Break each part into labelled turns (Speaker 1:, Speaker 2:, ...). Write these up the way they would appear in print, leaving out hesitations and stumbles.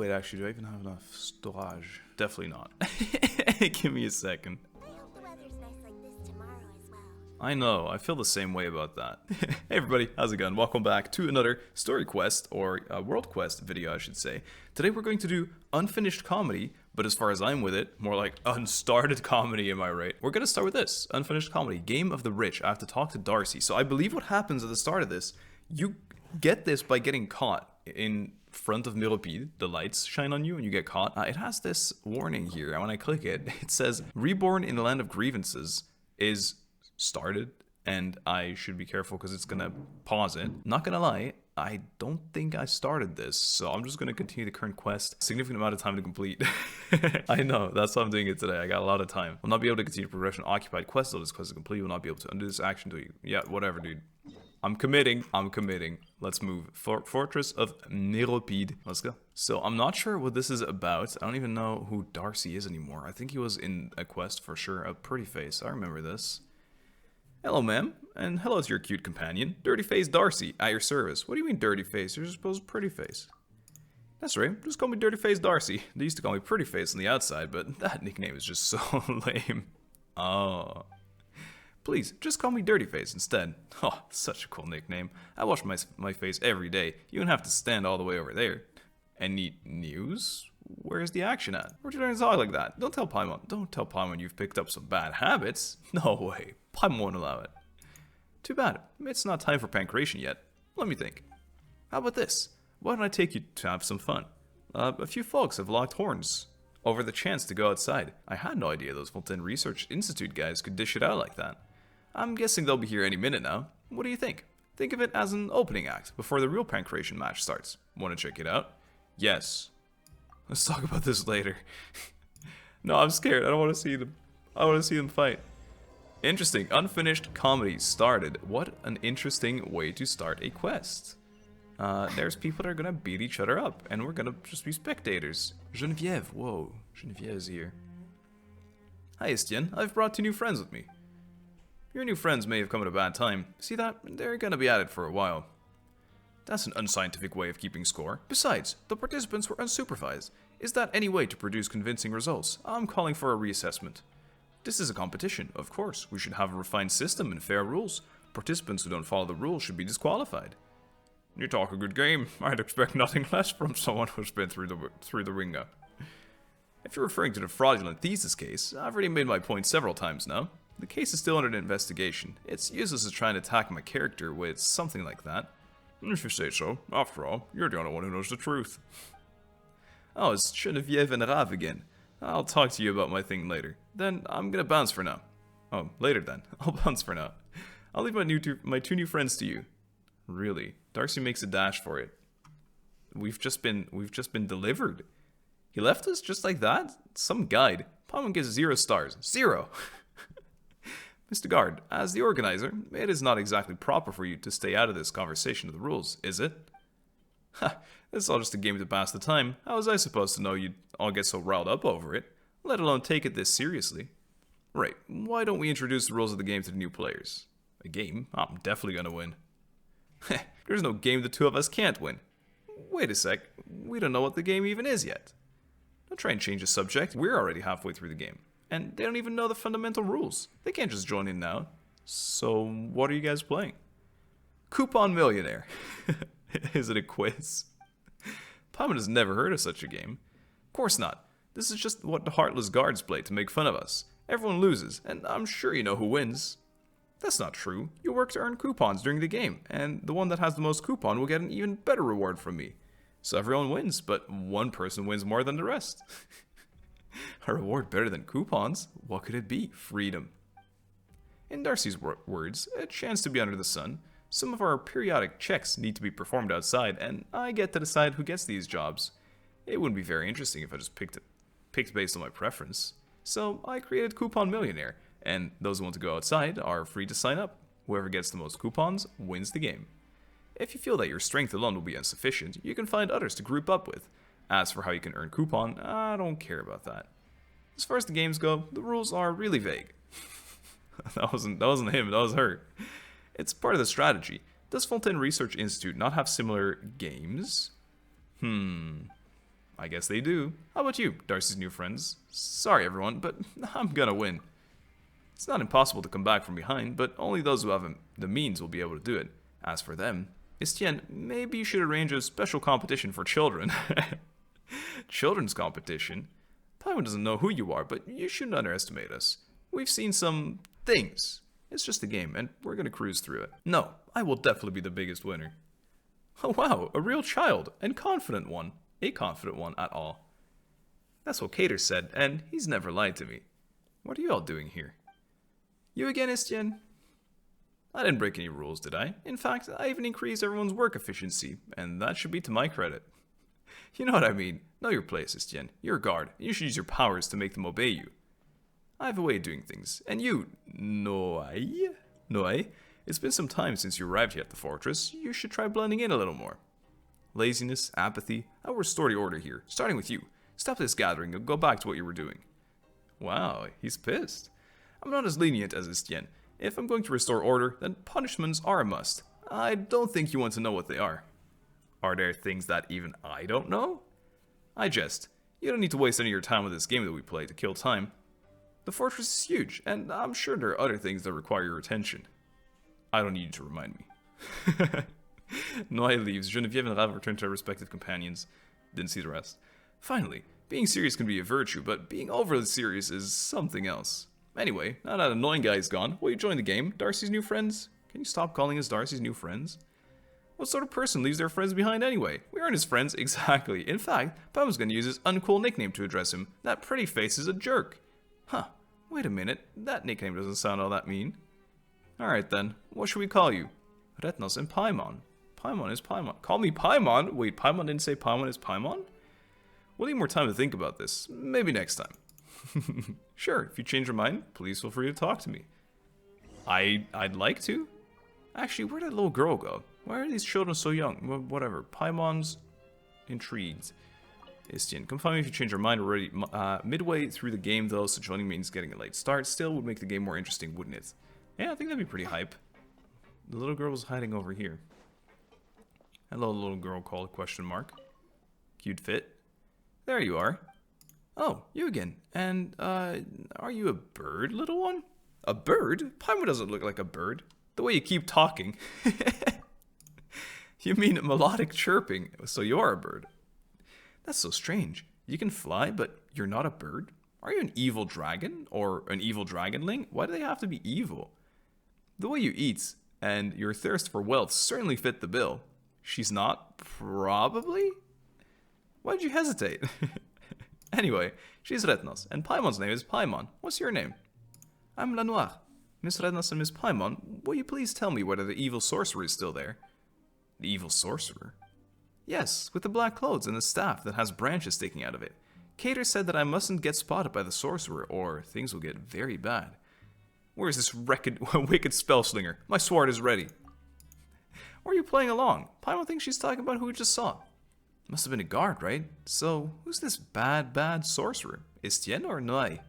Speaker 1: wait, actually, do I even have enough storage? Definitely not. Give me a second.
Speaker 2: I hope the weather's nice like this tomorrow as well.
Speaker 1: I know, I feel the same way about that. Hey everybody, how's it going? Welcome back to another story quest, or world quest video I should say. Today we're going to do unfinished comedy, but as far as I'm with it, more like unstarted comedy, am I right? We're gonna start with this, unfinished comedy, Game of the Rich. I have to talk to Darcy. So I believe what happens at the start of this, you get this by getting caught in front of Millipede. The lights shine on you and you get caught. It has this warning here, and when I click it, it says, Reborn in the Land of Grievances is started, and I should be careful because it's gonna pause it. Not gonna lie, I don't think I started this, so I'm just gonna continue the current quest. Significant amount of time to complete. I know, that's why I'm doing it today. I got a lot of time. Will not be able to continue progression occupied quest till this quest is complete. Will not be able to undo this action till you. Yeah, whatever, dude. I'm committing. Let's move. Fortress of Millipede. Let's go. So I'm not sure what this is about. I don't even know who Darcy is anymore. I think he was in a quest for sure. A pretty face. I remember this. Hello, ma'am, and hello to your cute companion, Dirty Face Darcy, at your service. What do you mean, dirty face? You're supposed to pretty face. That's right, just call me Dirty Face Darcy. They used to call me Pretty Face on the outside, but that nickname is just so lame. Oh. Please, just call me Dirty Face instead. Oh, such a cool nickname. I wash my face every day. You don't have to stand all the way over there. Any news? Where's the action at? Where'd you learn to talk like that? Don't tell Paimon you've picked up some bad habits. No way. Paimon won't allow it. Too bad. It's not time for pancreation yet. Let me think. How about this? Why don't I take you to have some fun? A few folks have locked horns over the chance to go outside. I had no idea those Fontaine Research Institute guys could dish it out like that. I'm guessing they'll be here any minute now. What do you think? Think of it as an opening act before the real pancreation match starts. Want to check it out? Yes. Let's talk about this later. No, I'm scared. I don't want to see them. I want to see them fight. Interesting. Unfinished comedy started. What an interesting way to start a quest. There's people that are going to beat each other up, and we're going to just be spectators. Geneviève. Whoa. Genevieve's here. Hi, Estienne. I've brought 2 new friends with me. Your new friends may have come at a bad time. See that? They're going to be at it for a while. That's an unscientific way of keeping score. Besides, the participants were unsupervised. Is that any way to produce convincing results? I'm calling for a reassessment. This is a competition, of course. We should have a refined system and fair rules. Participants who don't follow the rules should be disqualified. You talk a good game. I'd expect nothing less from someone who's been through the ringer. If you're referring to the fraudulent thesis case, I've already made my point several times now. The case is still under investigation. It's useless to try and attack my character with something like that. If you say so. After all, you're the only one who knows the truth. Oh, it's Geneviève and Rav again. I'll talk to you about my thing later. Then I'm gonna bounce for now. Oh, later then. I'll bounce for now. I'll leave my 2 new friends to you. Really? Darcy makes a dash for it. We've just been delivered. He left us just like that? Some guide. Paimon gives 0 stars. 0! Mr. Guard, as the organizer, it is not exactly proper for you to stay out of this conversation of the rules, is it? Ha, this is all just a game to pass the time. How was I supposed to know you'd all get so riled up over it, let alone take it this seriously? Right, why don't we introduce the rules of the game to the new players? A game? I'm definitely gonna win. Heh, there's no game the 2 of us can't win. Wait a sec, we don't know what the game even is yet. Don't try and change the subject, we're already halfway through the game. And they don't even know the fundamental rules. They can't just join in now. So, what are you guys playing? Coupon Millionaire. Is it a quiz? Paimon has never heard of such a game. Of course not. This is just what the heartless guards play to make fun of us. Everyone loses, and I'm sure you know who wins. That's not true. You work to earn coupons during the game, and the one that has the most coupon will get an even better reward from me. So everyone wins, but one person wins more than the rest. A reward better than coupons? What could it be? Freedom. In Darcy's words, a chance to be under the sun. Some of our periodic checks need to be performed outside, and I get to decide who gets these jobs. It wouldn't be very interesting if I just picked based on my preference. So I created Coupon Millionaire, and those who want to go outside are free to sign up. Whoever gets the most coupons wins the game. If you feel that your strength alone will be insufficient, you can find others to group up with. As for how you can earn coupon, I don't care about that. As far as the games go, the rules are really vague. that wasn't him, that was her. It's part of the strategy. Does Fontaine Research Institute not have similar games? I guess they do. How about you, Darcy's new friends? Sorry everyone, but I'm gonna win. It's not impossible to come back from behind, but only those who have the means will be able to do it. As for them, Estienne, maybe you should arrange a special competition for children. Children's competition? Paimon doesn't know who you are, but you shouldn't underestimate us. We've seen some things. It's just a game, and we're gonna cruise through it. No, I will definitely be the biggest winner. Oh wow, a real child, and confident one. A confident one at all. That's what Cater said, and he's never lied to me. What are you all doing here? You again, Estienne? I didn't break any rules, did I? In fact, I even increased everyone's work efficiency, and that should be to my credit. You know what I mean. Know your place, Estienne. You're a guard, and you should use your powers to make them obey you. I have a way of doing things, and you, Noai, it's been some time since you arrived here at the fortress. You should try blending in a little more. Laziness, apathy, I will restore the order here, starting with you. Stop this gathering and go back to what you were doing. Wow, he's pissed. I'm not as lenient as Estienne. If I'm going to restore order, then punishments are a must. I don't think you want to know what they are. Are there things that even I don't know? I jest. You don't need to waste any of your time with this game that we play to kill time. The fortress is huge, and I'm sure there are other things that require your attention. I don't need you to remind me. Noai leaves. Genevieve and Rav return to their respective companions. Didn't see the rest. Finally, being serious can be a virtue, but being overly serious is something else. Anyway, now that annoying guy is gone, will you join the game, Darcy's new friends? Can you stop calling us Darcy's new friends? What sort of person leaves their friends behind anyway? We aren't his friends, exactly. In fact, Pam's gonna use his uncool nickname to address him. That pretty face is a jerk. Huh, wait a minute, that nickname doesn't sound all that mean. Alright then, what should we call you? Retnos and Paimon. Paimon is Paimon. Call me Paimon? Wait, Paimon didn't say Paimon is Paimon? We'll need more time to think about this. Maybe next time. Sure, if you change your mind, please feel free to talk to me. I'd like to. Actually, where'd that little girl go? Why are these children so young? Whatever. Paimon's intrigued. Estienne, come find me if you change your mind already. Midway through the game, though, so joining means getting a late start. Still would make the game more interesting, wouldn't it? Yeah, I think that'd be pretty hype. The little girl was hiding over here. Hello, little girl, called question mark. Cute fit. There you are. Oh, you again. And, are you a bird, little one? A bird? Paimon doesn't look like a bird. The way you keep talking. You mean melodic chirping, so you are a bird. That's so strange. You can fly, but you're not a bird? Are you an evil dragon? Or an evil dragonling? Why do they have to be evil? The way you eat and your thirst for wealth certainly fit the bill. She's not? Probably? Why'd you hesitate? Anyway, she's Retnos, and Paimon's name is Paimon. What's your name? I'm Lenoir. Miss Retnos and Miss Paimon, will you please tell me whether the evil sorcerer is still there? The evil sorcerer? Yes, with the black clothes and the staff that has branches sticking out of it. Cater said that I mustn't get spotted by the sorcerer, or things will get very bad. Where is this wicked spellslinger? My sword is ready. Or are you playing along? Paimon thinks she's talking about who we just saw. Must have been a guard, right? So, who's this bad sorcerer? Estienne or Noai?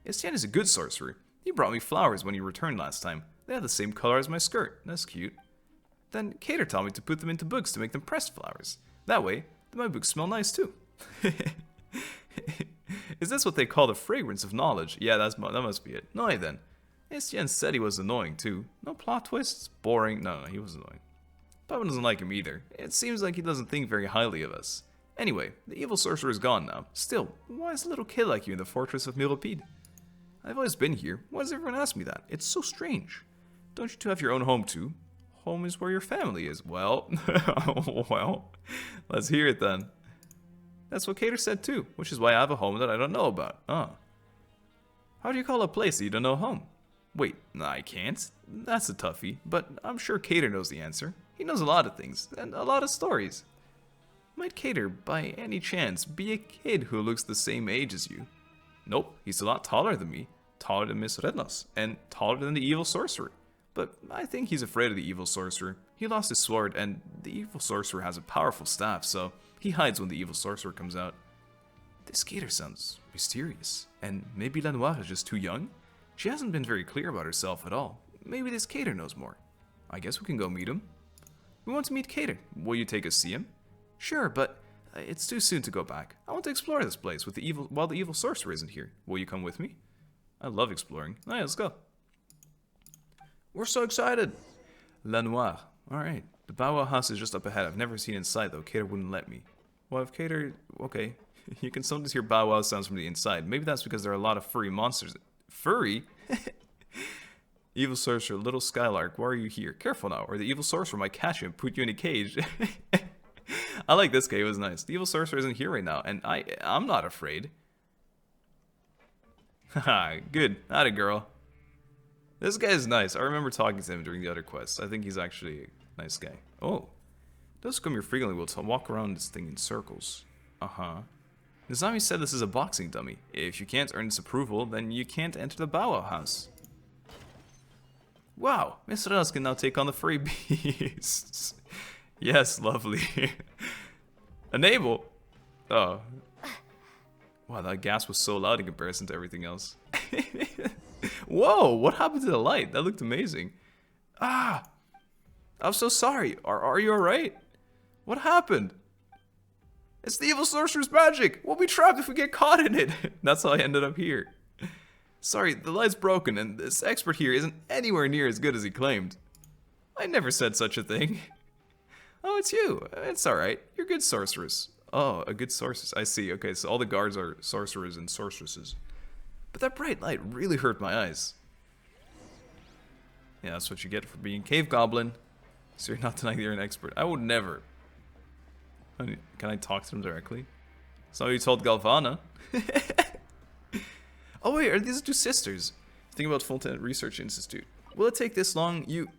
Speaker 1: Estienne is a good sorcerer. He brought me flowers when he returned last time. They had the same color as my skirt. That's cute. Then Cater told me to put them into books to make them pressed flowers. That way, my books smell nice too. Is this what they call the fragrance of knowledge? Yeah, that must be it. Noai then. Estienne said he was annoying too. No plot twists? Boring? No, he was annoying. Paimon doesn't like him either. It seems like he doesn't think very highly of us. Anyway, the evil sorcerer is gone now. Still, why is a little kid like you in the fortress of Miropide? I've always been here. Why does everyone ask me that? It's so strange. Don't you two have your own home too? Home is where your family is. Well, well, let's hear it then. That's what Cater said too, which is why I have a home that I don't know about. How do you call a place that you don't know home? Wait, I can't. That's a toughie, but I'm sure Cater knows the answer. He knows a lot of things, and a lot of stories. Might Cater, by any chance, be a kid who looks the same age as you? Nope, he's a lot taller than me, taller than Miss Retnos, and taller than the evil sorcerer. But I think he's afraid of the evil sorcerer. He lost his sword, and the evil sorcerer has a powerful staff, so he hides when the evil sorcerer comes out. This Cater sounds mysterious, and maybe Lenoir is just too young? She hasn't been very clear about herself at all. Maybe this Cater knows more. I guess we can go meet him. We want to meet Cater. Will you take us see him? Sure, but it's too soon to go back. I want to explore this place with while the evil sorcerer isn't here. Will you come with me? I love exploring. Alright, let's go. We're so excited! Lenoir. Alright. The Bow Wow house is just up ahead. I've never seen inside though. Cater wouldn't let me. Well, if Cater... Okay. You can sometimes hear Bow Wow sounds from the inside. Maybe that's because there are a lot of furry monsters. Furry? Evil sorcerer, little Skylark, why are you here? Careful now, or the evil sorcerer might catch you and put you in a cage. I like this guy, it was nice. The evil sorcerer isn't here right now, and I'm not afraid. Haha, good. Atta girl. This guy is nice. I remember talking to him during the other quests. I think he's actually a nice guy. Oh. Those who come here frequently will walk around this thing in circles. Uh-huh. Nizami said this is a boxing dummy. If you can't earn its approval, then you can't enter the Bow Wow house. Wow, Miss Rels can now take on the furry beasts. Yes, lovely. Enable. Oh. Wow, that gas was so loud in comparison to everything else. Whoa, what happened to the light? That looked amazing. Ah, I'm so sorry. Are you alright? What happened? It's the evil sorcerer's magic. We'll be trapped if we get caught in it. That's how I ended up here. Sorry, the light's broken and this expert here isn't anywhere near as good as he claimed. I never said such a thing. Oh, it's you. It's alright. You're a good sorceress. Oh, a good sorceress. I see. Okay, so all the guards are sorcerers and sorceresses. But that bright light really hurt my eyes. Yeah, that's what you get for being cave goblin. So you're not denying you're an expert. I would never. Can I talk to them directly? So you told Galvana. Oh wait, are these two sisters? Think about Fontaine Research Institute. Will it take this long? You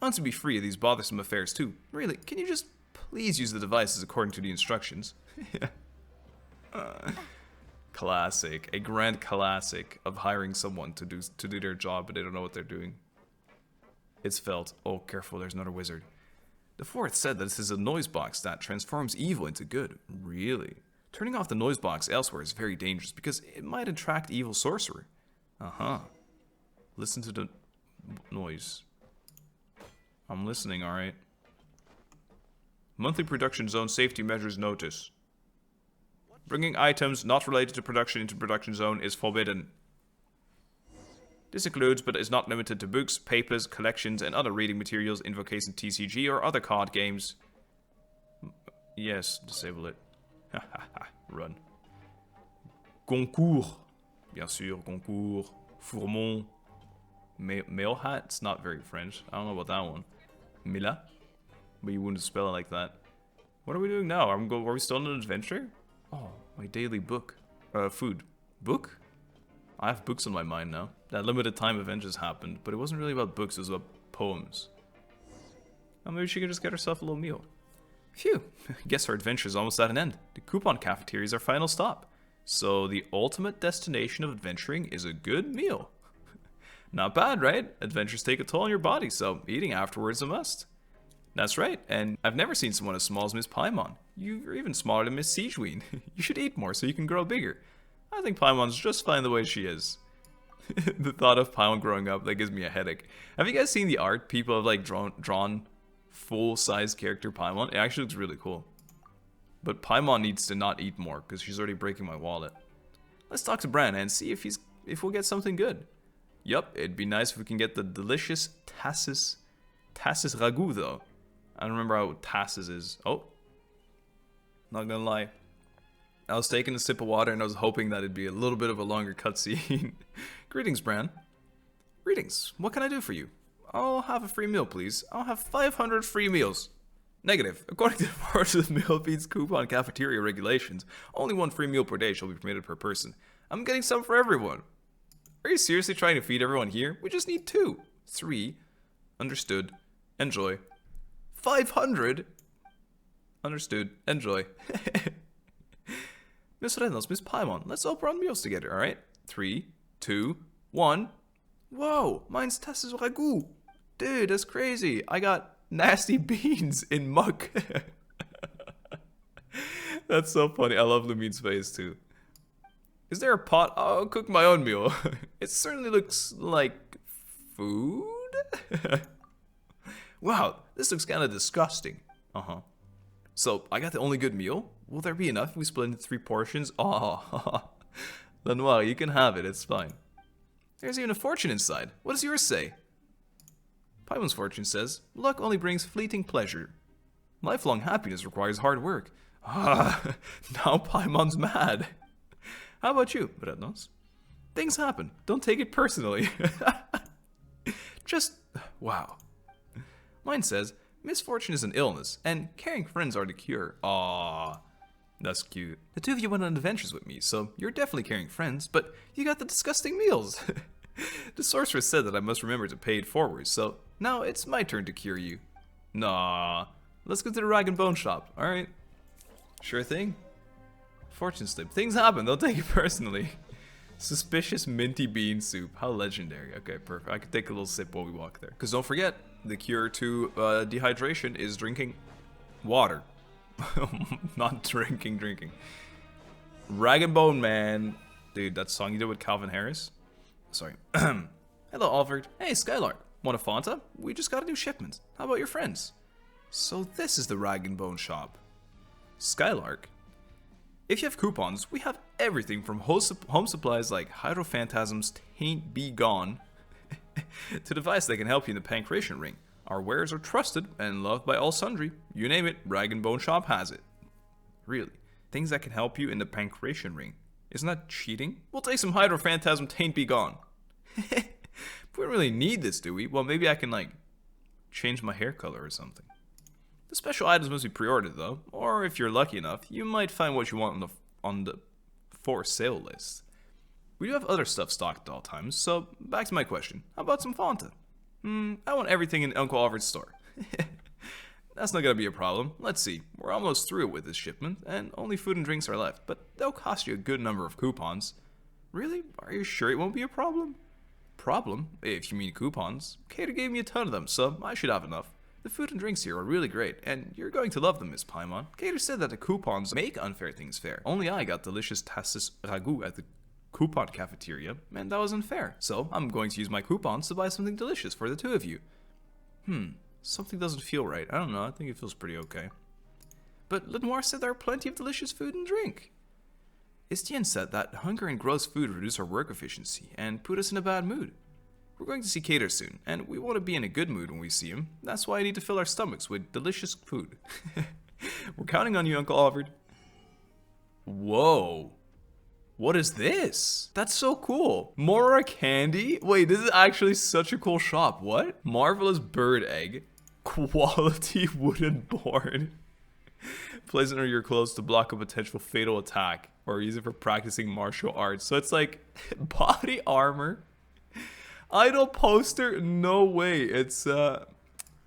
Speaker 1: want to be free of these bothersome affairs too. Really, can you just please use the devices according to the instructions? Classic. A grand classic of hiring someone to do their job but they don't know what they're doing. It's felt. Oh, careful, there's another wizard. The fourth said that this is a noise box that transforms evil into good. Really? Turning off the noise box elsewhere is very dangerous because it might attract evil sorcerer. Uh-huh. Listen to the noise. I'm listening, alright. Monthly production zone safety measures notice. Bringing items not related to production into production zone is forbidden. This includes, but is not limited to books, papers, collections, and other reading materials, invocation TCG, or other card games. Yes, disable it. Run. Concours. Bien sûr, concours. Fourmont. Mail hat? It's not very French. I don't know about that one. Mila? But you wouldn't spell it like that. What are we doing now? Are we still on an adventure? Oh, my daily book. Food. Book? I have books on my mind now. That limited time event just happened, but it wasn't really about books, it was about poems. Oh, maybe she can just get herself a little meal. Phew, guess our adventure is almost at an end. The coupon cafeteria is our final stop. So the ultimate destination of adventuring is a good meal. Not bad, right? Adventures take a toll on your body, so eating afterwards a must. That's right, and I've never seen someone as small as Miss Paimon. You're even smaller than Miss Siegeween. You should eat more so you can grow bigger. I think Paimon's just fine the way she is. The thought of Paimon growing up, that gives me a headache. Have you guys seen the art? People have like drawn full-size character Paimon. It actually looks really cool. But Paimon needs to not eat more because she's already breaking my wallet. Let's talk to Bran and see if we'll get something good. Yup, it'd be nice if we can get the delicious Tassis ragu though. I don't remember how Tassis is. Oh, not gonna lie. I was taking a sip of water and I was hoping that it'd be a little bit of a longer cutscene. Greetings, Bran. Greetings. What can I do for you? I'll have a free meal, please. I'll have 500 free meals. Negative. According to the Force of Meal Feeds coupon cafeteria regulations, only one free meal per day shall be permitted per person. I'm getting some for everyone. Are you seriously trying to feed everyone here? We just need 2. 3. Understood. Enjoy. 500? Understood. Enjoy. Miss Reynolds, Miss Paimon, let's open our meals together, alright? 3, 2, 1. Whoa, mine's Tassis ragu. Dude, that's crazy. I got nasty beans in muck. That's so funny. I love Lumine's face too. Is there a pot? I'll cook my own meal. It certainly looks like food. Wow, this looks kind of disgusting. So I got the only good meal? Will there be enough if we split into 3 portions? Oh, Lenoir, you can have it. It's fine. There's even a fortune inside. What does yours say? Paimon's fortune says, luck only brings fleeting pleasure. Lifelong happiness requires hard work. Ah, now Paimon's mad. How about you, Rednos? Things happen. Don't take it personally. Just, wow. Mine says, misfortune is an illness, and caring friends are the cure. Aww. That's cute. The 2 of you went on adventures with me, so you're definitely caring friends, but you got the disgusting meals. The sorceress said that I must remember to pay it forward, so now it's my turn to cure you. Nah. Let's go to the rag and bone shop, alright? Sure thing. Fortune slip. Things happen, don't take it personally. Suspicious minty bean soup. How legendary. Okay, perfect. I could take a little sip while we walk there. Because don't forget, the cure to dehydration is drinking water. Not drinking. Rag and Bone Man. Dude, that song you did with Calvin Harris? Sorry. Hello, Alfred. Hey, Skylark. Want a Fanta? We just got a new shipment. How about your friends? So this is the Rag and Bone shop. Skylark. If you have coupons, we have everything from home supplies like Hydrophantasm's Taint Be Gone to device that can help you in the pancreation ring. Our wares are trusted and loved by all sundry. You name it, Rag and Bone Shop has it. Really? Things that can help you in the pancreation ring. Isn't that cheating? We'll take some Hydrophantasm Taint Be Gone. We don't really need this, do we? Well, maybe I can, like, change my hair color or something. The special items must be pre-ordered though, or if you're lucky enough, you might find what you want on the for sale list. We do have other stuff stocked at all times, so back to my question. How about some Fanta? I want everything in Uncle Alfred's store. That's not gonna be a problem. Let's see, we're almost through with this shipment, and only food and drinks are left, but they'll cost you a good number of coupons. Really? Are you sure it won't be a problem? Problem? If you mean coupons. Cater gave me a ton of them, so I should have enough. The food and drinks here are really great, and you're going to love them, Miss Paimon. Cater said that the coupons make unfair things fair. Only I got delicious tassis ragout at the coupon cafeteria, and that was unfair. So I'm going to use my coupons to buy something delicious for the 2 of you. Something doesn't feel right. I don't know, I think it feels pretty okay. But Lenoir said there are plenty of delicious food and drink. Estienne said that hunger and gross food reduce our work efficiency and put us in a bad mood. We're going to see Cater soon, and we want to be in a good mood when we see him. That's why I need to fill our stomachs with delicious food. We're counting on you, Uncle Alfred. Whoa. What is this? That's so cool. Mora candy? Wait, this is actually such a cool shop. What? Marvelous bird egg. Quality wooden board. Place it under your clothes to block a potential fatal attack, or use it for practicing martial arts. So it's like body armor. Idol poster? No way. It's wow,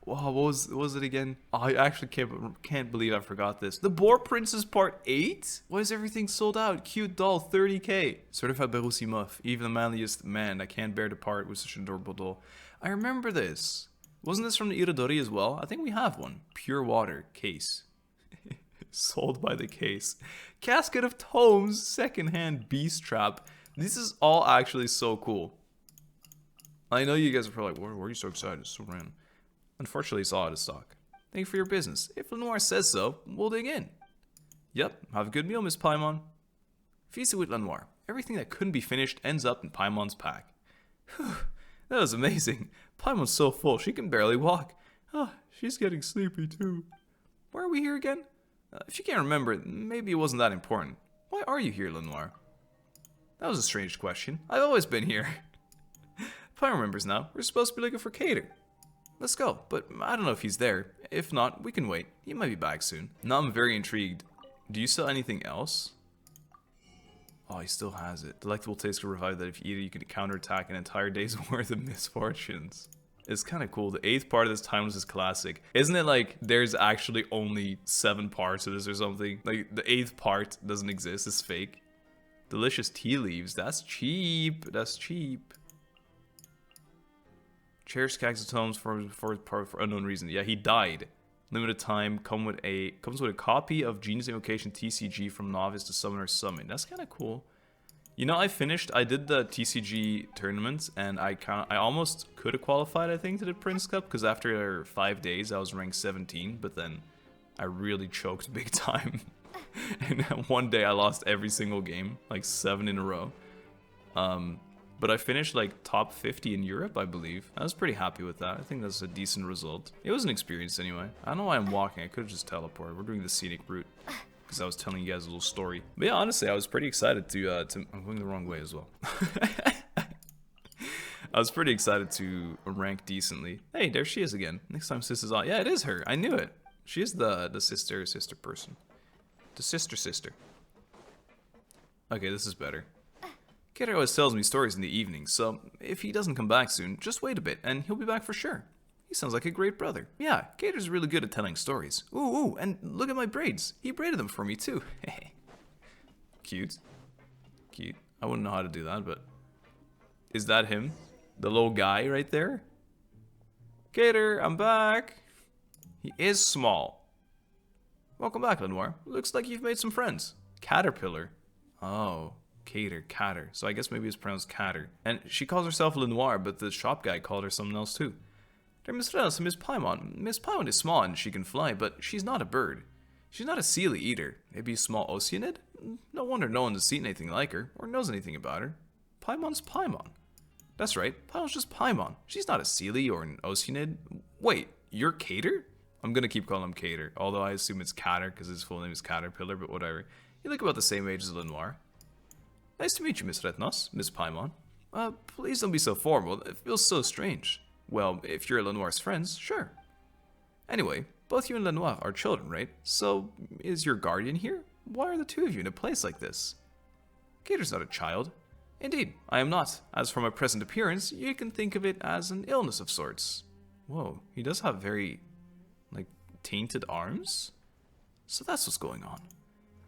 Speaker 1: what was it again? Oh, I actually can't believe I forgot this. The Boar Princess Part 8? Why is everything sold out? Cute doll, 30k. Certified Berusi Muff. Even the manliest man that can't bear to part with such an adorable doll. I remember this. Wasn't this from the Irodori as well? I think we have one. Pure water case. Sold by the case. Casket of Tomes. Secondhand beast trap. This is all actually so cool. I know you guys are probably like, why are you so excited? It's so random. Unfortunately, it's all out of stock. Thank you for your business. If Lenoir says so, we'll dig in. Yep, have a good meal, Miss Paimon. Feasted with Lenoir. Everything that couldn't be finished ends up in Paimon's pack. Whew, that was amazing. Paimon's so full, she can barely walk. Oh, she's getting sleepy too. Why are we here again? If you can't remember, maybe it wasn't that important. Why are you here, Lenoir? That was a strange question. I've always been here. Paimon remembers now. We're supposed to be looking for Cater. Let's go, but I don't know if he's there. If not, we can wait. He might be back soon. Now I'm very intrigued. Do you sell anything else? Oh, he still has it. Delectable taste will revive that if you eat it, you can counterattack an entire day's worth of misfortunes. It's kind of cool. The 8th part of this timeless is classic. Isn't it like there's actually only 7 parts of this or something? Like the 8th part doesn't exist. It's fake. Delicious tea leaves. That's cheap. That's cheap. Cherished Caxatomes for unknown reason. Yeah, he died. Limited time. Comes with a copy of Genius Invocation TCG from Novice to Summoner Summon. That's kind of cool. You know, I did the TCG tournament, and I almost could have qualified, I think, to the Prince Cup, because after 5 days, I was ranked 17, but then I really choked big time. And one day I lost every single game, like 7 in a row. But I finished like top 50 in Europe, I believe. I was pretty happy with that. I think that's a decent result. It was an experience anyway. I don't know why I'm walking. I could have just teleported. We're doing the scenic route because I was telling you guys a little story. But yeah, honestly, I was pretty excited to I'm going the wrong way as well. I was pretty excited to rank decently. Hey, there she is again. Next time sis is on. Yeah, it is her. I knew it. She is the sister person. The sister. Okay, this is better. Khaenri'ah always tells me stories in the evening, so if he doesn't come back soon, just wait a bit and he'll be back for sure. He sounds like a great brother. Yeah, Khaenri'ah's really good at telling stories. Ooh, and look at my braids. He braided them for me too. Cute. I wouldn't know how to do that, but... Is that him? The little guy right there? Khaenri'ah, I'm back. He is small. Welcome back, Lenoir. Looks like you've made some friends. Caterpillar. Oh, Cater. So I guess maybe it's pronounced Cater. And she calls herself Lenoir, but the shop guy called her something else too. They're Miss Reynolds and Miss Paimon. Miss Paimon is small and she can fly, but she's not a bird. She's not a sealy either. Maybe a small oceanid? No wonder no one has seen anything like her, or knows anything about her. Paimon's Paimon. That's right, Paimon's just Paimon. She's not a sealy or an oceanid. Wait, you're Cater? I'm gonna keep calling him Cater, although I assume it's Cater because his full name is Caterpillar, but whatever. You look about the same age as Lenoir. Nice to meet you, Miss Retnos, Miss Paimon. Please don't be so formal. It feels so strange. Well, if you're Lenoir's friends, sure. Anyway, both you and Lenoir are children, right? So, is your guardian here? Why are the two of you in a place like this? Cater's not a child. Indeed, I am not. As for my present appearance, you can think of it as an illness of sorts. Whoa, he does have very, like, tainted arms? So that's what's going on.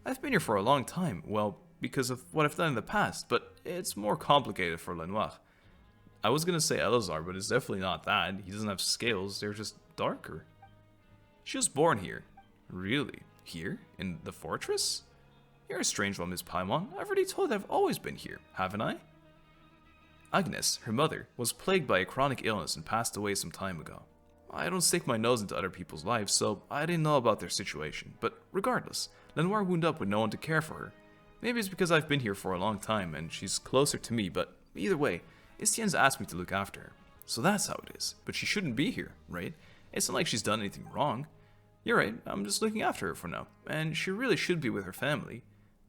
Speaker 1: I've been here for a long time, well, because of what I've done in the past, but it's more complicated for Lenoir. I was gonna say Elazar, but it's definitely not that. He doesn't have scales, they're just darker. She was born here. Really? Here? In the fortress? You're a strange one, Miss Paimon. I've already told you I've always been here, haven't I? Agnes, her mother, was plagued by a chronic illness and passed away some time ago. I don't stick my nose into other people's lives, so I didn't know about their situation, but regardless, Lenoir wound up with no one to care for her. Maybe it's because I've been here for a long time and she's closer to me, but either way, Istien's asked me to look after her. So that's how it is. But she shouldn't be here, right? It's not like she's done anything wrong. You're right, I'm just looking after her for now. And she really should be with her family.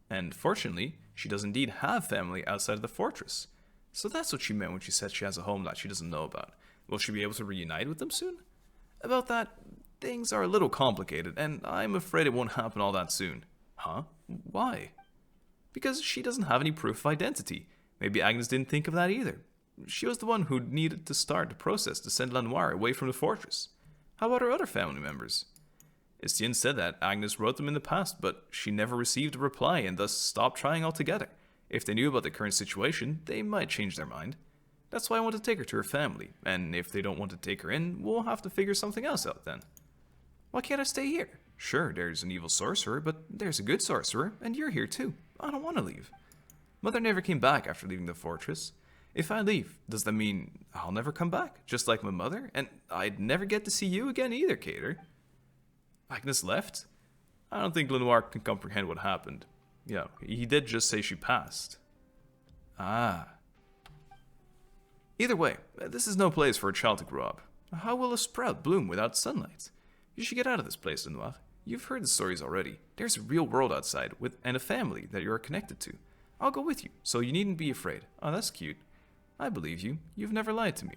Speaker 1: And fortunately, she does indeed have family outside of the fortress. So that's what she meant when she said she has a home that she doesn't know about. Will she be able to reunite with them soon? About that, things are a little complicated, and I'm afraid it won't happen all that soon. Huh? Why? Because she doesn't have any proof of identity. Maybe Agnes didn't think of that either. She was the one who needed to start the process to send Lenoir away from the fortress. How about her other family members? Istien said that Agnes wrote them in the past, but she never received a reply and thus stopped trying altogether. If they knew about the current situation, they might change their mind. That's why I want to take her to her family, and if they don't want to take her in, we'll have to figure something else out then. Why can't I stay here? Sure, there's an evil sorcerer, but there's a good sorcerer, and you're here too. I don't want to leave. Mother never came back after leaving the fortress. If I leave, does that mean I'll never come back, just like my mother? And I'd never get to see you again either, Cater. Agnes left? I don't think Lenoir can comprehend what happened. Yeah, he did just say she passed. Ah. Either way, this is no place for a child to grow up. How will a sprout bloom without sunlight? You should get out of this place, Lenoir. You've heard the stories already. There's a real world outside, and a family that you are connected to. I'll go with you, so you needn't be afraid. Oh, that's cute. I believe you. You've never lied to me.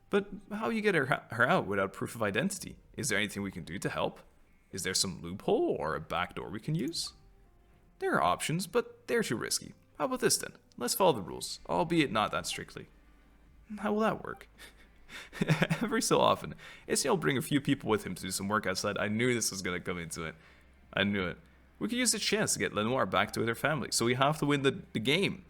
Speaker 1: But how you get her out without proof of identity? Is there anything we can do to help? Is there some loophole or a back door we can use? There are options, but they're too risky. How about this then? Let's follow the rules, albeit not that strictly. How will that work? Every so often, Istien will bring a few people with him to do some work outside. I knew this was going to come into it. I knew it. We could use the chance to get Lenoir back to her family, so we have to win the game.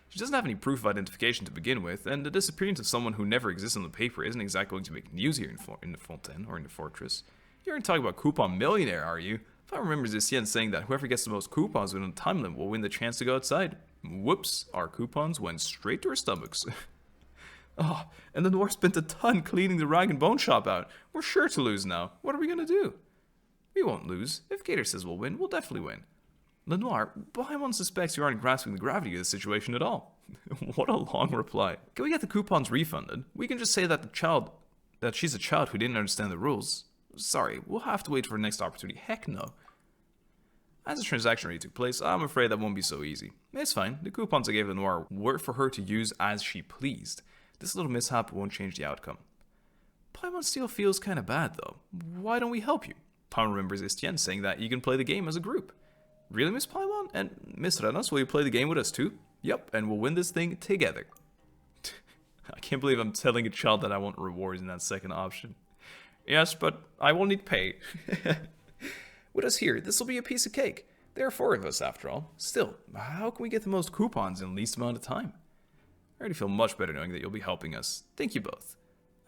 Speaker 1: She doesn't have any proof of identification to begin with, and the disappearance of someone who never exists on the paper isn't exactly going to make news here in the Fontaine, or in the Fortress. You aren't talking about coupon millionaire, are you? If I remember Istien saying that whoever gets the most coupons within the time limit will win the chance to go outside. Whoops, our coupons went straight to our stomachs. Oh, and the Lenoir spent a ton cleaning the rag and bone shop out. We're sure to lose now. What are we going to do? We won't lose. If Gator says we'll win, we'll definitely win. Lenoir, Paimon suspects you aren't grasping the gravity of the situation at all. What a long reply. Can we get the coupons refunded? We can just say that she's a child who didn't understand the rules. Sorry, we'll have to wait for the next opportunity. Heck no. As the transaction already took place, I'm afraid that won't be so easy. It's fine. The coupons I gave Lenoir were for her to use as she pleased. This little mishap won't change the outcome. Paimon still feels kinda bad though. Why don't we help you? Paimon remembers Estienne saying that you can play the game as a group. Really, Miss Paimon? And Miss Renos, will you play the game with us too? Yep, and we'll win this thing together. I can't believe I'm telling a child that I want rewards in that second option. Yes, but I will need pay. With us here, this will be a piece of cake. There are 4 of us after all. Still, how can we get the most coupons in the least amount of time? I already feel much better knowing that you'll be helping us. Thank you both.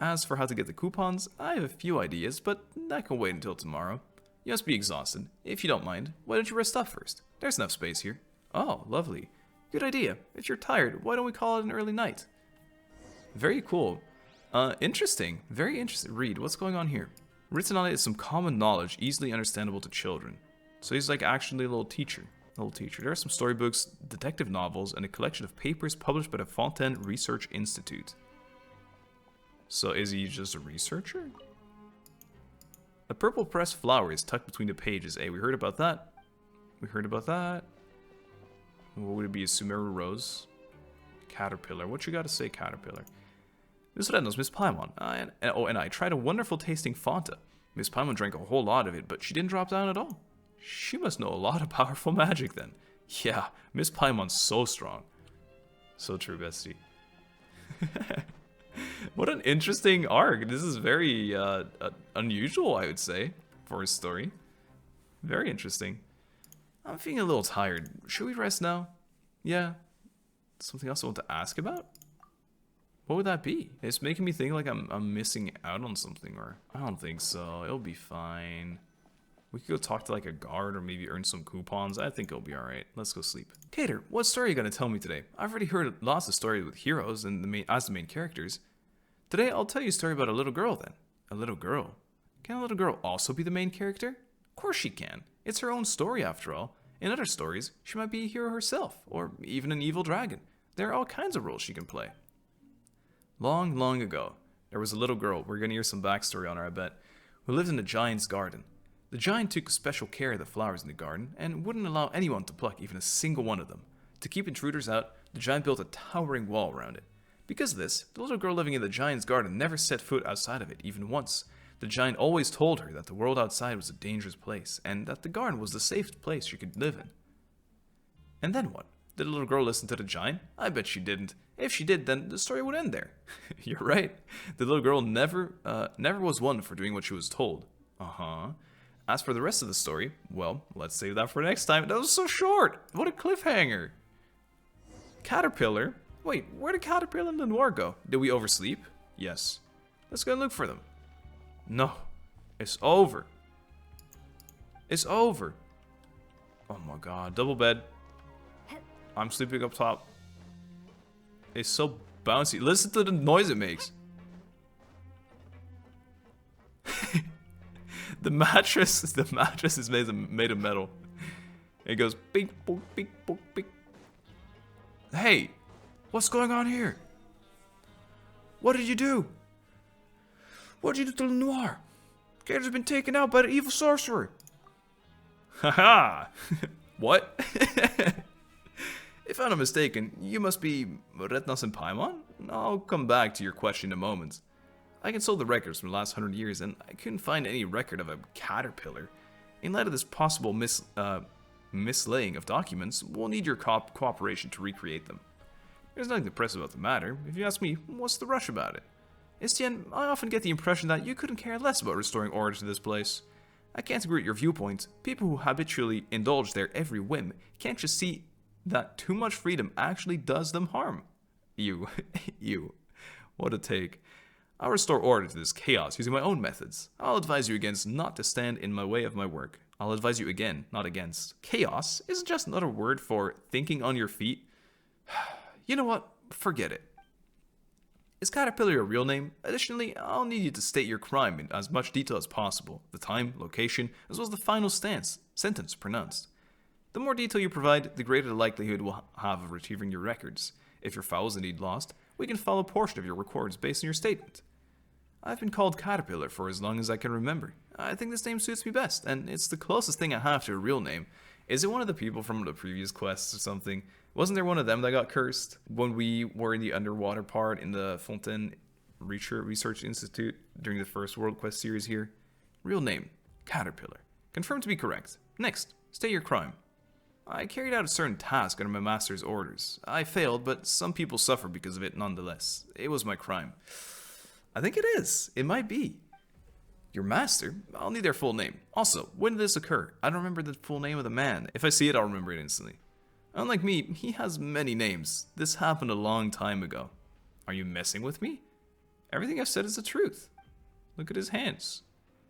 Speaker 1: As for how to get the coupons, I have a few ideas, but that can wait until tomorrow. You must be exhausted. If you don't mind, why don't you rest up first? There's enough space here. Oh, lovely. Good idea. If you're tired, why don't we call it an early night? Very cool. Interesting. Very interesting. Read, what's going on here? Written on it is some common knowledge, easily understandable to children. So he's like actually a little teacher. There are some storybooks, detective novels, and a collection of papers published by the Fontaine Research Institute. So is he just a researcher? A purple pressed flower is tucked between the pages. Hey, we heard about that. What would it be? A Sumeru rose? Caterpillar. What you gotta say, caterpillar? Miss Reynolds, Miss Paimon. And I tried a wonderful tasting Fanta. Miss Paimon drank a whole lot of it, but she didn't drop down at all. She must know a lot of powerful magic then. Yeah, Miss Paimon's so strong. So true, bestie. What an interesting arc. This is very unusual, I would say, for a story. Very interesting. I'm feeling a little tired. Should we rest now? Yeah. Something else I want to ask about? What would that be? It's making me think like I'm missing out on something, or I don't think so. It'll be fine. We could go talk to like a guard or maybe earn some coupons. I think it'll be alright. Let's go sleep. Cater, what story are you going to tell me today? I've already heard lots of stories with heroes and as the main characters. Today I'll tell you a story about a little girl then. A little girl? Can a little girl also be the main character? Of course she can. It's her own story after all. In other stories, she might be a hero herself, or even an evil dragon. There are all kinds of roles she can play. Long, long ago, there was a little girl, we're going to hear some backstory on her I bet, who lived in a giant's garden. The giant took special care of the flowers in the garden and wouldn't allow anyone to pluck even a single one of them. To keep intruders out, the giant built a towering wall around it. Because of this, the little girl living in the giant's garden never set foot outside of it even once. The giant always told her that the world outside was a dangerous place, and that the garden was the safest place she could live in. And then what? Did the little girl listen to the giant? I bet she didn't. If she did, then the story would end there. You're right. The little girl never was one for doing what she was told. As for the rest of the story, well, let's save that for next time. That was so short. What a cliffhanger. Caterpillar? Wait, where did Caterpillar and Lenoir go? Did we oversleep? Yes. Let's go and look for them. No. It's over. It's over. Oh my god. Double bed. I'm sleeping up top. It's so bouncy. Listen to the noise it makes. The mattress is made of metal. It goes beep boop beep boop beep. Hey, what's going on here? What did you do? What did you do to Lenoir? Gator's been taken out by the evil sorcerer. Haha. What? If I'm not mistaken, you must be Retnos and Paimon? I'll come back to your question in a moment. I consulted the records from the last 100 years, and I couldn't find any record of a caterpillar. In light of this possible mislaying of documents, we'll need your cooperation to recreate them. There's nothing to press about the matter. If you ask me, what's the rush about it? Estienne, I often get the impression that you couldn't care less about restoring order to this place. I can't agree with your viewpoint. People who habitually indulge their every whim can't just see that too much freedom actually does them harm. You. What a take. I'll restore order to this chaos using my own methods. I'll advise you against not to stand in my way of my work. I'll advise you again, not against. Chaos isn't just another word for thinking on your feet. You know what? Forget it. Is Caterpillar your real name? Additionally, I'll need you to state your crime in as much detail as possible. The time, location, as well as the final sentence pronounced. The more detail you provide, the greater the likelihood we'll have of retrieving your records. If your file is indeed lost, we can file a portion of your records based on your statement. I've been called Caterpillar for as long as I can remember. I think this name suits me best, and it's the closest thing I have to a real name. Is it one of the people from the previous quests or something? Wasn't there one of them that got cursed when we were in the underwater part in the Fontaine Research Institute during the first World Quest series here? Real name, Caterpillar. Confirmed to be correct. Next, state your crime. I carried out a certain task under my master's orders. I failed, but some people suffer because of it nonetheless. It was my crime. I think it is. It might be. Your master? I'll need their full name. Also, when did this occur? I don't remember the full name of the man. If I see it, I'll remember it instantly. Unlike me, he has many names. This happened a long time ago. Are you messing with me? Everything I've said is the truth. Look at his hands.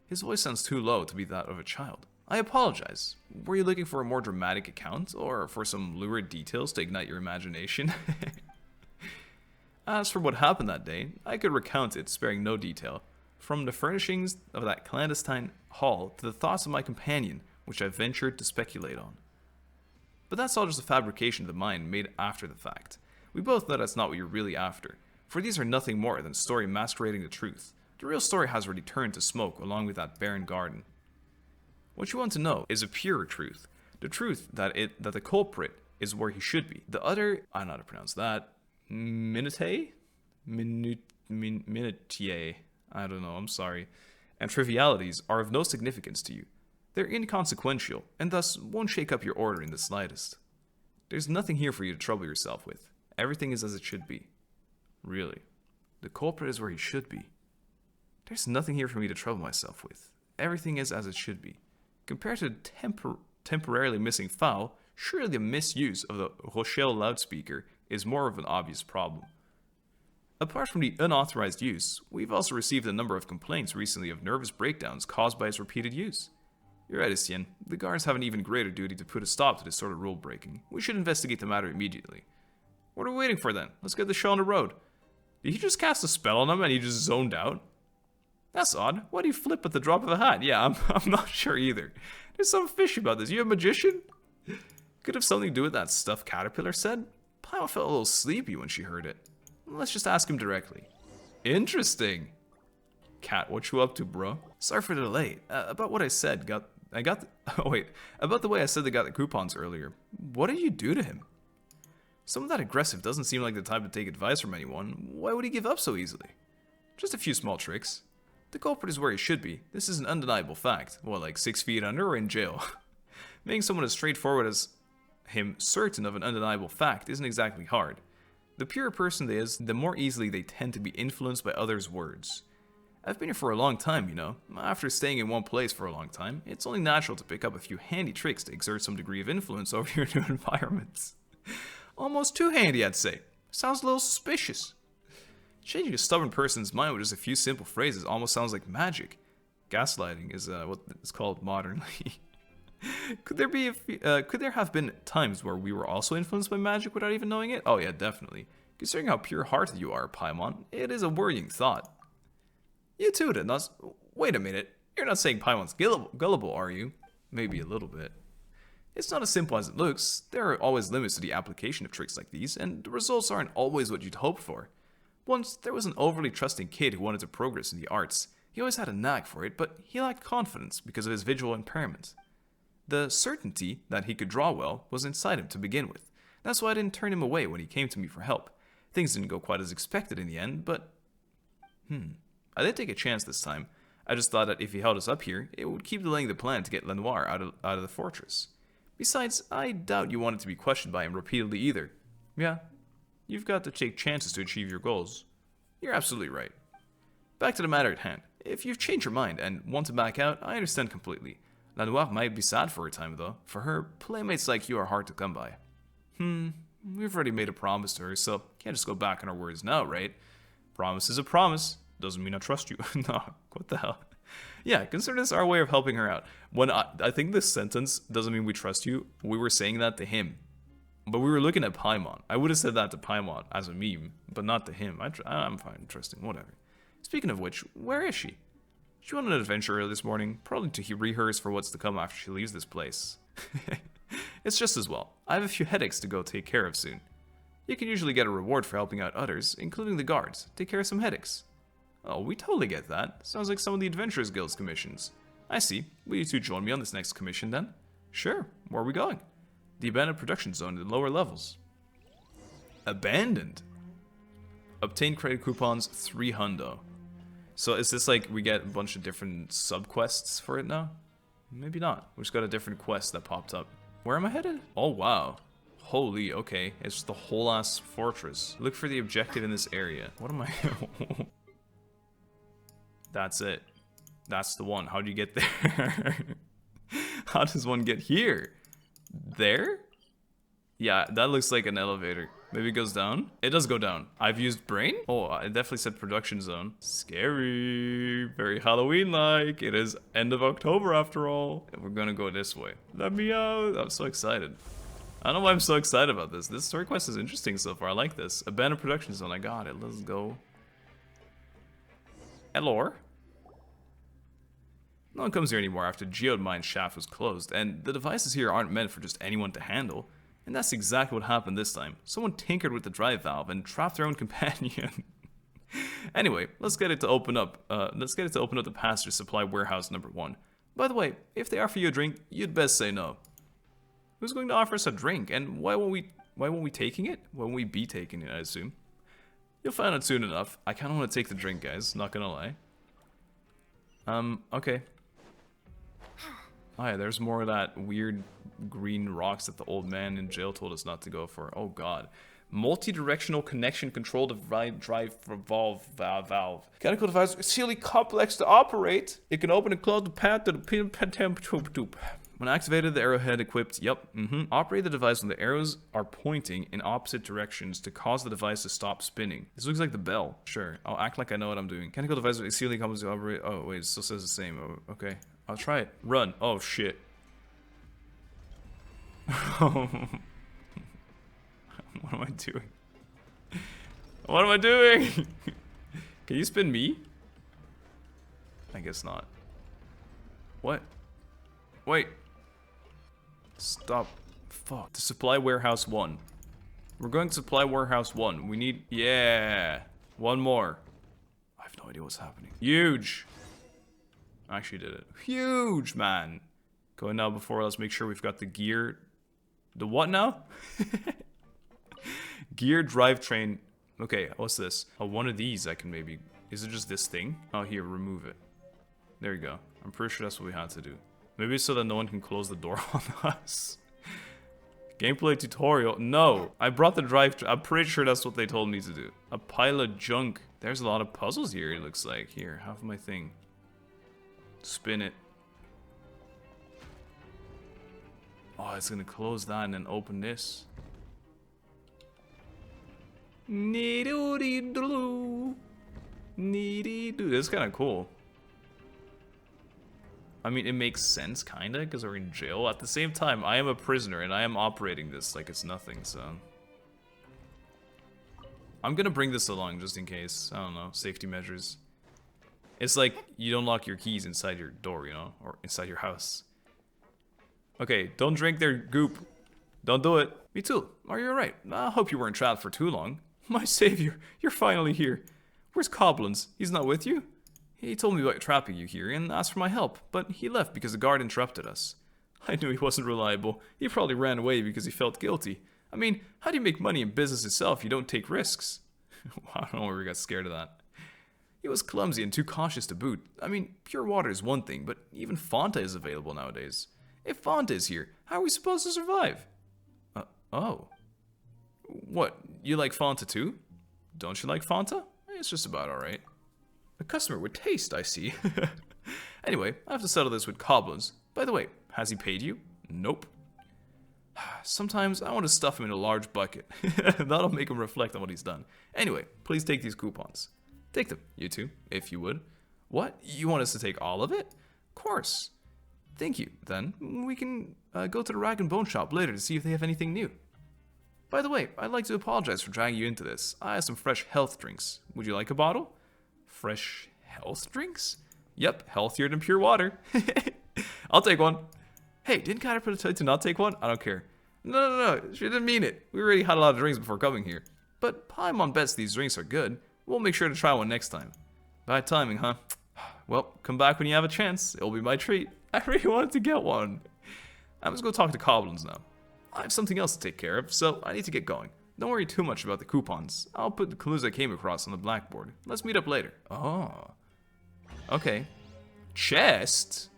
Speaker 1: His voice sounds too low to be that of a child. I apologize. Were you looking for a more dramatic account, or for some lurid details to ignite your imagination? As for what happened that day, I could recount it, sparing no detail. From the furnishings of that clandestine hall to the thoughts of my companion, which I ventured to speculate on. But that's all just a fabrication of the mind made after the fact. We both know that's not what you're really after, for these are nothing more than a story masquerading the truth. The real story has already turned to smoke along with that barren garden. What you want to know is a purer truth. The truth that the culprit is where he should be. The other, I don't know how to pronounce that, minutiae? Minutiae. I don't know, I'm sorry. And trivialities are of no significance to you. They're inconsequential, and thus won't shake up your order in the slightest. There's nothing here for you to trouble yourself with. Everything is as it should be. Really. The culprit is where he should be. There's nothing here for me to trouble myself with. Everything is as it should be. Compared to the temporarily missing file, surely the misuse of the Rochelle loudspeaker is more of an obvious problem. Apart from the unauthorized use, we've also received a number of complaints recently of nervous breakdowns caused by its repeated use. You're right, Etienne. The guards have an even greater duty to put a stop to this sort of rule breaking. We should investigate the matter immediately. What are we waiting for then? Let's get the show on the road. Did he just cast a spell on him and he just zoned out? That's odd. Why do you flip at the drop of a hat? Yeah, I'm not sure either. There's something fishy about this. You a magician? Could have something to do with that stuff Caterpillar said? Paimon felt a little sleepy when she heard it. Let's just ask him directly. Interesting. Cat, what you up to, bro? Sorry for the delay. About what I said, about the way I said they got the coupons earlier. What did you do to him? Someone that aggressive doesn't seem like the type to take advice from anyone. Why would he give up so easily? Just a few small tricks. The culprit is where he should be. This is an undeniable fact. What, like 6 feet under or in jail? Making someone as straightforward as him certain of an undeniable fact isn't exactly hard. The purer a person is, the more easily they tend to be influenced by others' words. I've been here for a long time, you know. After staying in one place for a long time, it's only natural to pick up a few handy tricks to exert some degree of influence over your new environments. Almost too handy, I'd say. Sounds a little suspicious. Changing a stubborn person's mind with just a few simple phrases almost sounds like magic. Gaslighting is what it's called modernly. Could there have been times where we were also influenced by magic without even knowing it? Oh yeah, definitely. Considering how pure-hearted you are, Paimon, it is a worrying thought. You too, Dinos. Wait a minute. You're not saying Paimon's gullible, are you? Maybe a little bit. It's not as simple as it looks. There are always limits to the application of tricks like these, and the results aren't always what you'd hope for. Once, there was an overly trusting kid who wanted to progress in the arts. He always had a knack for it, but he lacked confidence because of his visual impairment. The certainty that he could draw well was inside him to begin with. That's why I didn't turn him away when he came to me for help. Things didn't go quite as expected in the end, but... I did take a chance this time. I just thought that if he held us up here, it would keep delaying the plan to get Lenoir out of the fortress. Besides, I doubt you wanted to be questioned by him repeatedly either. Yeah, you've got to take chances to achieve your goals. You're absolutely right. Back to the matter at hand. If you've changed your mind and want to back out, I understand completely. Lenoir might be sad for a time, though. For her, playmates like you are hard to come by. We've already made a promise to her, so can't just go back on our words now, right? Promise is a promise. Doesn't mean I trust you. No, what the hell? Yeah, consider this our way of helping her out. When I think this sentence doesn't mean we trust you. We were saying that to him. But we were looking at Paimon. I would have said that to Paimon as a meme, but not to him. I'm fine trusting, whatever. Speaking of which, where is she? She went on an adventure early this morning, probably to rehearse for what's to come after she leaves this place. It's just as well. I have a few headaches to go take care of soon. You can usually get a reward for helping out others, including the guards. Take care of some headaches. Oh, we totally get that. Sounds like some of the Adventurers Guild's commissions. I see. Will you two join me on this next commission then? Sure. Where are we going? The abandoned production zone in the lower levels. Abandoned? Obtain credit coupons 3 hundo. So is this like we get a bunch of different sub-quests for it now? Maybe not. We just got a different quest that popped up. Where am I headed? Oh, wow. Holy, okay. It's the whole ass fortress. Look for the objective in this area. What am I... That's it. That's the one. How do you get there? How does one get here? There? Yeah, that looks like an elevator. Maybe it goes down? It does go down. I've used brain? Oh, it definitely said production zone. Scary. Very Halloween-like. It is end of October after all. And we're gonna go this way. Let me out. I'm so excited. I don't know why I'm so excited about this. This story quest is interesting so far. I like this. Abandoned production zone. I got it. Let's go. Hello. No one comes here anymore after Geode Mine shaft was closed, and the devices here aren't meant for just anyone to handle. And that's exactly what happened this time. Someone tinkered with the drive valve and trapped their own companion. Anyway, let's get it to open up. The passenger supply warehouse number 1. By the way, if they offer you a drink, you'd best say no. Who's going to offer us a drink, and why won't we taking it? Why won't we be taking it, I assume? You'll find out soon enough. I kind of want to take the drink, guys. Not gonna lie. Okay. Oh yeah, there's more of that weird green rocks that the old man in jail told us not to go for. Oh god. Multi-directional connection control drive valve. Mechanical device is really complex to operate. It can open and close the path to the When activated, the arrowhead equipped, operate the device when the arrows are pointing in opposite directions to cause the device to stop spinning. This looks like the bell. Sure, I'll act like I know what I'm doing. Mechanical device with exceedingly complex to operate. Oh wait, it still says the same. Oh, okay, I'll try it. Run. Oh shit. What am I doing? What am I doing? Can you spin me? I guess not. What? Wait. Stop. Fuck. To supply warehouse 1. We're going to supply warehouse 1. We need... Yeah. One more. I have no idea what's happening. Huge. I actually did it. Huge, man. Going now before, let's make sure we've got the gear. The what now? Gear drivetrain. Okay, what's this? Oh, one of these I can maybe... Is it just this thing? Oh, here, remove it. There you go. I'm pretty sure that's what we had to do. Maybe so that no one can close the door on us. Gameplay tutorial. No, I brought the drive. I'm pretty sure that's what they told me to do. A pile of junk. There's a lot of puzzles here, it looks like. Here, have my thing. Spin it. Oh, it's gonna close that and then open this. Needoo-dee-doo. Needee-doo. That's kind of cool. I mean, it makes sense, kinda, because we're in jail. At the same time, I am a prisoner, and I am operating this like it's nothing, so... I'm gonna bring this along, just in case. I don't know, safety measures. It's like, you don't lock your keys inside your door, you know? Or inside your house. Okay, don't drink their goop. Don't do it. Me too. Are you alright? I hope you weren't trapped for too long. My savior, you're finally here. Where's Coblins? He's not with you? He told me about trapping you here and asked for my help, but he left because the guard interrupted us. I knew he wasn't reliable. He probably ran away because he felt guilty. I mean, how do you make money in business itself if you don't take risks? I don't know where we got scared of that. He was clumsy and too cautious to boot. I mean, pure water is one thing, but even Fanta is available nowadays. If Fanta is here, how are we supposed to survive? Oh. What, you like Fanta too? Don't you like Fanta? It's just about alright. A customer with taste, I see. Anyway, I have to settle this with Coblins. By the way, has he paid you? Nope. Sometimes I want to stuff him in a large bucket. That'll make him reflect on what he's done. Anyway, please take these coupons. Take them, you two, if you would. What? You want us to take all of it? Of course. Thank you. Then we can go to the Rag and Bone shop later to see if they have anything new. By the way, I'd like to apologize for dragging you into this. I have some fresh health drinks. Would you like a bottle? Fresh health drinks? Yep, healthier than pure water. I'll take one. Hey, didn't Caterpillar tell you to not take one? I don't care. No. She didn't mean it. We already had a lot of drinks before coming here. But Paimon bets these drinks are good. We'll make sure to try one next time. Bad timing, huh? Well, come back when you have a chance. It'll be my treat. I really wanted to get one. I'm just going to talk to Goblins now. I have something else to take care of, so I need to get going. Don't worry too much about the coupons. I'll put the clues I came across on the blackboard. Let's meet up later. Oh. Okay. Chest?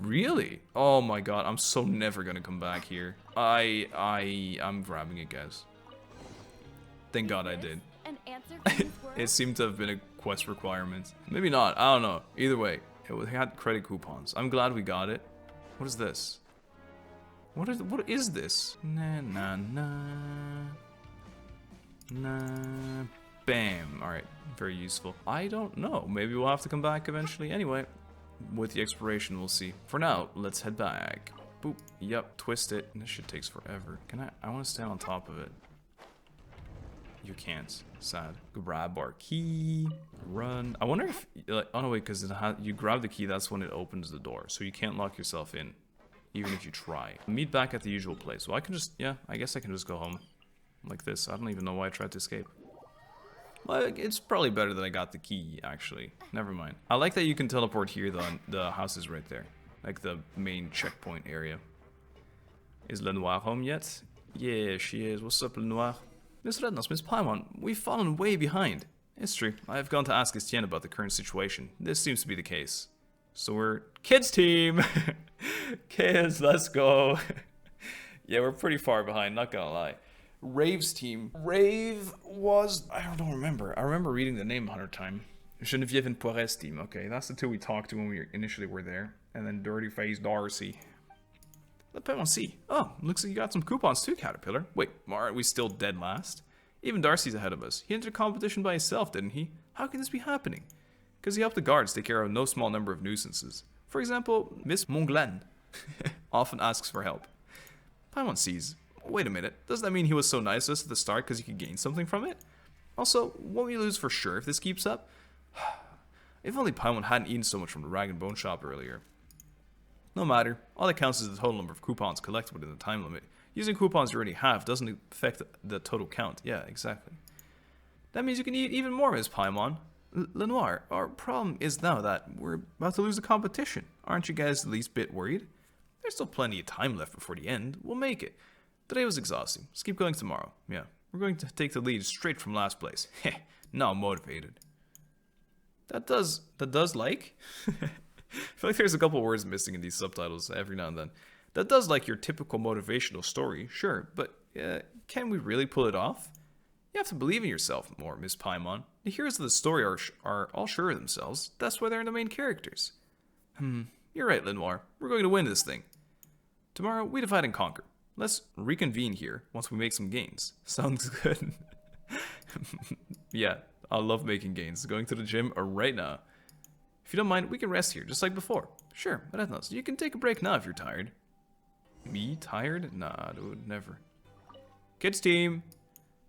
Speaker 1: Really? Oh my god, I'm so never gonna come back here. I'm grabbing it, guys. Thank god I did.
Speaker 2: An answer from this world?
Speaker 1: It seemed to have been a quest requirement. Maybe not, I don't know. Either way, it had credit coupons. I'm glad we got it. What is this? What is this? Na. Bam. Alright, very useful. I don't know. Maybe we'll have to come back eventually. Anyway, with the exploration, we'll see. For now, let's head back. Boop. Yep, twist it. This shit takes forever. Can I want to stand on top of it. You can't. Sad. Grab our key. Run. I wonder if... Like, oh no, wait, because you grab the key, that's when it opens the door. So you can't lock yourself in, even if you try. Meet back at the usual place. Well, I can just... Yeah, I guess I can just go home. Like this. I don't even know why I tried to escape. Well, it's probably better that I got the key, actually. Never mind. I like that you can teleport here, though. The house is right there. Like the main checkpoint area. Is Lenoir home yet? Yeah, she is. What's up, Lenoir? Miss Rednos, Miss Paimon, we've fallen way behind. It's true. I've gone to ask Estienne about the current situation. This seems to be the case. So we're... Kids team! Kids, let's go. Yeah, we're pretty far behind, not gonna lie. Rave's team. Rave was... I don't remember. I remember reading the name 100 times. Geneviève and Poirot's team. Okay, that's the two we talked to when we initially were there. And then Dirty Face Darcy. Let Paimon see. Oh, looks like you got some coupons too, Caterpillar. Wait, aren't we still dead last? Even Darcy's ahead of us. He entered a competition by himself, didn't he? How can this be happening? Because he helped the guards take care of no small number of nuisances. For example, Miss Monglan often asks for help. Paimon sees. Wait a minute, does that mean he was so nice to us at the start because he could gain something from it? Also, won't we lose for sure if this keeps up? If only Paimon hadn't eaten so much from the rag and bone shop earlier. No matter, all that counts is the total number of coupons collected within the time limit. Using coupons you already have doesn't affect the total count. Yeah, exactly. That means you can eat even more, Miss Paimon. Lenoir, our problem is now that we're about to lose the competition. Aren't you guys the least bit worried? There's still plenty of time left before the end. We'll make it. Today was exhausting. Let's keep going tomorrow. Yeah, we're going to take the lead straight from last place. Heh, now I'm motivated. That does like? I feel like there's a couple words missing in these subtitles every now and then. That does like your typical motivational story, sure, but can we really pull it off? You have to believe in yourself more, Miss Paimon. The heroes of the story are all sure of themselves. That's why they're the main characters. You're right, Lenoir. We're going to win this thing. Tomorrow, we divide and conquer. Let's reconvene here once we make some gains. Sounds good. Yeah, I love making gains. Going to the gym right now. If you don't mind, we can rest here, just like before. Sure, but that's not. You can take a break now if you're tired. Me? Tired? Nah, dude, never. Kids team!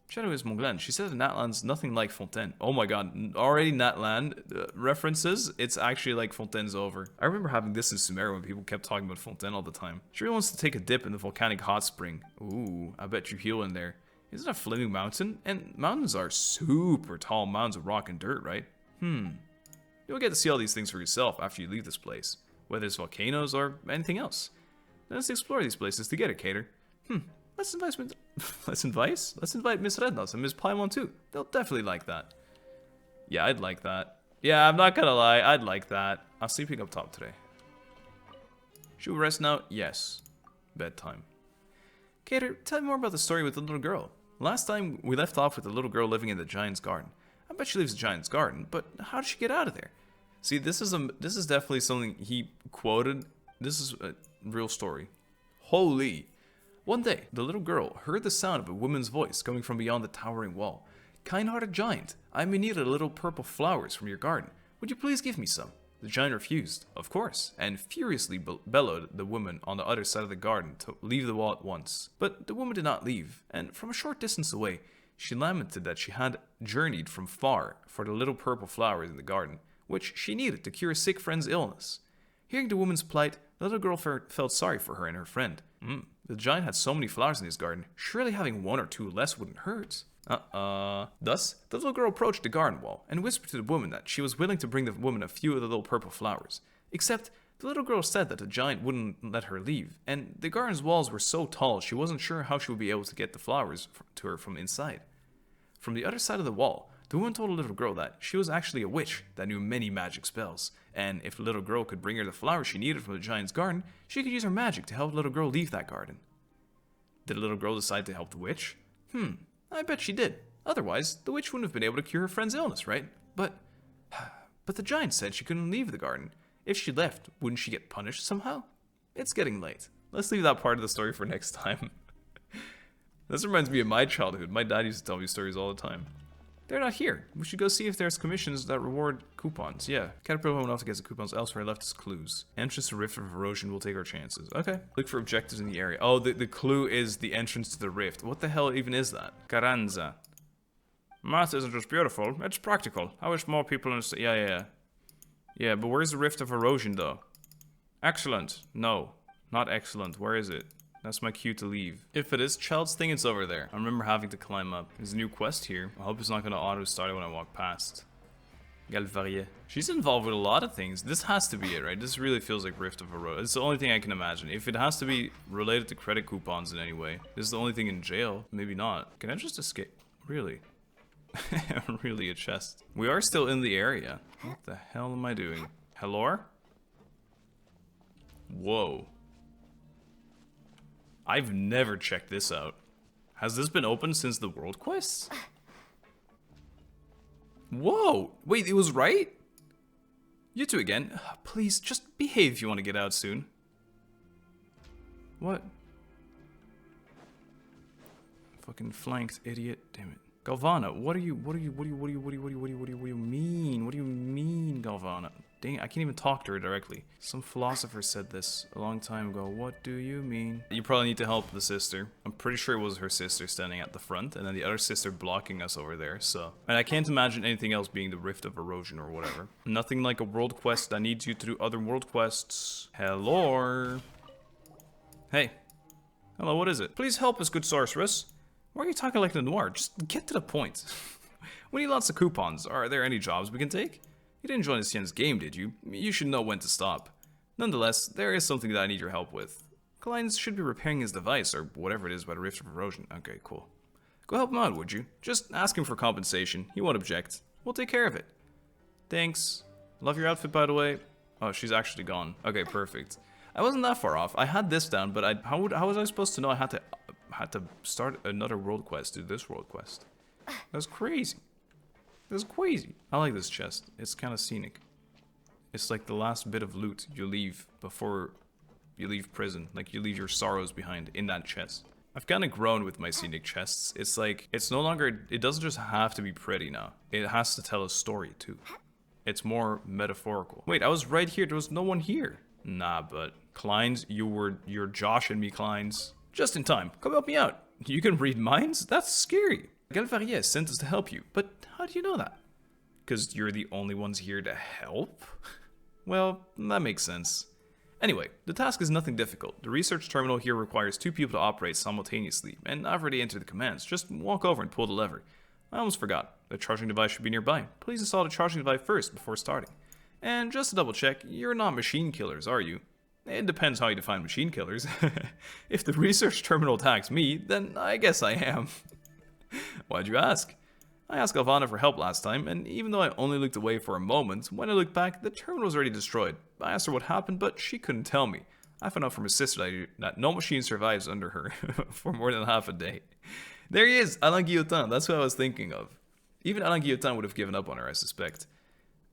Speaker 1: Shadow is Monglan. She said that Natland's nothing like Fontaine. Oh my god, already Natland references. It's actually like Fontaine's over. I remember having this in Sumeria when people kept talking about Fontaine all the time. She really wants to take a dip in the volcanic hot spring. Ooh, I bet you heal in there. Isn't it a flaming mountain? And mountains are super tall mounds of rock and dirt, right? You'll get to see all these things for yourself after you leave this place. Whether it's volcanoes or anything else. Then let's explore these places together, Cater. Let's invite Miss Rednos and Miss Paimon too. They'll definitely like that. Yeah, I'd like that. Yeah, I'm not gonna lie, I'd like that. I'm sleeping up top today. Should we rest now? Yes. Bedtime. Cater, tell me more about the story with the little girl. Last time we left off with the little girl living in the giant's garden. I bet she lives in the giant's garden, but how did she get out of there? See, this is definitely something he quoted. This is a real story. Holy. One day, the little girl heard the sound of a woman's voice coming from beyond the towering wall. Kind-hearted giant, I may need a little purple flowers from your garden. Would you please give me some? The giant refused, of course, and furiously bellowed the woman on the other side of the garden to leave the wall at once. But the woman did not leave, and from a short distance away, she lamented that she had journeyed from far for the little purple flowers in the garden, which she needed to cure a sick friend's illness. Hearing the woman's plight, The little girl felt sorry for her and her friend. The giant had so many flowers in his garden, surely having one or two less wouldn't hurt. Thus, the little girl approached the garden wall and whispered to the woman that she was willing to bring the woman a few of the little purple flowers. Except, the little girl said that the giant wouldn't let her leave, and the garden's walls were so tall she wasn't sure how she would be able to get the flowers to her from inside. From the other side of the wall, the woman told the little girl that she was actually a witch that knew many magic spells, and if the little girl could bring her the flowers she needed from the giant's garden, she could use her magic to help the little girl leave that garden. Did the little girl decide to help the witch? I bet she did. Otherwise, the witch wouldn't have been able to cure her friend's illness, right? But the giant said she couldn't leave the garden. If she left, wouldn't she get punished somehow? It's getting late. Let's leave that part of the story for next time. This reminds me of my childhood. My dad used to tell me stories all the time. They're not here. We should go see if there's commissions that reward coupons. Yeah, Caterpillar went off to get the coupons elsewhere. Left us clues. Entrance to Rift of Erosion. We'll take our chances. Okay. Look for objectives in the area. Oh, the clue is the entrance to the rift. What the hell even is that? Carranza. Math isn't just beautiful. It's practical. I wish more people understand. Yeah. Yeah, but where's the Rift of Erosion, though? Excellent. No, not excellent. Where is it? That's my cue to leave. If it is Child's thing, it's over there. I remember having to climb up. There's a new quest here. I hope it's not going to auto-start it when I walk past. Khaenri'ah. She's involved with a lot of things. This has to be it, right? This really feels like Rift of Erosion. It's the only thing I can imagine. If it has to be related to credit coupons in any way. This is the only thing in jail. Maybe not. Can I just escape? Really? Really a chest. We are still in the area. What the hell am I doing? Hello? Whoa. I've never checked this out. Has this been open since the world quests? Whoa! Wait, it was right? You two again. Please, just behave if you want to get out soon. What? Fucking flanked, idiot. Damn it. Galvana, what do you mean, Galvana? Dang, I can't even talk to her directly. Some philosopher said this a long time ago. What do you mean? You probably need to help the sister. I'm pretty sure it was her sister standing at the front, and then the other sister blocking us over there, so. And I can't imagine anything else being the Rift of Erosion or whatever. Nothing like a world quest that needs you to do other world quests. Hello? Hey. Hello, what is it? Please help us, good sorceress. Why are you talking like Lenoir? Just get to the point. We need lots of coupons. Are there any jobs we can take? You didn't join Etienne's game, did you? You should know when to stop. Nonetheless, there is something that I need your help with. Kleins should be repairing his device, or whatever it is by the Rift of Erosion. Okay, cool. Go help him out, would you? Just ask him for compensation. He won't object. We'll take care of it. Thanks. Love your outfit, by the way. Oh, she's actually gone. Okay, perfect. I wasn't that far off. I had this down, but how was I supposed to know I had to start another world quest, do this world quest? That's crazy. That's crazy. I like this chest. It's kind of scenic. It's like the last bit of loot you leave before you leave prison. Like you leave your sorrows behind in that chest. I've kind of grown with my scenic chests. It's like, it's no longer, it doesn't just have to be pretty now. It has to tell a story too. It's more metaphorical. Wait, I was right here. There was no one here. Nah, but Kleins, you're Josh and me, Kleins. Just in time. Come help me out. You can read minds? That's scary. Khaenri'ah sent us to help you, but how do you know that? Because you're the only ones here to help? Well, that makes sense. Anyway, the task is nothing difficult. The research terminal here requires 2 people to operate simultaneously, and I've already entered the commands. Just walk over and pull the lever. I almost forgot. The charging device should be nearby. Please install the charging device first before starting. And just to double check, you're not machine killers, are you? It depends how you define machine killers. If the research terminal attacks me, then I guess I am. Why'd you ask? I asked Galvana for help last time, and even though I only looked away for a moment, when I looked back, the terminal was already destroyed. I asked her what happened, but she couldn't tell me. I found out from her sister that no machine survives under her for more than half a day. There he is, Alain Guillotin. That's who I was thinking of. Even Alain Guillotin would have given up on her, I suspect.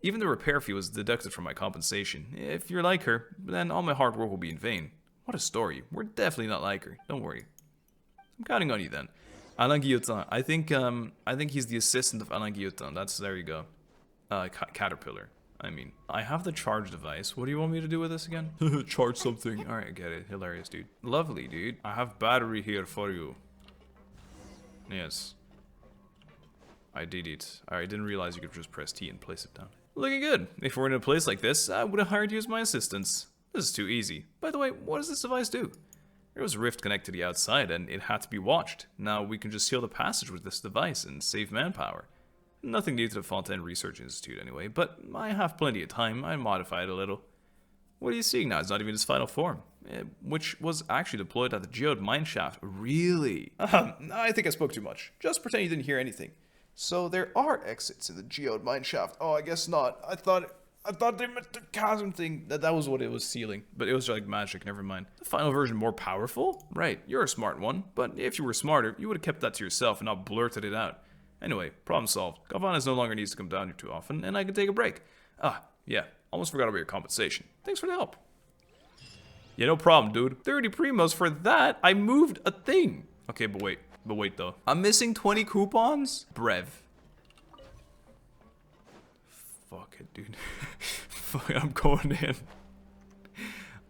Speaker 1: Even the repair fee was deducted from my compensation. If you're like her, then all my hard work will be in vain. What a story. We're definitely not like her. Don't worry. I'm counting on you then. Alain Guillotin. I think he's the assistant of Alain Guillotin. There you go. Caterpillar. I mean, I have the charge device. What do you want me to do with this again? Charge something. Alright, get it. Hilarious, dude. Lovely, dude. I have battery here for you. Yes. I did it. I didn't realize you could just press T and place it down. Looking good. If we're in a place like this, I would have hired you as my assistants. This is too easy. By the way, what does this device do? There was a rift connected to the outside and it had to be watched. Now we can just seal the passage with this device and save manpower. Nothing new to the Fontaine Research Institute anyway, but I have plenty of time. I modify it a little. What are you seeing now? It's not even its final form, which was actually deployed at the geode mineshaft. Really? I think I spoke too much. Just pretend you didn't hear anything. So there are exits in the geode mineshaft. Oh, I guess not. I thought they meant the chasm thing. That was what it was sealing, but it was like magic. Never mind. The final version more powerful? Right. You're a smart one, but if you were smarter, you would have kept that to yourself and not blurted it out. Anyway, problem solved. Galvanis no longer needs to come down here too often, and I can take a break. Yeah. Almost forgot about your compensation. Thanks for the help. Yeah, no problem, dude. 30 primos for that. I moved a thing. Okay, but wait though. I'm missing 20 coupons? Brev. Fuck it, dude. Fuck, I'm going in.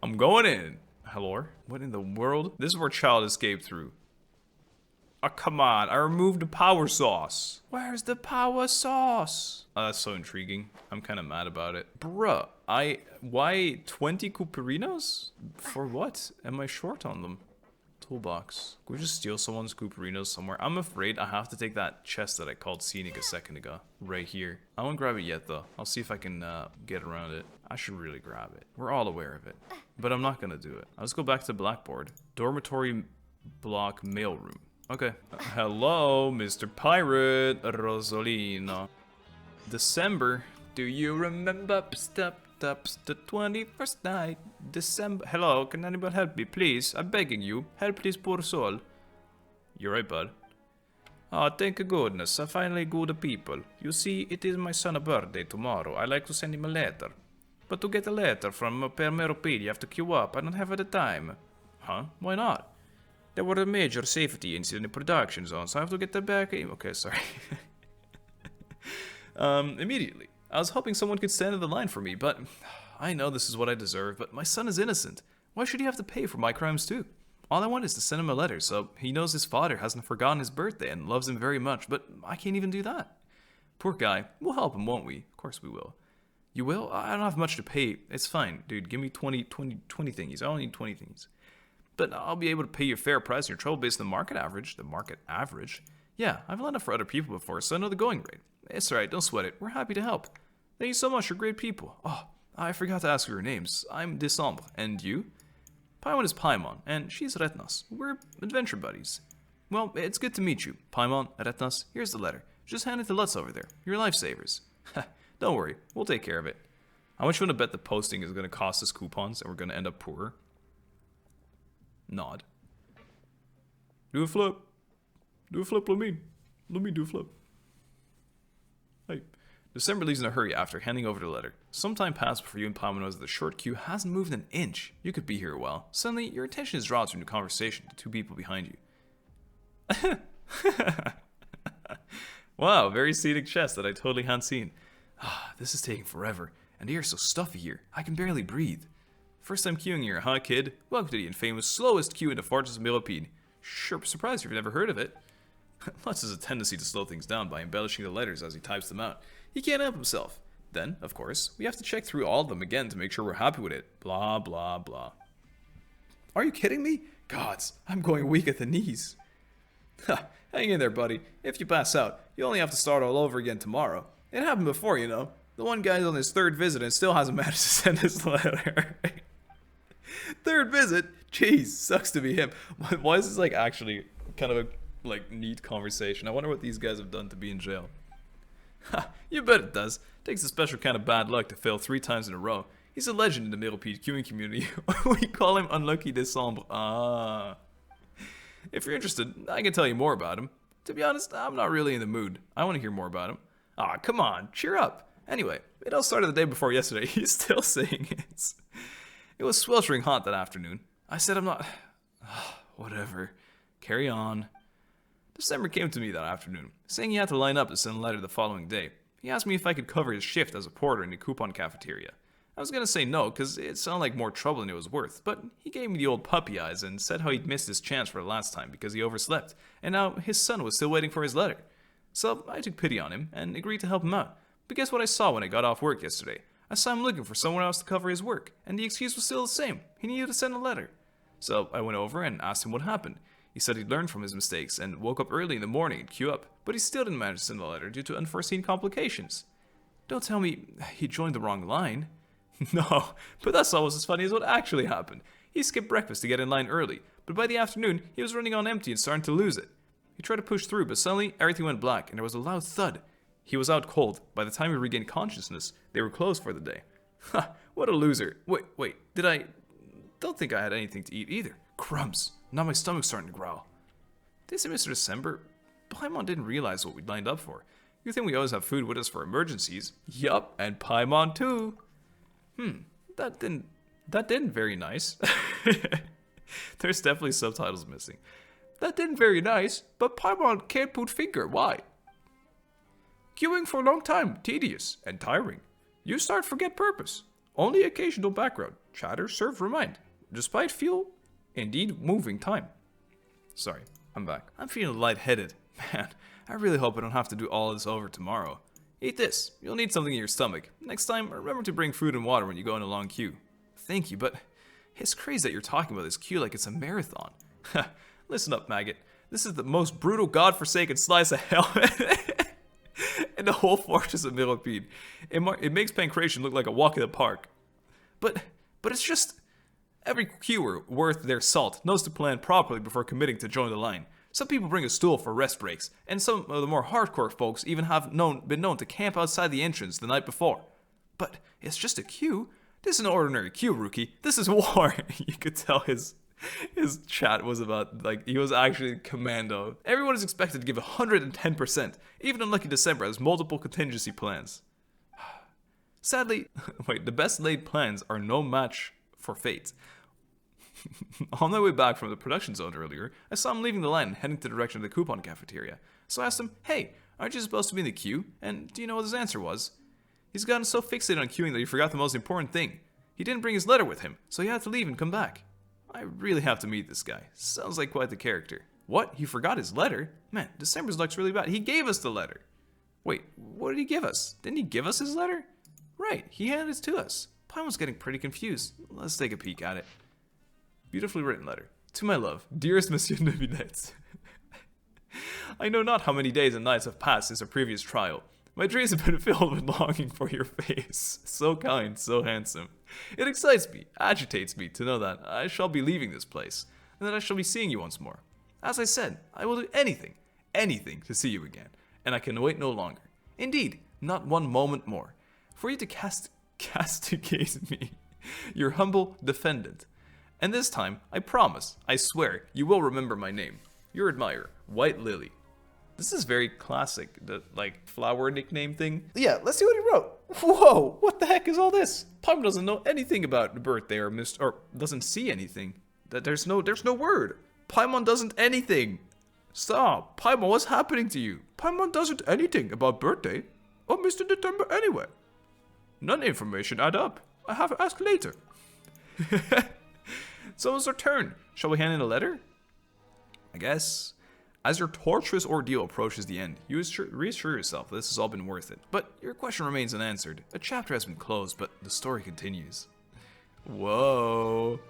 Speaker 1: I'm going in. Hello? What in the world? This is where child escaped through. Oh, come on. I removed the power sauce. Where's the power sauce? Oh, that's so intriguing. I'm kind of mad about it. Bruh, why 20 cooperinos? For what? Am I short on them? Toolbox. Can we just steal someone's cooperinos somewhere? I'm afraid I have to take that chest that I called scenic a second ago. Right here. I won't grab it yet, though. I'll see if I can get around it. I should really grab it. We're all aware of it. But I'm not going to do it. I'll just go back to Blackboard. Dormitory block mailroom. Okay. Hello, Mr. Pirate Rosolino. December. Do you remember the 21st night? December. Hello, can anyone help me, please? I'm begging you. Help this poor soul. You're right, bud. Oh, thank goodness. I finally good people. You see, it is my son's birthday tomorrow. I like to send him a letter. But to get a letter from Permeropede, you have to queue up. I don't have the time. Huh? Why not? There were a major safety incident in production zone, so I have to get the back. Okay, sorry. Immediately. I was hoping someone could stand in the line for me, but I know this is what I deserve, but my son is innocent. Why should he have to pay for my crimes too? All I want is to send him a letter, so he knows his father hasn't forgotten his birthday and loves him very much, but I can't even do that. Poor guy. We'll help him, won't we? Of course we will. You will? I don't have much to pay. It's fine, dude. Give me 20 thingies. I only need 20 thingies. But I'll be able to pay you a fair price in your trouble based on the market average. The market average? Yeah, I've lent it for other people before, so I know the going rate. It's alright, don't sweat it. We're happy to help. Thank you so much, you're great people. Oh, I forgot to ask your names. I'm December, and you? Paimon is Paimon, and she's Retnos. We're adventure buddies. Well, it's good to meet you. Paimon, Retnos, here's the letter. Just hand it to Lutz over there. You're lifesavers. Don't worry, we'll take care of it. How much you want to bet the posting is going to cost us coupons and we're going to end up poorer? Nod. Do a flip. Do a flip, Let me do a flip. Hey. December leaves in a hurry after handing over the letter. Some time passed before you and Paimon noticed that the short queue hasn't moved an inch. You could be here a while. Suddenly, your attention is drawn to a conversation to two people behind you. Wow, very scenic chest that I totally hadn't seen. This is taking forever, and the air's so stuffy here, I can barely breathe. First time queuing here, huh, kid? Welcome to the infamous slowest queue in the Fortress of Millipede. Sure, surprised if you've never heard of it. Lutz has a tendency to slow things down by embellishing the letters as he types them out. He can't help himself. Then, of course, we have to check through all of them again to make sure we're happy with it. Blah, blah, blah. Are you kidding me? Gods, I'm going weak at the knees. Hang in there, buddy. If you pass out, you only have to start all over again tomorrow. It happened before, you know. The one guy's on his third visit and still hasn't managed to send his letter. Third visit? Jeez, sucks to be him. Why is this like actually kind of a neat conversation? I wonder what these guys have done to be in jail. Ha, you bet it does. Takes a special kind of bad luck to fail 3 times in a row. He's a legend in the Millipede queuing community. We call him Unlucky December. If you're interested, I can tell you more about him. To be honest, I'm not really in the mood. I want to hear more about him. Come on, cheer up. Anyway, it all started the day before yesterday. He's still saying it. It was sweltering hot that afternoon. I said I'm not... Whatever. Carry on. December came to me that afternoon, saying he had to line up to send a letter the following day. He asked me if I could cover his shift as a porter in the coupon cafeteria. I was going to say no, because it sounded like more trouble than it was worth, but he gave me the old puppy eyes and said how he'd missed his chance for the last time because he overslept, and now his son was still waiting for his letter. So I took pity on him and agreed to help him out. But guess what I saw when I got off work yesterday? I saw him looking for someone else to cover his work, and the excuse was still the same. He needed to send a letter. So I went over and asked him what happened. He said he'd learned from his mistakes and woke up early in the morning and queue up, but he still didn't manage to send a letter due to unforeseen complications. Don't tell me he joined the wrong line. No, but that's almost as funny as what actually happened. He skipped breakfast to get in line early, but by the afternoon, he was running on empty and starting to lose it. He tried to push through, but suddenly everything went black and there was a loud thud. He was out cold. By the time he regained consciousness, they were closed for the day. Ha, what a loser. Wait, don't think I had anything to eat either. Crumbs. Now my stomach's starting to growl. Did they say Mr. December? Paimon didn't realize what we'd lined up for. You think we always have food with us for emergencies? Yup, and Paimon too. That didn't very nice. There's definitely subtitles missing. That didn't very nice, but Paimon can't put finger. Why? Queuing for a long time, tedious and tiring. You start forget purpose. Only occasional background. Chatter serve remind. Despite feel, indeed moving time. Sorry, I'm back. I'm feeling lightheaded. Man, I really hope I don't have to do all this over tomorrow. Eat this. You'll need something in your stomach. Next time, remember to bring food and water when you go in a long queue. Thank you, but it's crazy that you're talking about this queue like it's a marathon. Listen up, maggot. This is the most brutal, godforsaken slice of hell in the whole fortress of Millipede. It makes pancreation look like a walk in the park. But it's just every queuer worth their salt knows to plan properly before committing to join the line. Some people bring a stool for rest breaks, and some of the more hardcore folks even have been known to camp outside the entrance the night before. But it's just a queue. This is an ordinary queue, rookie. This is war. You could tell his chat was about, like, he was actually commando. Everyone is expected to give 110%. Even unlucky December has multiple contingency plans. Sadly, the best laid plans are no match for fate. On my way back from the production zone earlier, I saw him leaving the line and heading to the direction of the coupon cafeteria. So I asked him, hey, aren't you supposed to be in the queue? And do you know what his answer was? He's gotten so fixated on queuing that he forgot the most important thing. He didn't bring his letter with him, so he had to leave and come back. I really have to meet this guy. Sounds like quite the character. What? He forgot his letter? Man, December's luck's really bad. He gave us the letter. Wait, what did he give us? Didn't he give us his letter? Right, he handed it to us. Paimon's getting pretty confused. Let's take a peek at it. Beautifully written letter. To my love, dearest Monsieur Nubinet. I know not how many days and nights have passed since our previous trial. My dreams have been filled with longing for your face. So kind, so handsome. It excites me, agitates me to know that I shall be leaving this place, and that I shall be seeing you once more. As I said, I will do anything to see you again, and I can wait no longer. Indeed, not one moment more. For you to castigate me, your humble defendant. And this time, I promise, I swear, you will remember my name. Your admirer, White Lily. This is very classic, the, flower nickname thing. Yeah, let's see what he wrote. Whoa, what the heck is all this? Paimon doesn't know anything about the birthday or doesn't see anything. There's no word. Paimon doesn't anything. Stop. Paimon, what's happening to you? Paimon doesn't anything about birthday or Mr. December anyway. None information add up. I have to ask later. So it's our turn. Shall we hand in a letter? I guess. As your torturous ordeal approaches the end, you reassure yourself that this has all been worth it. But your question remains unanswered. A chapter has been closed, but the story continues. Whoa.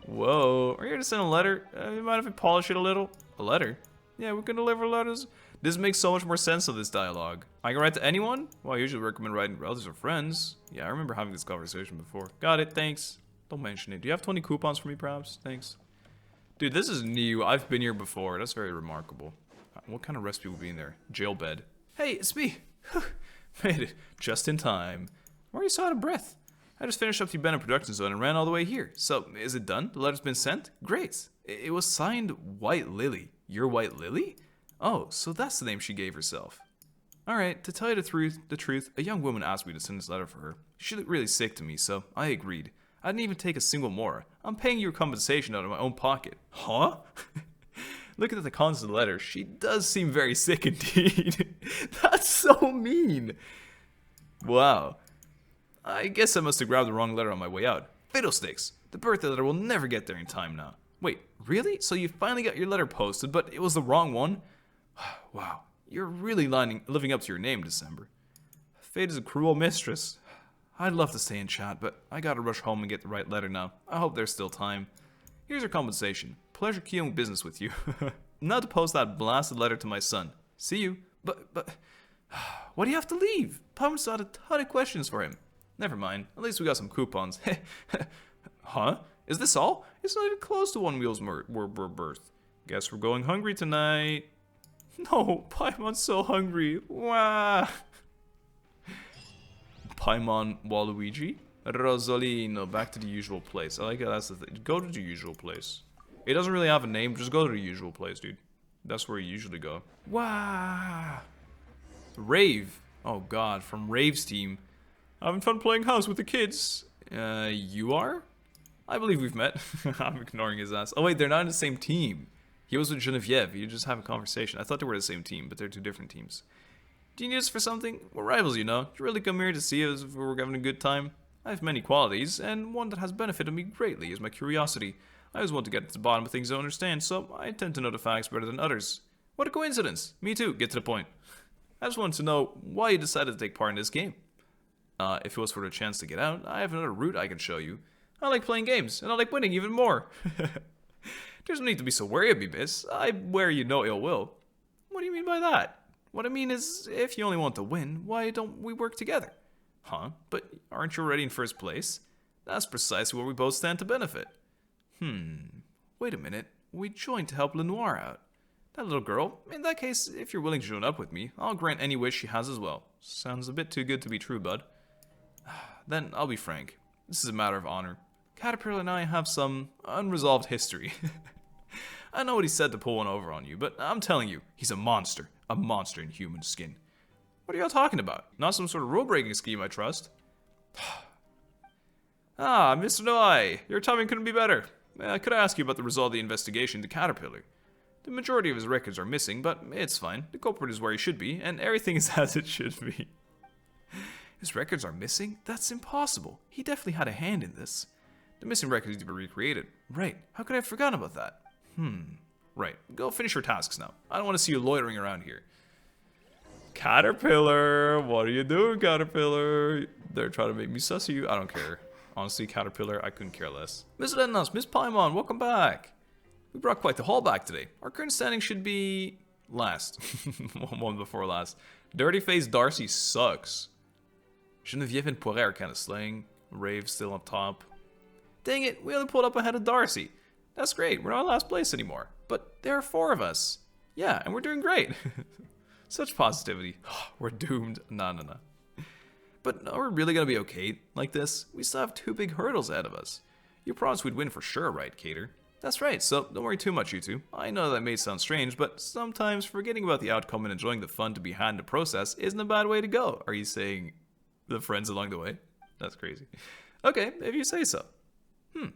Speaker 1: Whoa. Are you here to send a letter? You mind if we polish it a little? A letter? Yeah, we can deliver letters. This makes so much more sense of this dialogue. I can write to anyone? Well, I usually recommend writing to relatives or friends. Yeah, I remember having this conversation before. Got it, thanks. Don't mention it. Do you have 20 coupons for me, perhaps? Thanks. Dude, this is new. I've been here before. That's very remarkable. What kind of recipe would be in there? Jail bed. Hey, it's me. Made it. Just in time. Why are you so out of breath? I just finished up the Bennett production zone and ran all the way here. So, is it done? The letter's been sent? Great. It was signed White Lily. You're White Lily? Oh, so that's the name she gave herself. Alright, to tell you the truth, a young woman asked me to send this letter for her. She looked really sick to me, so I agreed. I didn't even take a single more. I'm paying your compensation out of my own pocket. Huh? Looking at the contents of the letter, she does seem very sick indeed. That's so mean. Wow. I guess I must have grabbed the wrong letter on my way out. Fiddlesticks. The birthday letter will never get there in time now. Wait, really? So you finally got your letter posted, but it was the wrong one? Wow. You're really living up to your name, December. Fate is a cruel mistress. I'd love to stay and chat, but I gotta rush home and get the right letter now. I hope there's still time. Here's your compensation. Pleasure queuing business with you. Not to post that blasted letter to my son. See you. But, why do you have to leave? Paimon's got a ton of questions for him. Never mind. At least we got some coupons. Huh? Is this all? It's not even close to one meal's birth. Guess we're going hungry tonight. No, Paimon's so hungry. Wah. Paimon Waluigi? Rosolino, back to the usual place. I like it, that's the thing. Go to the usual place. It doesn't really have a name, just go to the usual place, dude. That's where you usually go. Wow. Rave. Oh god, from Rave's team. Having fun playing house with the kids. You are? I believe we've met. I'm ignoring his ass. Oh wait, they're not in the same team. He was with Genevieve. You just have a conversation. I thought they were the same team, but they're two different teams. Do you need us for something? We're rivals, you know. You really come here to see us if we're having a good time? I have many qualities, and one that has benefited me greatly is my curiosity. I always want to get to the bottom of things I don't understand, so I tend to know the facts better than others. What a coincidence. Me too. Get to the point. I just wanted to know why you decided to take part in this game. If it was for the chance to get out, I have another route I can show you. I like playing games, and I like winning even more. There's no need to be so wary of me, miss. I wear you no ill will. What do you mean by that? What I mean is, if you only want to win, why don't we work together? Huh? But aren't you already in first place? That's precisely where we both stand to benefit. Wait a minute. We joined to help Lenoir out. That little girl? In that case, if you're willing to join up with me, I'll grant any wish she has as well. Sounds a bit too good to be true, bud. Then I'll be frank. This is a matter of honor. Caterpillar and I have some unresolved history. I know what he said to pull one over on you, but I'm telling you, he's a monster. A monster in human skin. What are y'all talking about? Not some sort of rule-breaking scheme, I trust. Mr. Noi, your timing couldn't be better. Could I ask you about the result of the investigation into Caterpillar? The majority of his records are missing, but it's fine. The culprit is where he should be, and everything is as it should be. His records are missing? That's impossible. He definitely had a hand in this. The missing records need to be recreated. Right. How could I have forgotten about that? Right. Go finish your tasks now. I don't want to see you loitering around here. Caterpillar! What are you doing, Caterpillar? They're trying to make me suss you. I don't care. Honestly, Caterpillar, I couldn't care less. Miss Lenoir, Miss Paimon, welcome back. We brought quite the haul back today. Our current standing should be last. One before last. Dirty-faced Darcy sucks. Genevieve and Poiret are kind of slaying. Rave's still up top. Dang it, we only pulled up ahead of Darcy. That's great, we're not in last place anymore. But there are 4 of us. Yeah, and we're doing great. Such positivity. We're doomed. No. But are we really gonna be okay like this? We still have 2 big hurdles ahead of us. You promised we'd win for sure, right, Cater? That's right, so don't worry too much, you two. I know that may sound strange, but sometimes forgetting about the outcome and enjoying the fun to be had in the process isn't a bad way to go. Are you saying the friends along the way? That's crazy. Okay, if you say so.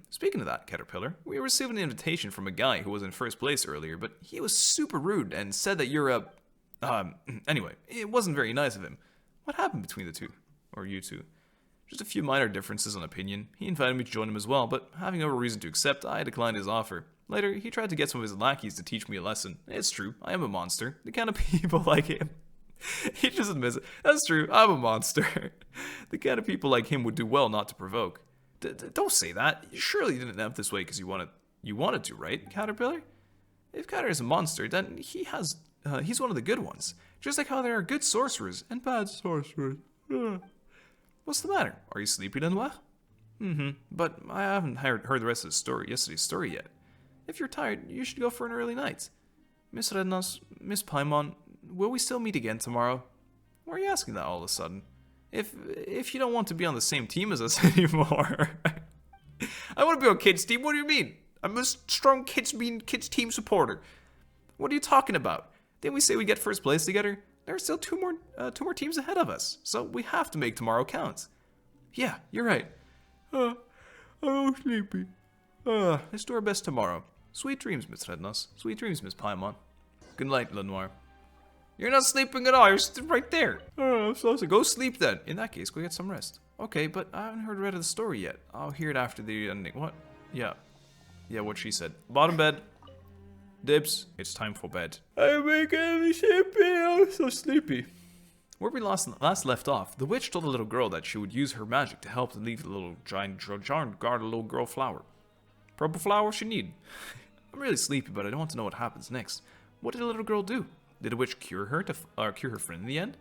Speaker 1: Speaking of that, Caterpillar, we received an invitation from a guy who was in first place earlier, but he was super rude and said that you're a... anyway, it wasn't very nice of him. What happened between the two? Or you two? Just a few minor differences on opinion. He invited me to join him as well, but having no reason to accept, I declined his offer. Later, he tried to get some of his lackeys to teach me a lesson. It's true, I am a monster. The kind of people like him... He just admits it. That's true, I'm a monster. The kind of people like him would do well not to provoke. Don't say that. Surely you didn't end up this way because you wanted to, right, Caterpillar? If Cater is a monster, then he's one of the good ones. Just like how there are good sorcerers and bad sorcerers. What's the matter? Are you sleepy, Lenoir? But I haven't heard the rest of yesterday's story yet. If you're tired, you should go for an early night. Miss Rednos, Miss Paimon, will we still meet again tomorrow? Why are you asking that all of a sudden? If you don't want to be on the same team as us anymore. I want to be on kids' team, what do you mean? I'm a strong kids team supporter. What are you talking about? Didn't we say we'd get first place together? There are still two more teams ahead of us, so we have to make tomorrow count. Yeah, you're right. I'm all sleepy. Let's do our best tomorrow. Sweet dreams, Miss Rednos. Sweet dreams, Miss Paimon. Good night, Lenoir. You're not sleeping at all. You're right there. I'm supposed to go sleep then. In that case, go get some rest. Okay, but I haven't heard the rest of the story yet. I'll hear it after the ending. What? Yeah, what she said. Bottom bed. Dibs. It's time for bed. I'm making me sleepy. I'm so sleepy. Where we last left off, the witch told the little girl that she would use her magic to help to leave the little giant guard a little girl flower. Purple flower she need. I'm really sleepy, but I don't want to know what happens next. What did the little girl do? Did the witch cure her cure her friend in the end?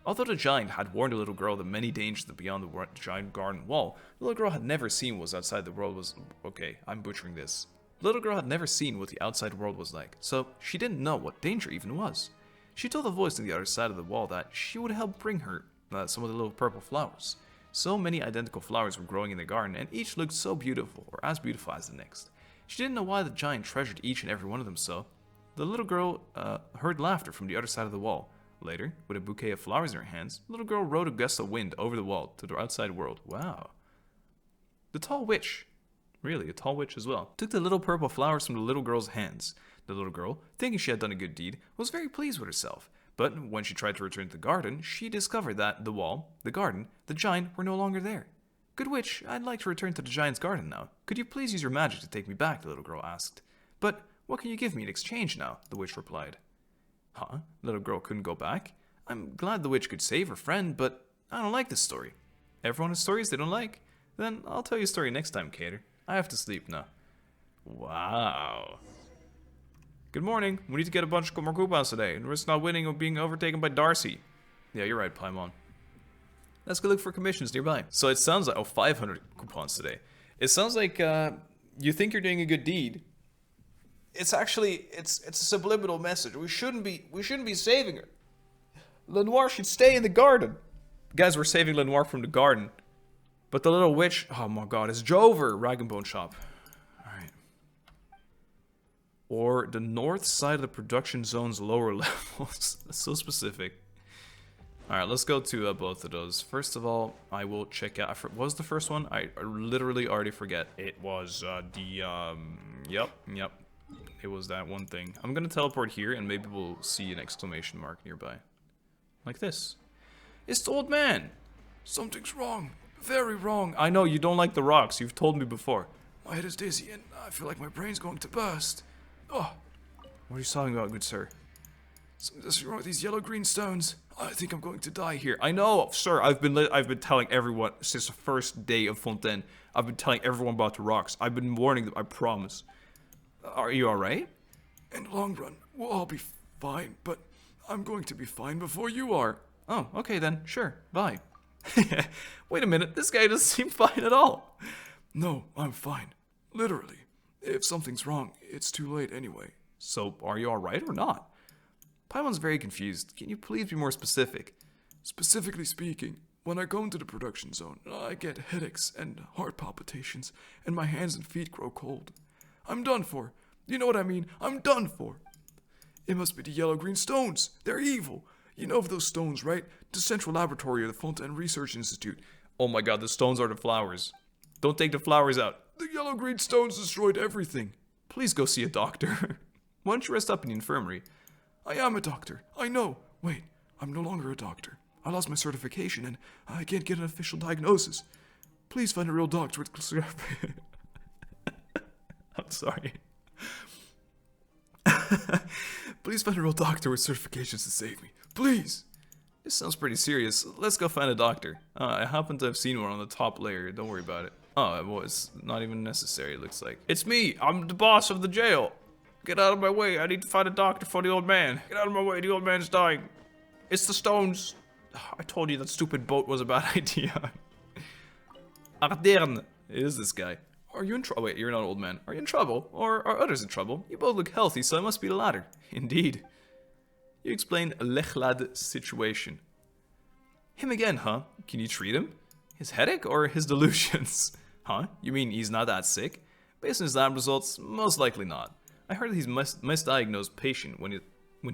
Speaker 1: Although the giant had warned the little girl of many dangers beyond the giant garden wall, the little girl had never seen what was outside the world was... Okay, I'm butchering this. The little girl had never seen what the outside world was like, so she didn't know what danger even was. She told the voice on the other side of the wall that she would help bring her some of the little purple flowers. So many identical flowers were growing in the garden, and each looked so beautiful, or as beautiful as the next. She didn't know why the giant treasured each and every one of them so. The little girl heard laughter from the other side of the wall. Later, with a bouquet of flowers in her hands, the little girl rode a gust of wind over the wall to the outside world. Wow. The tall witch, really a tall witch as well, took the little purple flowers from the little girl's hands. The little girl, thinking she had done a good deed, was very pleased with herself. But when she tried to return to the garden, she discovered that the wall, the garden, the giant were no longer there. Good witch, I'd like to return to the giant's garden now. Could you please use your magic to take me back? The little girl asked. But what can you give me in exchange now? The witch replied. Huh? The little girl couldn't go back? I'm glad the witch could save her friend, but I don't like this story. Everyone has stories they don't like? Then I'll tell you a story next time, Cater. I have to sleep now. Wow. Good morning. We need to get a bunch more coupons today and risk not winning or being overtaken by Darcy. Yeah, you're right, Paimon. Let's go look for commissions nearby. So it sounds like... Oh, 500 coupons today. It sounds like you think you're doing a good deed. It's actually... It's a subliminal message. We shouldn't be saving her. Lenoir should stay in the garden. Guys, we're saving Lenoir from the garden. But the little witch... Oh my god, it's Jover. Rag and Bone Shop. Alright. Or the north side of the production zone's lower levels. That's so specific. Alright, let's go to both of those. First of all, I will check out... What was the first one? I literally already forget. It was Yep. It was that one thing. I'm gonna teleport here and maybe we'll see an exclamation mark nearby. Like this. It's the old man! Something's wrong. Very wrong. I know, you don't like the rocks. You've told me before. My head is dizzy and I feel like my brain's going to burst. Oh. What are you talking about, good sir? Something's wrong with these yellow-green stones. I think I'm going to die here. I know, sir. I've been telling everyone since the first day of Fontaine. I've been telling everyone about the rocks. I've been warning them, I promise. Are you alright? In the long run, we'll all be fine, but I'm going to be fine before you are. Oh, okay then. Sure. Bye. Wait a minute. This guy doesn't seem fine at all. No, I'm fine. Literally. If something's wrong, it's too late anyway. So, are you alright or not? Paimon's very confused. Can you please be more specific? Specifically speaking, when I go into the production zone, I get headaches and heart palpitations, and my hands and feet grow cold. I'm done for. You know what I mean? I'm done for. It must be the yellow-green stones. They're evil. You know of those stones, right? The central laboratory of the Fontaine Research Institute. Oh my god, the stones are the flowers. Don't take the flowers out. The yellow-green stones destroyed everything. Please go see a doctor. Why don't you rest up in the infirmary? I am a doctor. I know. Wait, I'm no longer a doctor. I lost my certification and I can't get an official diagnosis. Please find a real doctor with... I'm sorry. Please find a real doctor with certifications to save me. Please. This sounds pretty serious. Let's go find a doctor. I happen to have seen one on the top layer. Don't worry about it. Oh, it was not even necessary, it looks like. It's me. I'm the boss of the jail. Get out of my way. I need to find a doctor for the old man. Get out of my way. The old man's dying. It's the stones. I told you that stupid boat was a bad idea. Ardern. It is this guy. Are you in trouble? Wait, you're not an old man. Are you in trouble? Or are others in trouble? You both look healthy, so it must be the latter. Indeed. You explain Lechlad's situation. Him again, huh? Can you treat him? His headache or his delusions? Huh? You mean he's not that sick? Based on his lab results, most likely not. I heard that he's misdiagnosed patient when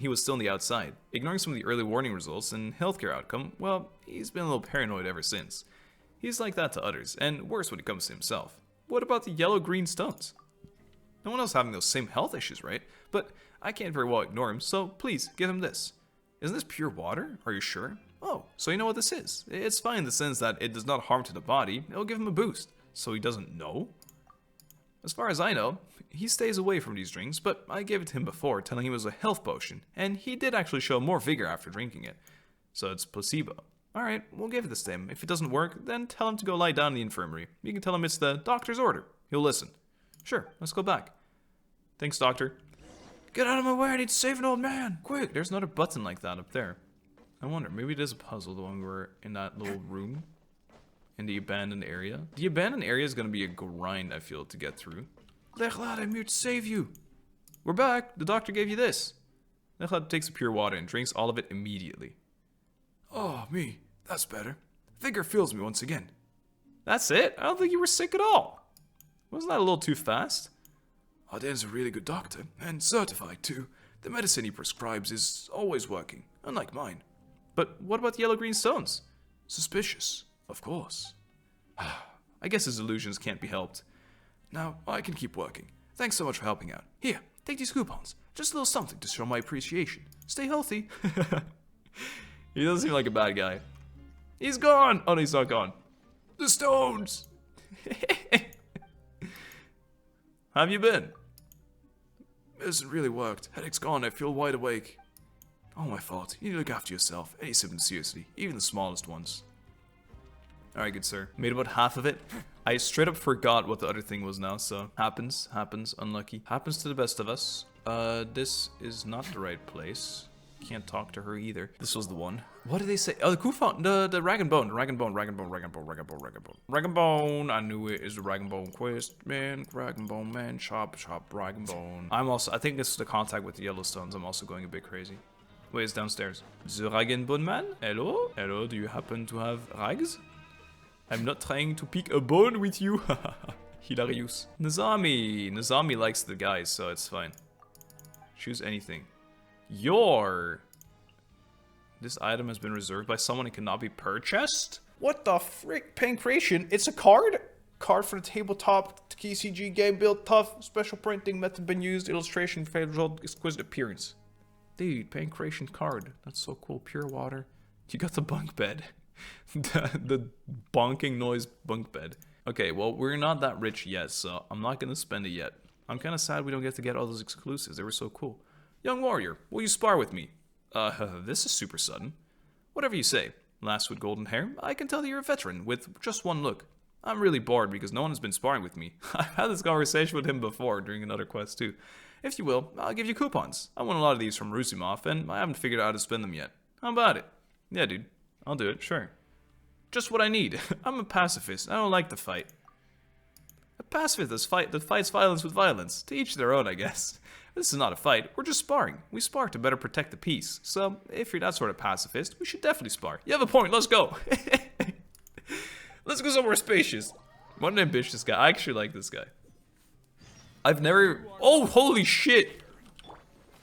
Speaker 1: he was still on the outside. Ignoring some of the early warning results and healthcare outcome, well, he's been a little paranoid ever since. He's like that to others, and worse when it comes to himself. What about the yellow-green stones? No one else having those same health issues, right? But I can't very well ignore him, so please, give him this. Isn't this pure water? Are you sure? Oh, so you know what this is. It's fine in the sense that it does not harm to the body. It'll give him a boost. So he doesn't know? As far as I know, he stays away from these drinks, but I gave it to him before, telling him it was a health potion, and he did actually show more vigor after drinking it. So it's placebo. Alright, we'll give it this to him. If it doesn't work, then tell him to go lie down in the infirmary. You can tell him it's the doctor's order. He'll listen. Sure, let's go back. Thanks, doctor. Get out of my way, I need to save an old man. Quick, there's another button like that up there. I wonder, maybe it is a puzzle the one we're in that little room. In the abandoned area. The abandoned area is going to be a grind, I feel, to get through. Lenoir, I'm here to save you. We're back. The doctor gave you this. Lenoir takes the pure water and drinks all of it immediately. Oh, me. That's better. Vigor fills me once again. That's it? I don't think you were sick at all. Wasn't that a little too fast? Arden's a really good doctor, and certified too. The medicine he prescribes is always working, unlike mine. But what about the yellow-green stones? Suspicious. Of course. I guess his illusions can't be helped. Now, I can keep working. Thanks so much for helping out. Here, take these coupons. Just a little something to show my appreciation. Stay healthy. He doesn't seem like a bad guy. He's gone! Oh, no, he's not gone. The stones! How have you been? It hasn't really worked. Headache's gone. I feel wide awake. All my fault. You need to look after yourself. Any symptoms seriously. Even the smallest ones. Alright, good sir. Made about half of it. I straight up forgot what the other thing was now, so... Happens. Unlucky. Happens to the best of us. This is not the right place. Can't talk to her either. This was the one. What did they say? Oh, the Kufan, the rag and bone. Rag and bone. I knew it is the rag and bone quest, man. Rag and bone, man. Chop, rag and bone. I think this is the contact with the Yellowstones. I'm also going a bit crazy. Wait, it's downstairs. The rag and bone man? Hello? Hello, do you happen to have rags? I'm not trying to pick a bone with you. Hilarious. Nazami likes the guys, so it's fine. Choose anything. This item has been reserved by someone and cannot be purchased? What the frick? Pancreation? It's a card? Card for the tabletop, TCG game build tough, special printing method been used, illustration, favorable, exquisite appearance. Dude, Pancreation card. That's so cool. Pure water. You got the bunk bed. the bonking noise bunk bed. Okay, well, we're not that rich yet, so I'm not gonna spend it yet. I'm kind of sad we don't get to get all those exclusives. They were so cool. Young warrior, will you spar with me? This is super sudden. Whatever you say. Lass with golden hair, I can tell that you're a veteran with just one look. I'm really bored because no one has been sparring with me. I've had this conversation with him before during another quest too. If you will, I'll give you coupons. I won a lot of these from Rusimov and I haven't figured out how to spend them yet. How about it? Yeah, dude. I'll do it, sure. Just what I need. I'm a pacifist. I don't like to fight. A pacifist that fights violence with violence. To each their own, I guess. This is not a fight. We're just sparring. We spar to better protect the peace. So, if you're that sort of pacifist, we should definitely spar. You have a point. Let's go. Let's go somewhere spacious. What an ambitious guy. I actually like this guy. I've never... Oh, holy shit.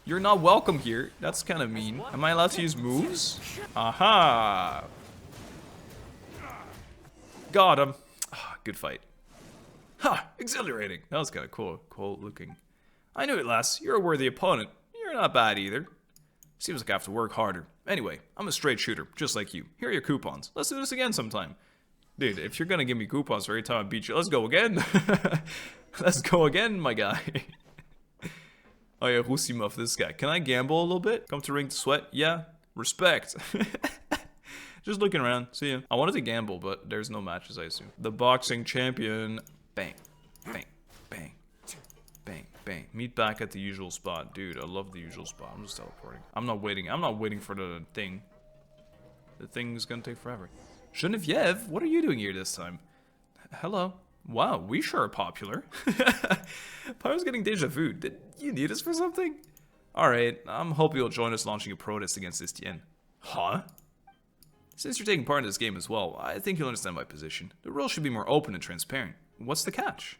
Speaker 1: You're not welcome here. That's kind of mean. Am I allowed to use moves? Aha. Got him. Good fight. Ha! Exhilarating. That was kind of cool. Cool looking. I knew it, lass. You're a worthy opponent. You're not bad either. Seems like I have to work harder. Anyway, I'm a straight shooter, just like you. Here are your coupons. Let's do this again sometime. Dude, if you're gonna give me coupons for every time I beat you, let's go again. Let's go again, my guy. Oh yeah, Rusimov, this guy. Can I gamble a little bit? Come to ring to sweat? Yeah. Respect. Just looking around. See ya. I wanted to gamble, but there's no matches, I assume. The boxing champion. Bang. Bang. Bang. Bang. Bang. Meet back at the usual spot. Dude, I love the usual spot. I'm just teleporting. I'm not waiting for the thing. The thing's gonna take forever. Genevieve, what are you doing here this time? Hello. Wow, we sure are popular. I was getting deja vu. Did you need us for something? Alright, I'm hoping you'll join us launching a protest against Estienne. Huh? Since you're taking part in this game as well, I think you'll understand my position. The rules should be more open and transparent. What's the catch?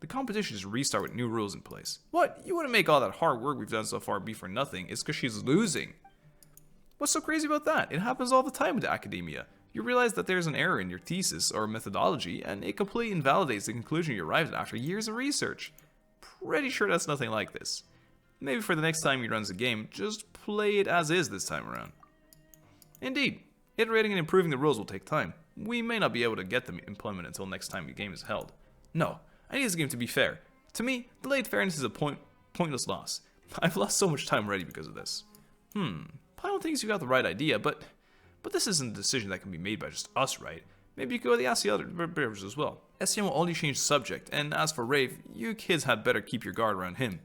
Speaker 1: The competition should restart with new rules in place. What? You wouldn't make all that hard work we've done so far be for nothing. It's because she's losing. What's so crazy about that? It happens all the time with academia. You realize that there's an error in your thesis or methodology, and it completely invalidates the conclusion you arrived at after years of research. Pretty sure that's nothing like this. Maybe for the next time he runs a game, just play it as is this time around. Indeed, iterating and improving the rules will take time. We may not be able to get them implemented until next time the game is held. No, I need this game to be fair. To me, delayed fairness is a pointless loss. I've lost so much time already because of this. Pilot thinks you got the right idea, but But this isn't a decision that can be made by just us, right? Maybe you could ask the other bears as well. Estienne will only change the subject, and as for Rave, you kids had better keep your guard around him.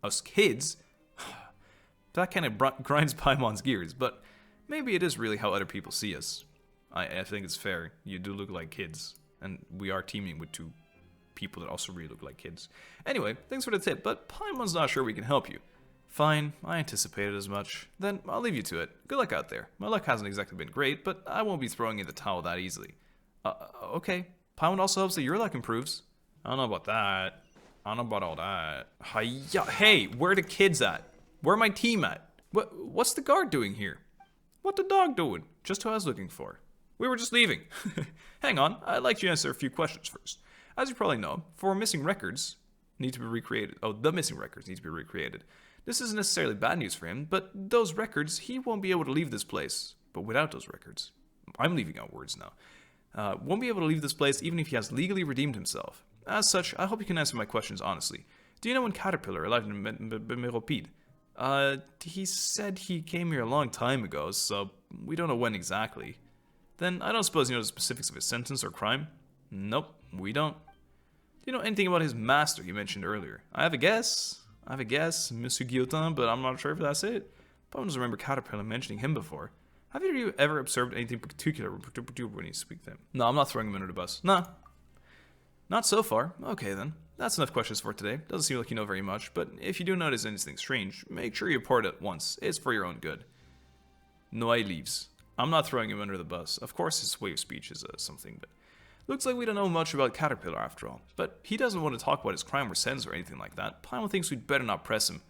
Speaker 1: Us kids? That kind of grinds Paimon's gears, but maybe it is really how other people see us. I think it's fair. You do look like kids, and we are teaming with two people that also really look like kids. Anyway, thanks for the tip, but Paimon's not sure we can help you. Fine, I anticipated as much. Then I'll leave you to it. Good luck out there. My luck hasn't exactly been great, but I won't be throwing in the towel that easily. Okay. Paimon also hopes that your luck improves. I don't know about that. I don't know about all that. Hiya. Hey, where are the kids at? Where my team at? What's the guard doing here? What the dog doing? Just who I was looking for. We were just leaving. Hang on, I'd like you to answer a few questions first. As you probably know, the missing records need to be recreated. This isn't necessarily bad news for him, but those records, he won't be able to leave this place. But without those records, I'm leaving out words now. Won't be able to leave this place even if he has legally redeemed himself. As such, I hope you can answer my questions honestly. Do you know when Caterpillar arrived in Meropide? He said he came here a long time ago, so we don't know when exactly. Then I don't suppose you know the specifics of his sentence or crime? Nope, we don't. Do you know anything about his master you mentioned earlier? I have a guess, Monsieur Guillotin, but I'm not sure if that's it. Paimon doesn't remember Caterpillar mentioning him before. Have you ever observed anything particular when you speak to him? No, I'm not throwing him under the bus. Nah. Not so far. Okay then. That's enough questions for today. Doesn't seem like you know very much, but if you do notice anything strange, make sure you report it once. It's for your own good. Noai leaves. I'm not throwing him under the bus. Of course his way of speech is something, but looks like we don't know much about Caterpillar after all. But he doesn't want to talk about his crime or sentence or anything like that. Paimon thinks we'd better not press him.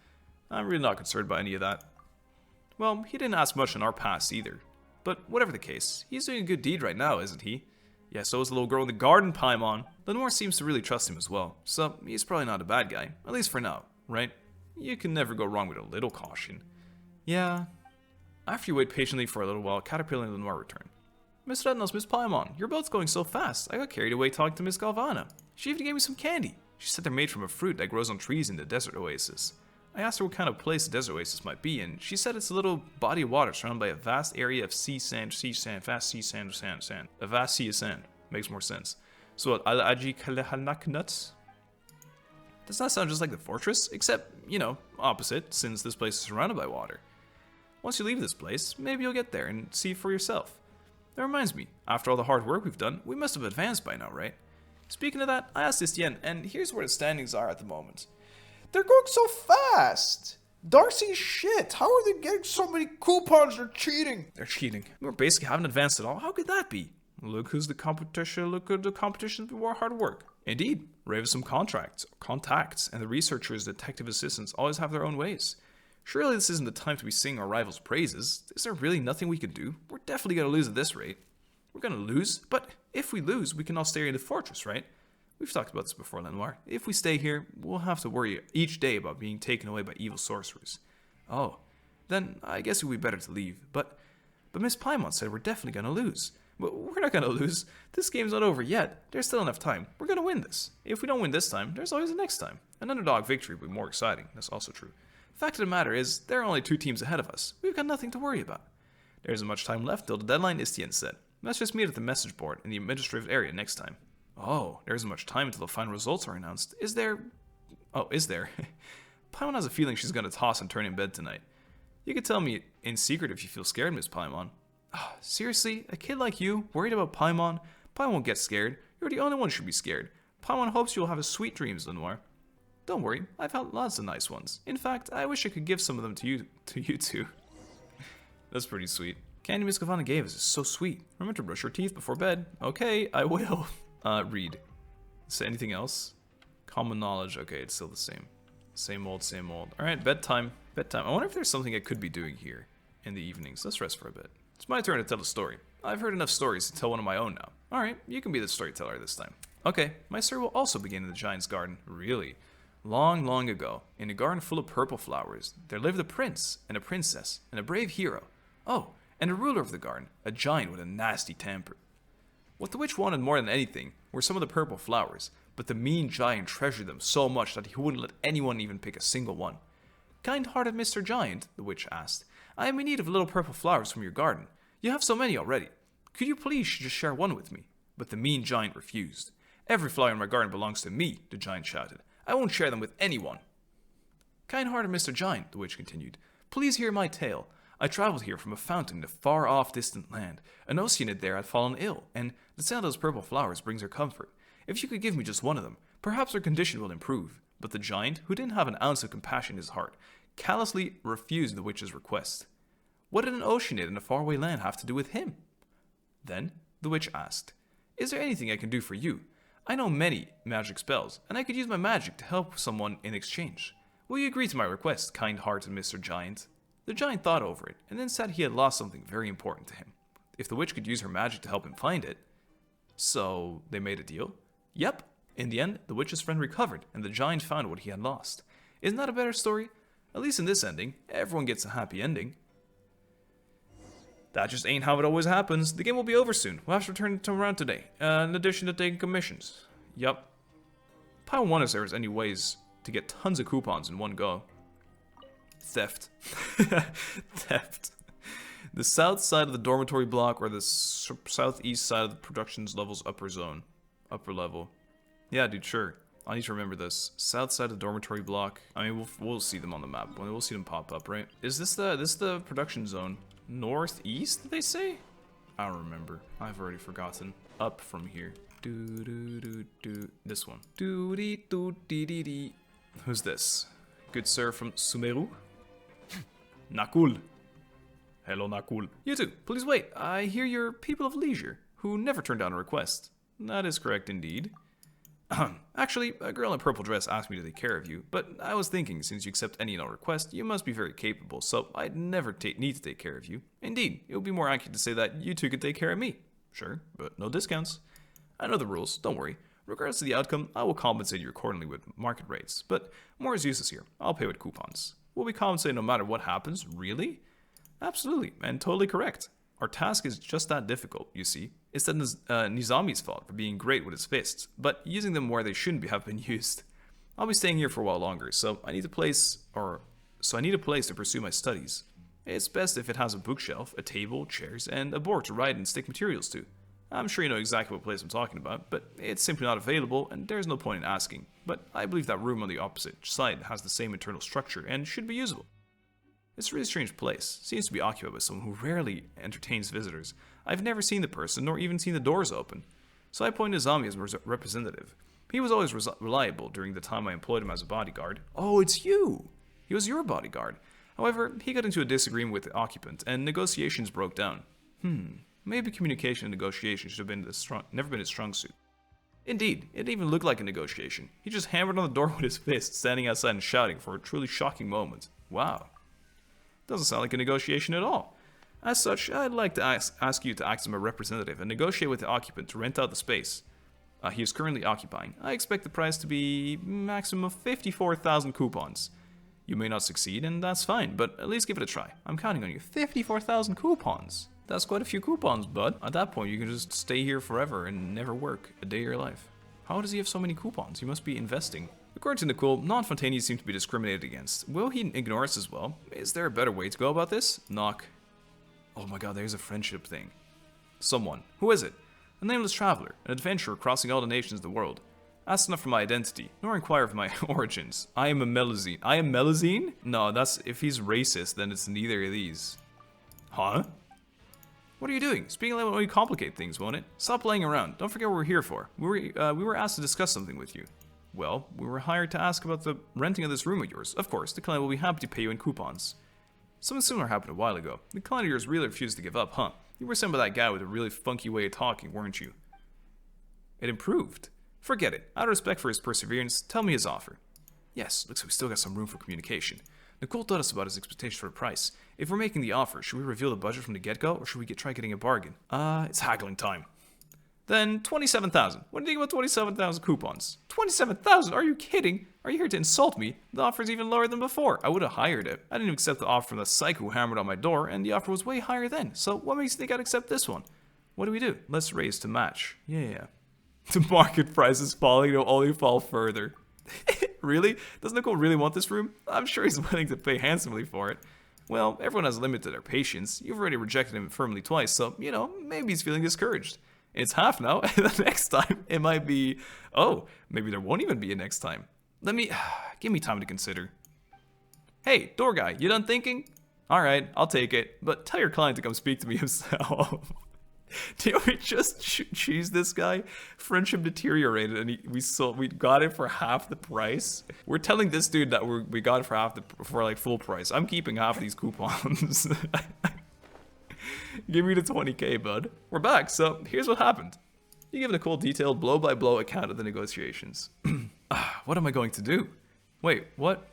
Speaker 1: I'm really not concerned by any of that. Well, he didn't ask much in our past either. But whatever the case, he's doing a good deed right now, isn't he? Yeah, so is the little girl in the garden, Paimon. Lenoir seems to really trust him as well, so he's probably not a bad guy, at least for now, right? You can never go wrong with a little caution. Yeah. After you wait patiently for a little while, Caterpillar and Lenoir return. Miss Rednos, Miss Paimon, you're both going so fast, I got carried away talking to Miss Galvana. She even gave me some candy. She said they're made from a fruit that grows on trees in the desert oasis. I asked her what kind of place the desert oasis might be, and she said it's a little body of water surrounded by a vast area of vast sea of sand. Makes more sense. So what, Al-Aji Kalehanak nuts? Does that sound just like the fortress? Except, you know, opposite, since this place is surrounded by water. Once you leave this place, maybe you'll get there and see for yourself. That reminds me, after all the hard work we've done, we must have advanced by now, right? Speaking of that, I asked Estienne, and here's where the standings are at the moment.
Speaker 3: They're going so fast! Darcy's shit! How are they getting so many coupons? They're cheating!
Speaker 1: They're cheating. We basically haven't advanced at all. How could that be? Look who's the competition. Look at the competition before hard work. Indeed, Rave has some contacts, and the researchers, detective assistants always have their own ways. Surely this isn't the time to be singing our rivals' praises. Is there really nothing we can do? We're definitely going to lose at this rate. We're going to lose, but if we lose, we can all stay in the fortress, right? We've talked about this before, Lenoir. If we stay here, we'll have to worry each day about being taken away by evil sorcerers. Oh, then I guess it would be better to leave. But Miss Paimon said we're definitely going to lose. But we're not going to lose. This game's not over yet. There's still enough time. We're going to win this. If we don't win this time, there's always the next time. An underdog victory would be more exciting. That's also true. Fact of the matter is, there are only 2 teams ahead of us. We've got nothing to worry about. There isn't much time left till the deadline, Estienne said. Let's just meet at the message board in the administrative area next time. Oh, there isn't much time until the final results are announced. Is there? Oh, is there? Paimon has a feeling she's going to toss and turn in bed tonight. You could tell me in secret if you feel scared, Miss Paimon. Oh, seriously? A kid like you, worried about Paimon? Paimon won't get scared. You're the only one who should be scared. Paimon hopes you'll have sweet dreams, Lenoir. Don't worry, I've had lots of nice ones. In fact, I wish I could give some of them to you two. That's pretty sweet. Candy Miss Galvana gave us is so sweet. Remember to brush your teeth before bed. Okay, I will. Read. Say anything else? Common knowledge. Okay, it's still the same. Same old, same old. Alright, bedtime. Bedtime. I wonder if there's something I could be doing here in the evenings. Let's rest for a bit. It's my turn to tell a story. I've heard enough stories to tell one of my own now. Alright, you can be the storyteller this time. Okay, my story will also begin in the giant's garden. Really? Long, long ago, in a garden full of purple flowers, there lived a prince and a princess and a brave hero. Oh, and the ruler of the garden, a giant with a nasty temper. What the witch wanted more than anything were some of the purple flowers, but the mean giant treasured them so much that he wouldn't let anyone even pick a single one. Kind-hearted Mr. Giant, the witch asked, I am in need of little purple flowers from your garden. You have so many already. Could you please just share one with me? But the mean giant refused. Every flower in my garden belongs to me, the giant shouted. I won't share them with anyone. Kind-hearted Mr. Giant, the witch continued, please hear my tale. I traveled here from a fountain in a far-off distant land. An Oceanid there had fallen ill, and the scent of those purple flowers brings her comfort. If you could give me just one of them, perhaps her condition will improve. But the giant, who didn't have an ounce of compassion in his heart, callously refused the witch's request. What did an Oceanid in a faraway land have to do with him? Then the witch asked, is there anything I can do for you? I know many magic spells, and I could use my magic to help someone in exchange. Will you agree to my request, kind-hearted Mr. Giant? The giant thought over it, and then said he had lost something very important to him. If the witch could use her magic to help him find it. So they made a deal? Yep. In the end, the witch's friend recovered, and the giant found what he had lost. Isn't that a better story? At least in this ending, everyone gets a happy ending. That just ain't how it always happens. The game will be over soon. We'll have to return to around today, in addition to taking commissions. Yup. I wonder if there's any ways to get tons of coupons in one go. Theft. Theft. The south side of the dormitory block or the southeast side of the productions level's upper zone. Upper level. Yeah, dude, sure. I need to remember this. South side of the dormitory block. I mean, we'll see them on the map. We'll see them pop up, right? Is this the production zone? Northeast, did they say? I don't remember. I've already forgotten. Up from here. This one. Who's this? Good sir from Sumeru? Nakul. Hello, Nakul. You too. Please wait. I hear you're people of leisure, who never turn down a request. That is correct indeed. Actually, a girl in a purple dress asked me to take care of you, but I was thinking, since you accept any and all requests, you must be very capable, so I'd never need to take care of you. Indeed, it would be more accurate to say that you two could take care of me. Sure, but no discounts. I know the rules, don't worry. Regardless of the outcome, I will compensate you accordingly with market rates, but more is useless here. I'll pay with coupons. Will we compensate no matter what happens? Really? Absolutely, and totally correct. Our task is just that difficult, you see. It's that Nizami's fault for being great with his fists, but using them where they shouldn't have been used. I'll be staying here for a while longer, so I need a place to pursue my studies. It's best if it has a bookshelf, a table, chairs, and a board to write and stick materials to. I'm sure you know exactly what place I'm talking about, but it's simply not available, and there's no point in asking. But I believe that room on the opposite side has the same internal structure and should be usable. It's a really strange place. Seems to be occupied by someone who rarely entertains visitors. I've never seen the person, nor even seen the doors open. So I appointed Nizami as representative. He was always reliable during the time I employed him as a bodyguard. Oh, it's you! He was your bodyguard. However, he got into a disagreement with the occupant, and negotiations broke down. Maybe communication and negotiation should have never been his strong suit. Indeed, it even looked like a negotiation. He just hammered on the door with his fist, standing outside and shouting for a truly shocking moment. Wow. Doesn't sound like a negotiation at all. As such, I'd like to ask you to act as my representative and negotiate with the occupant to rent out the space he is currently occupying. I expect the price to be maximum of 54,000 coupons. You may not succeed, and that's fine, but at least give it a try. I'm counting on you. 54,000 coupons. That's quite a few coupons, bud. At that point, you can just stay here forever and never work a day of your life. How does he have so many coupons? He must be investing. According to Nicole, non-Fontainians seem to be discriminated against. Will he ignore us as well? Is there a better way to go about this? Knock. Oh my god, there's a friendship thing. Someone. Who is it? A nameless traveler, an adventurer crossing all the nations of the world. Ask not for my identity, nor inquire for my origins. I am a Melazine. I am Melazine? No, that's if he's racist, then it's neither of these. Huh? What are you doing? Speaking like will complicate things, won't it? Stop playing around. Don't forget what we're here for. We were asked to discuss something with you. Well, we were hired to ask about the renting of this room of yours. Of course, the client will be happy to pay you in coupons. Something similar happened a while ago. The client of yours really refused to give up, huh? You were sent by that guy with a really funky way of talking, weren't you? It improved. Forget it. Out of respect for his perseverance, tell me his offer. Yes, looks like we still got some room for communication. Nicole told us about his expectation for the price. If we're making the offer, should we reveal the budget from the get-go, or should we try getting a bargain? It's haggling time. Then 27,000. What do you think about 27,000 coupons? 27,000? Are you kidding? Are you here to insult me? The offer's even lower than before. I would have hired it. I didn't even accept the offer from the psycho who hammered on my door, and the offer was way higher then. So what makes you think I'd accept this one? What do? Let's raise to match. Yeah. The market price is falling, it'll only fall further. Really? Does Nicole really want this room? I'm sure he's willing to pay handsomely for it. Well, everyone has a limit to their patience. You've already rejected him firmly twice, so, you know, maybe he's feeling discouraged. It's half now, and the next time it might be, oh, maybe there won't even be a next time. Give me time to consider. Hey, door guy, you done thinking? Alright, I'll take it, but tell your client to come speak to me himself. Did we just choose this guy? Friendship deteriorated, and we got it for half the price. We're telling this dude that we got it for like full price. I'm keeping half these coupons. Give me the 20k, bud. We're back. So here's what happened. You give it a cool, detailed blow-by-blow account of the negotiations. What am I going to do? Wait, what?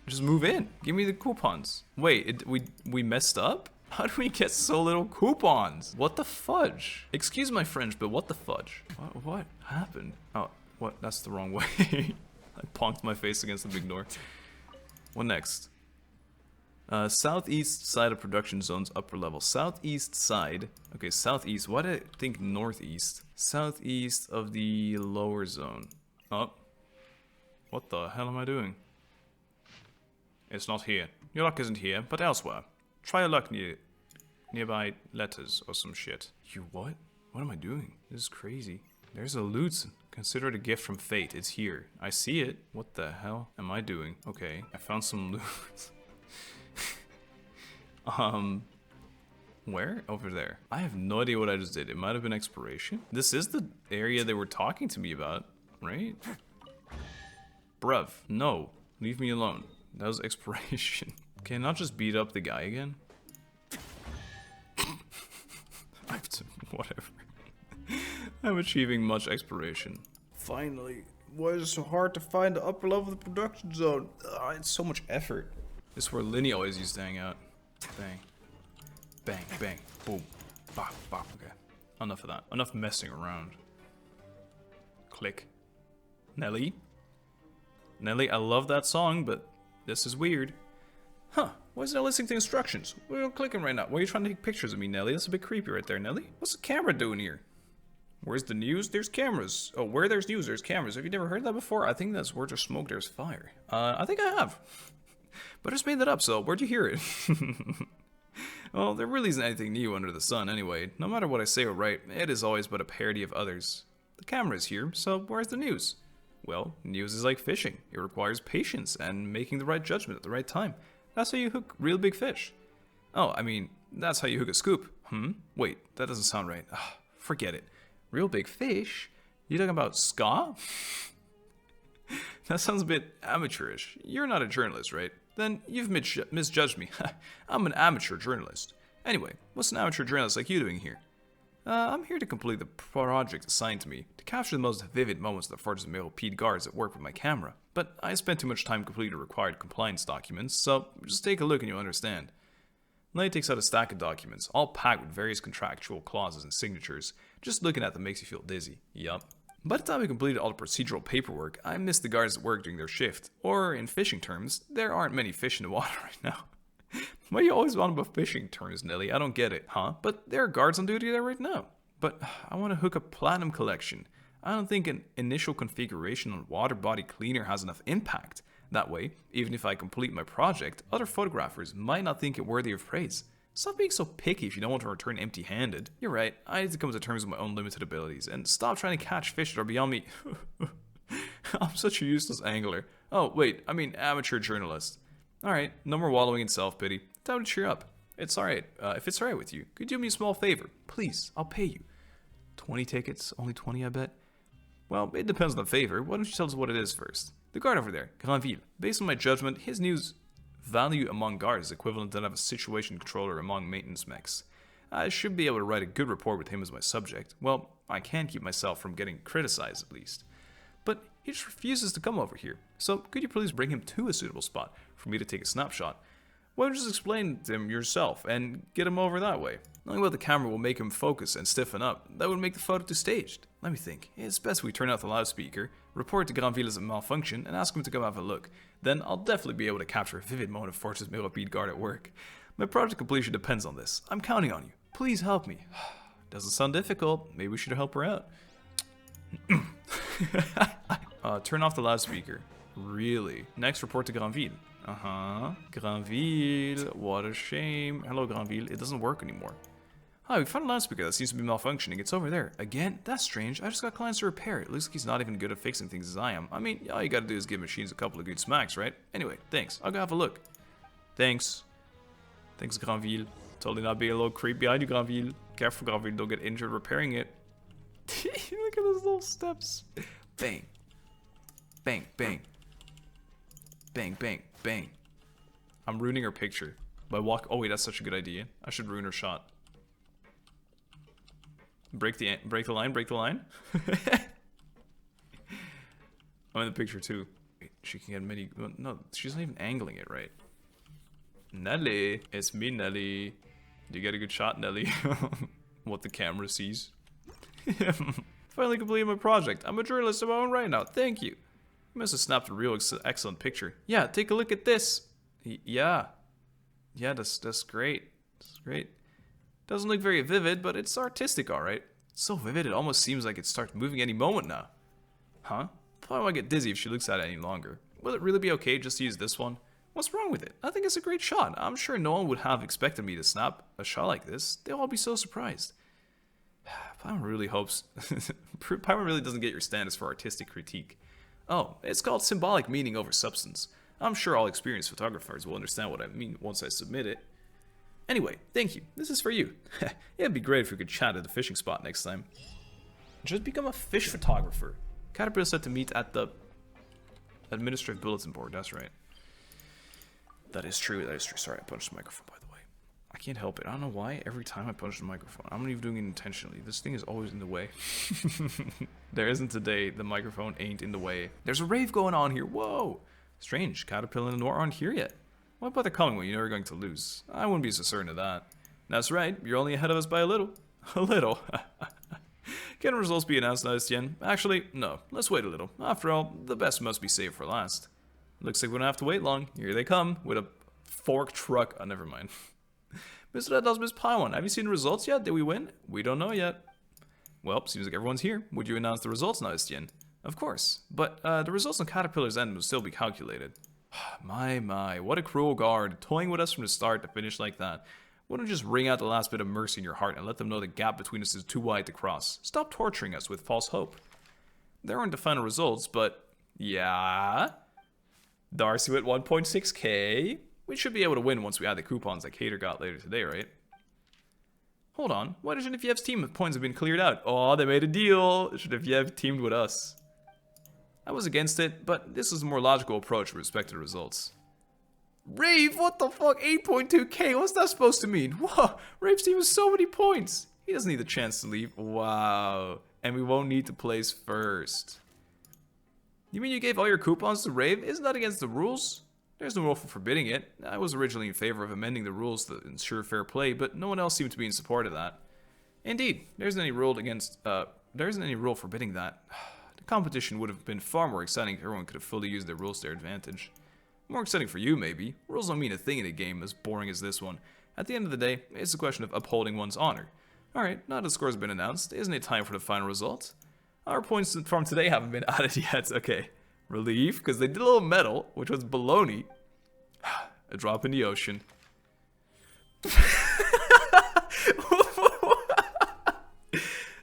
Speaker 1: Just move in. Give me the coupons. Wait, we messed up? How do we get so little coupons? What the fudge? Excuse my French, but what the fudge? What happened? Oh, what? That's the wrong way. I ponked my face against the big door. What next? Southeast side of production zones, upper level. Southeast side. Okay, southeast. Why did I think northeast? Southeast of the lower zone. Oh. What the hell am I doing? It's not here. Your luck isn't here, but elsewhere. Try your luck nearby letters or some shit. You what? What am I doing? This is crazy. There's a loot. Consider it a gift from fate. It's here. I see it. What the hell am I doing? Okay, I found some loot. Where? Over there. I have no idea what I just did. It might have been exploration. This is the area they were talking to me about, right? Bruv, no. Leave me alone. That was exploration. Can I not just beat up the guy again? Whatever. I'm achieving much exploration.
Speaker 3: Finally. Why is it so hard to find the upper level of the production zone?
Speaker 1: It's so much effort. This is where Lenny always used to hang out. Bang. Bang, bang, boom. Bop, bop. Okay. Enough of that. Enough messing around. Click. Nelly? Nelly, I love that song, but this is weird. Huh, why is it not listening to instructions? We're clicking right now. Why are you trying to take pictures of me, Nelly? That's a bit creepy right there, Nelly. What's the camera doing here? Where's the news? There's cameras. Oh, where there's news, there's cameras. Have you never heard that before? I think that's where there's smoke, there's fire. I think I have. But I just made that up, so where'd you hear it? Well, there really isn't anything new under the sun anyway. No matter what I say or write, it is always but a parody of others. The camera is here, so where's the news? Well, news is like fishing. It requires patience and making the right judgment at the right time. That's how you hook real big fish. Oh, I mean, that's how you hook a scoop. Wait, that doesn't sound right. Forget it. Real big fish? You talking about ska? That sounds a bit amateurish. You're not a journalist, right? Then you've misjudged me. I'm an amateur journalist. Anyway, what's an amateur journalist like you doing here? I'm here to complete the project assigned to me, to capture the most vivid moments of the Fortress Millipede guards at work with my camera. But I spent too much time completing the required compliance documents, so just take a look and you'll understand. Lane takes out a stack of documents, all packed with various contractual clauses and signatures. Just looking at them makes you feel dizzy. Yup. By the time we completed all the procedural paperwork, I missed the guards at work during their shift. Or, in fishing terms, there aren't many fish in the water right now. Why you always on about fishing terms, Nelly? I don't get it, huh? But there are guards on duty there right now. But I want to hook a platinum collection. I don't think an initial configuration on water body cleaner has enough impact. That way, even if I complete my project, other photographers might not think it worthy of praise. Stop being so picky if you don't want to return empty-handed. You're right, I need to come to terms with my own limited abilities, and stop trying to catch fish that are beyond me. I'm such a useless angler. Oh, wait, I mean amateur journalist. Alright, no more wallowing in self-pity. Time to cheer up. It's alright. If it's alright with you, could you do me a small favor? Please, I'll pay you. 20 tickets? Only 20, I bet? Well, it depends on the favor. Why don't you tell us what it is first? The guard over there, Granville. Based on my judgment, his news value among guards is equivalent to that of a situation controller among maintenance mechs. I should be able to write a good report with him as my subject. Well, I can keep myself from getting criticized at least. But he just refuses to come over here. So could you please bring him to a suitable spot for me to take a snapshot? Why don't you just explain to him yourself and get him over that way? Knowing about the camera will make him focus and stiffen up. That would make the photo too staged. Let me think. It's best we turn out the loudspeaker, report to Granville as a malfunction, and ask him to come have a look. Then I'll definitely be able to capture a vivid moment of Fortress Millipede guard at work. My project completion depends on this. I'm counting on you. Please help me. Doesn't sound difficult. Maybe we should help her out. Turn off the loudspeaker. Really? Next, report to Granville. Granville. What a shame. Hello, Granville. It doesn't work anymore. Hi, we found a loudspeaker that seems to be malfunctioning. It's over there. Again? That's strange. I just got clients to repair it. Looks like he's not even good at fixing things as I am. I mean, all you gotta do is give machines a couple of good smacks, right? Anyway, thanks. I'll go have a look. Thanks. Thanks, Granville. Totally not being a little creep behind you, Granville. Careful, Granville. Don't get injured repairing it. Look at those little steps. Bang. Bang, bang. Bang, bang, bang. I'm ruining her picture. By walk. Oh, wait, that's such a good idea. I should ruin her shot. Break the line, break the line. I'm in the picture too. Wait, she can get many. No, she's not even angling it right. Nelly, it's me, Nelly. Do you get a good shot, Nelly? What the camera sees. Finally completed my project. I'm a journalist of my own right now. Thank you. You must have snapped a real excellent picture. Yeah, take a look at this. Yeah, that's great. That's great. Doesn't look very vivid, but it's artistic, alright. So vivid, it almost seems like it starts moving any moment now. Huh? Probably might get dizzy if she looks at it any longer. Will it really be okay just to use this one? What's wrong with it? I think it's a great shot. I'm sure no one would have expected me to snap a shot like this. They'll all be so surprised. Paimon really hopes... Paimon really doesn't get your standards for artistic critique. Oh, it's called symbolic meaning over substance. I'm sure all experienced photographers will understand what I mean once I submit it. Anyway, thank you. This is for you. It'd be great if we could chat at the fishing spot next time. Just become a fish photographer. Caterpillar said to meet at the administrative bulletin board. That's right. That is true. That is true. Sorry, I punched the microphone, by the way. I can't help it. I don't know why. Every time I punch the microphone, I'm not even doing it intentionally. This thing is always in the way. There isn't today. The microphone ain't in the way. There's a rave going on here. Whoa. Strange. Caterpillar and Lenoir aren't here yet. Why bother coming when you know you're going to lose? I wouldn't be so certain of that. That's right, you're only ahead of us by a little. A little. Can results be announced now, Etienne? Actually, no. Let's wait a little. After all, the best must be saved for last. Looks like we don't have to wait long. Here they come, with a fork truck. Oh, never mind. Mr. Reddoll's Miss Paimon, have you seen the results yet? Did we win? We don't know yet. Well, seems like everyone's here. Would you announce the results now, Etienne? Of course. But the results on Caterpillar's end will still be calculated. My, what a cruel guard, toying with us from the start to finish like that. Why don't you just wring out the last bit of mercy in your heart and let them know the gap between us is too wide to cross? Stop torturing us with false hope. There aren't the final results, but... Yeah? Darcy with 1.6k? We should be able to win once we add the coupons that Cater got later today, right? Hold on, why does Genevieve's team of points have been cleared out? Oh, they made a deal! Genevieve teamed with us. I was against it, but this is a more logical approach with respect to the results. Rave, what the fuck? 8.2k, what's that supposed to mean? Whoa, Rave's team has so many points. He doesn't need a chance to leave. Wow. And we won't need to place first. You mean you gave all your coupons to Rave? Isn't that against the rules? There's no rule for forbidding it. I was originally in favor of amending the rules to ensure fair play, but no one else seemed to be in support of that. Indeed, there isn't any rule forbidding that. The competition would have been far more exciting if everyone could have fully used their rules to their advantage. More exciting for you, maybe. Rules don't mean a thing in a game as boring as this one. At the end of the day, it's a question of upholding one's honor. Alright, now the score's been announced, isn't it time for the final result? Our points from today haven't been added yet. Okay. Relief, because they did a little medal, which was baloney. A drop in the ocean.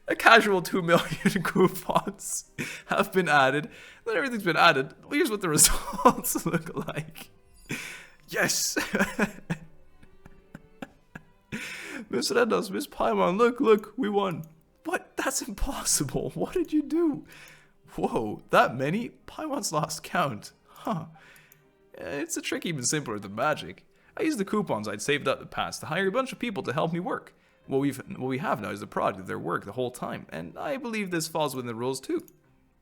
Speaker 1: A casual 2 million coupons have been added. Then everything's been added. Here's what the results look like. Yes! Miss Reddos, Miss Paimon, look, we won. What? That's impossible. What did you do? Whoa, that many? Paimon's lost count. Huh. It's a trick even simpler than magic. I used the coupons I'd saved up in the past to hire a bunch of people to help me work. What we have now is the product of their work the whole time, and I believe this falls within the rules too.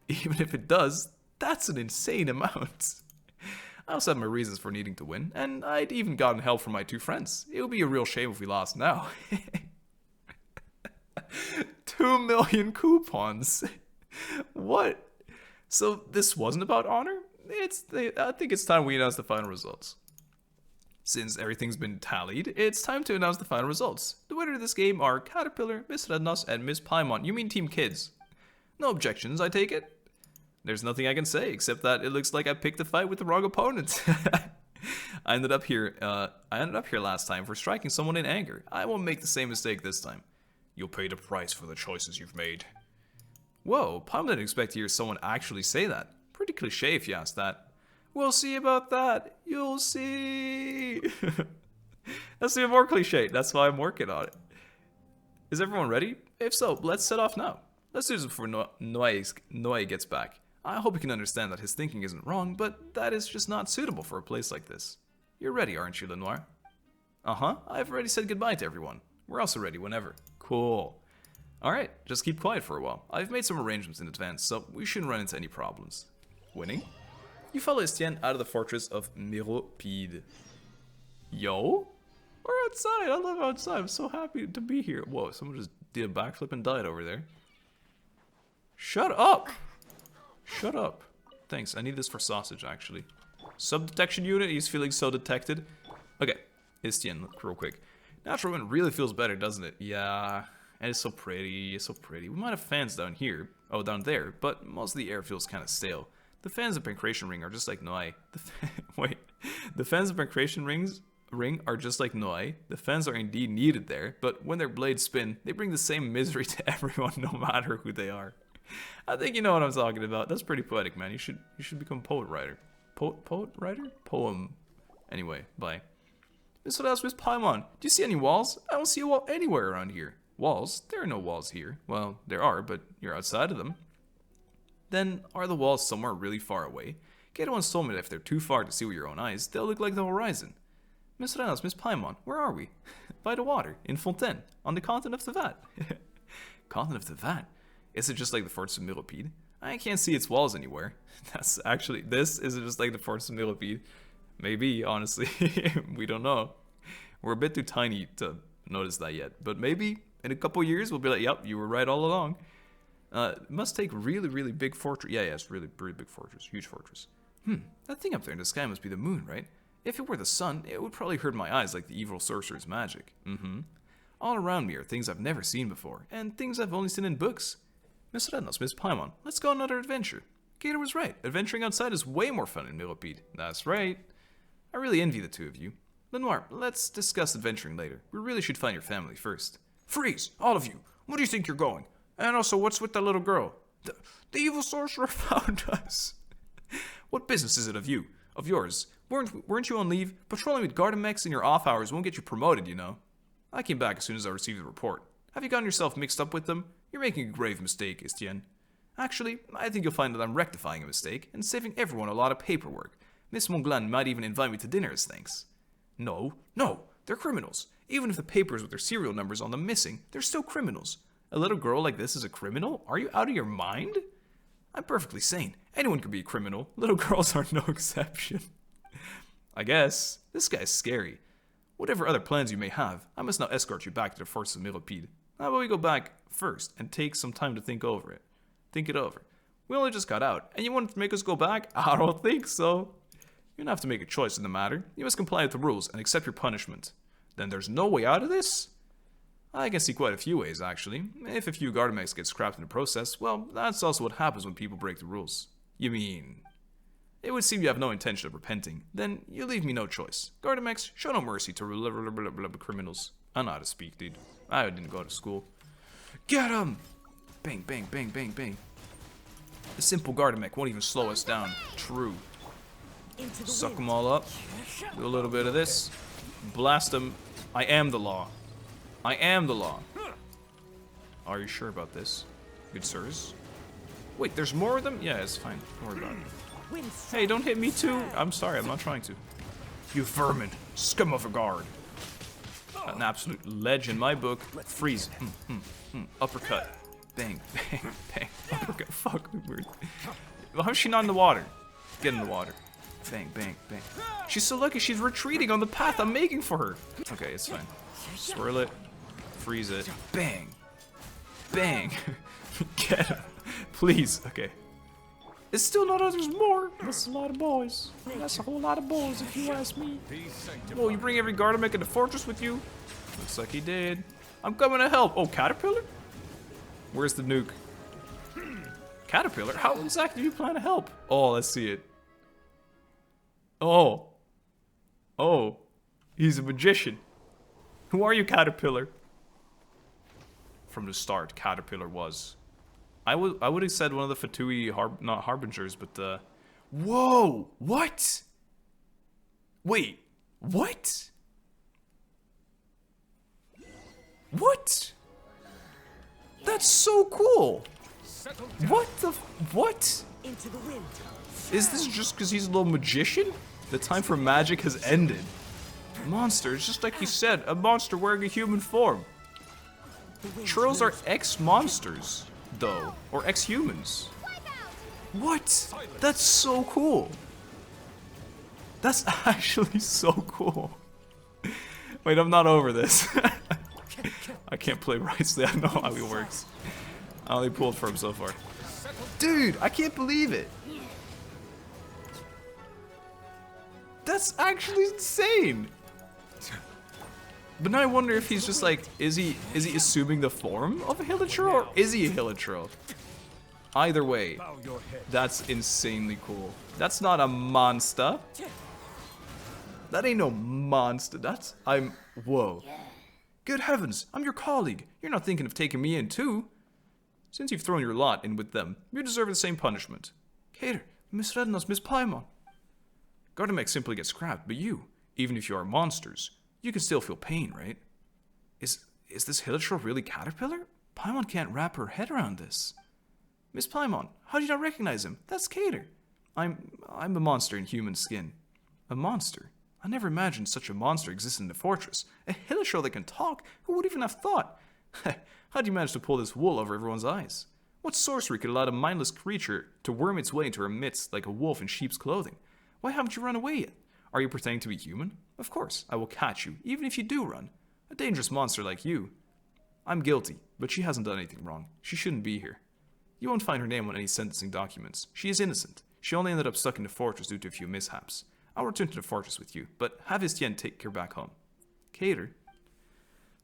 Speaker 1: Even if it does, that's an insane amount. I also have my reasons for needing to win, and I'd even gotten help from my 2 friends. It would be a real shame if we lost now. 2 million coupons. What? So this wasn't about honor? I think it's time we announce the final results. Since everything's been tallied, it's time to announce the final results. The winner of this game are Caterpillar, Miss Rednos, and Miss Paimon. You mean Team Kids? No objections, I take it? There's nothing I can say, except that it looks like I picked a fight with the wrong opponent. I ended up here last time for striking someone in anger. I won't make the same mistake this time. You'll pay the price for the choices you've made. Whoa, Palm didn't expect to hear someone actually say that. Pretty cliche if you ask that. We'll see about that. You'll see. That's even more cliche. That's why I'm working on it. Is everyone ready? If so, let's set off now. Let's do this before Noé gets back. I hope you can understand that his thinking isn't wrong, but that is just not suitable for a place like this. You're ready, aren't you, Lenoir? Uh-huh. I've already said goodbye to everyone. We're also ready whenever. Cool. Alright, just keep quiet for a while. I've made some arrangements in advance, so we shouldn't run into any problems. Winning? You follow Estienne out of the fortress of Miropide. Yo? We're outside. I love outside. I'm so happy to be here. Whoa, someone just did a backflip and died over there. Shut up! Shut up. Thanks, I need this for sausage, actually. Sub-detection unit, he's feeling so detected. Okay, Estienne, look real quick. Natural wind really feels better, doesn't it? Yeah, and it's so pretty, it's so pretty. We might have fans down here, oh, down there, but most of the air feels kind of stale. The fans of Pancration Ring are just like Noé. Wait, the fans of Pancration Ring are just like Noé. The fans are indeed needed there, but when their blades spin, they bring the same misery to everyone, no matter who they are. I think you know what I'm talking about. That's pretty poetic, man. You should become a poet writer. Poet writer? Poem. Anyway, bye. This what else with Paimon. Do you see any walls? I don't see a wall anywhere around here. Walls? There are no walls here. Well, there are, but you're outside of them. Then, are the walls somewhere really far away? Kato once told me that if they're too far to see with your own eyes, they'll look like the horizon. Miss Reynolds, Miss Paimon, where are we? By the water, in Fontaine, on the continent of the Vat. Continent of the Vat? Is it just like the Fortress of Miropide? I can't see its walls anywhere. That's actually, this isn't just like the Fortress of Miropide. Maybe, honestly, we don't know. We're a bit too tiny to notice that yet, but maybe in a couple years we'll be like, yep, you were right all along. It must take really big fortress. Yeah, it's really big fortress, huge fortress. That thing up there in the sky must be the moon, right? If it were the sun, it would probably hurt my eyes like the evil sorcerer's magic. All around me are things I've never seen before, and things I've only seen in books. Miss Rednos, Miss Paimon, let's go on another adventure. Gator was right. Adventuring outside is way more fun in Miropide. That's right. I really envy the two of you. Lenoir, let's discuss adventuring later. We really should find your family first. Freeze! All of you! Where do you think you're going? And also, what's with that little girl? The evil sorcerer found us. What business is it of yours? Weren't you on leave? Patrolling with Gardamex in your off hours won't get you promoted, you know. I came back as soon as I received the report. Have you gotten yourself mixed up with them? You're making a grave mistake, Estienne. Actually, I think you'll find that I'm rectifying a mistake and saving everyone a lot of paperwork. Miss Monglan might even invite me to dinner as thanks. No, they're criminals. Even if the papers with their serial numbers on them missing, they're still criminals. A little girl like this is a criminal? Are you out of your mind? I'm perfectly sane. Anyone could be a criminal. Little girls are no exception. I guess. This guy's scary. Whatever other plans you may have, I must now escort you back to the Fortress of Miropide. How about we go back first and take some time to think over it? Think it over. We only just got out, and you want to make us go back? I don't think so. You don't have to make a choice in the matter. You must comply with the rules and accept your punishment. Then there's no way out of this? I can see quite a few ways, actually. If a few Gardamex get scrapped in the process, well, that's also what happens when people break the rules. You mean... It would seem you have no intention of repenting. Then you leave me no choice. Gardamex, show no mercy to criminals. I know how to speak, dude. I didn't go to school. Get him! Bang, bang, bang, bang, bang. The simple Gardamex won't even slow us down. True. Suck them all up. Do a little bit of this. Blast them. I am the law. I am the law. Are you sure about this? Good sirs? Wait, there's more of them? Yeah, it's fine. Don't worry about it. Hey, don't hit me too. I'm sorry, I'm not trying to. You vermin. Scum of a guard. An absolute ledge in my book. Freeze. Uppercut. Bang, bang, bang. Uppercut. Fuck, weird. How's she not in the water? Get in the water. Bang, bang, bang. She's so lucky she's retreating on the path I'm making for her. Okay, it's fine. Swirl it. Freeze it. Bang. Bang. Get him. Please. Okay. It's still not others more. That's a lot of boys. That's a whole lot of boys if you ask me. Well, you bring every Gardamex in the fortress with you? Looks like he did. I'm coming to help. Oh, Caterpillar? Where's the nuke? Caterpillar? How exactly do you plan to help? Oh, let's see it. Oh. Oh, he's a magician. Who are you, Caterpillar? From the start, Caterpillar was. I would have said one of the Fatui, not Harbingers, but the... Whoa! What? Wait, what? What? That's so cool! What the... What?
Speaker 4: Into the wind.
Speaker 1: Is this just because he's a little magician? The time for magic has ended. Monster, it's just like he said, a monster wearing a human form. Churls are ex-monsters, though, or ex-humans. What? That's so cool. That's actually so cool. Wait, I'm not over this. I can't play Rice. I know how he works. I only pulled for him so far. Dude, I can't believe it. That's actually insane. But now I wonder if he's just like, is he assuming the form of a Hilichurl, or is he a Hilichurl? Either way, that's insanely cool. That's not a monster. That ain't no monster. Whoa. Good heavens, I'm your colleague. You're not thinking of taking me in too? Since you've thrown your lot in with them, you deserve the same punishment. Cater, misreading us, Miss Paimon. Gardamek simply gets scrapped, but you, even if you are monsters, you can still feel pain, right? Is this Hilichurl really Caterpillar? Paimon can't wrap her head around this. Miss Paimon, how do you not recognize him? That's Cater. I'm a monster in human skin. A monster? I never imagined such a monster existed in the fortress. A Hilichurl that can talk? Who would even have thought? How do you manage to pull this wool over everyone's eyes? What sorcery could allow a mindless creature to worm its way into our midst like a wolf in sheep's clothing? Why haven't you run away yet? Are you pretending to be human? Of course, I will catch you, even if you do run. A dangerous monster like you. I'm guilty, but she hasn't done anything wrong. She shouldn't be here. You won't find her name on any sentencing documents. She is innocent. She only ended up stuck in the fortress due to a few mishaps. I'll return to the fortress with you, but have Estienne take her back home. Cater.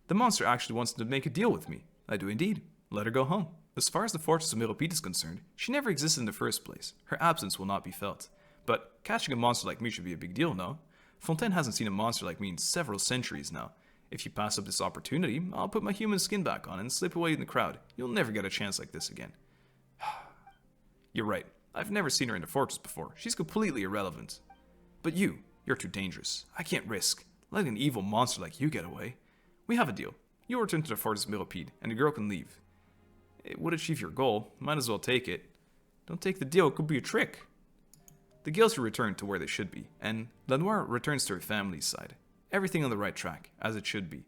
Speaker 1: The monster actually wants to make a deal with me. I do indeed. Let her go home. As far as the fortress of Meropide is concerned, she never existed in the first place. Her absence will not be felt. But catching a monster like me should be a big deal, no? Fontaine hasn't seen a monster like me in several centuries now. If you pass up this opportunity, I'll put my human skin back on and slip away in the crowd. You'll never get a chance like this again. You're right. I've never seen her in the fortress before. She's completely irrelevant. But you're too dangerous. I can't risk letting an evil monster like you get away. We have a deal. You'll return to the fortress of Meropide, and the girl can leave. It would achieve your goal. Might as well take it. Don't take the deal. It could be a trick. The guilds will return to where they should be, and Lenoir returns to her family's side. Everything on the right track, as it should be.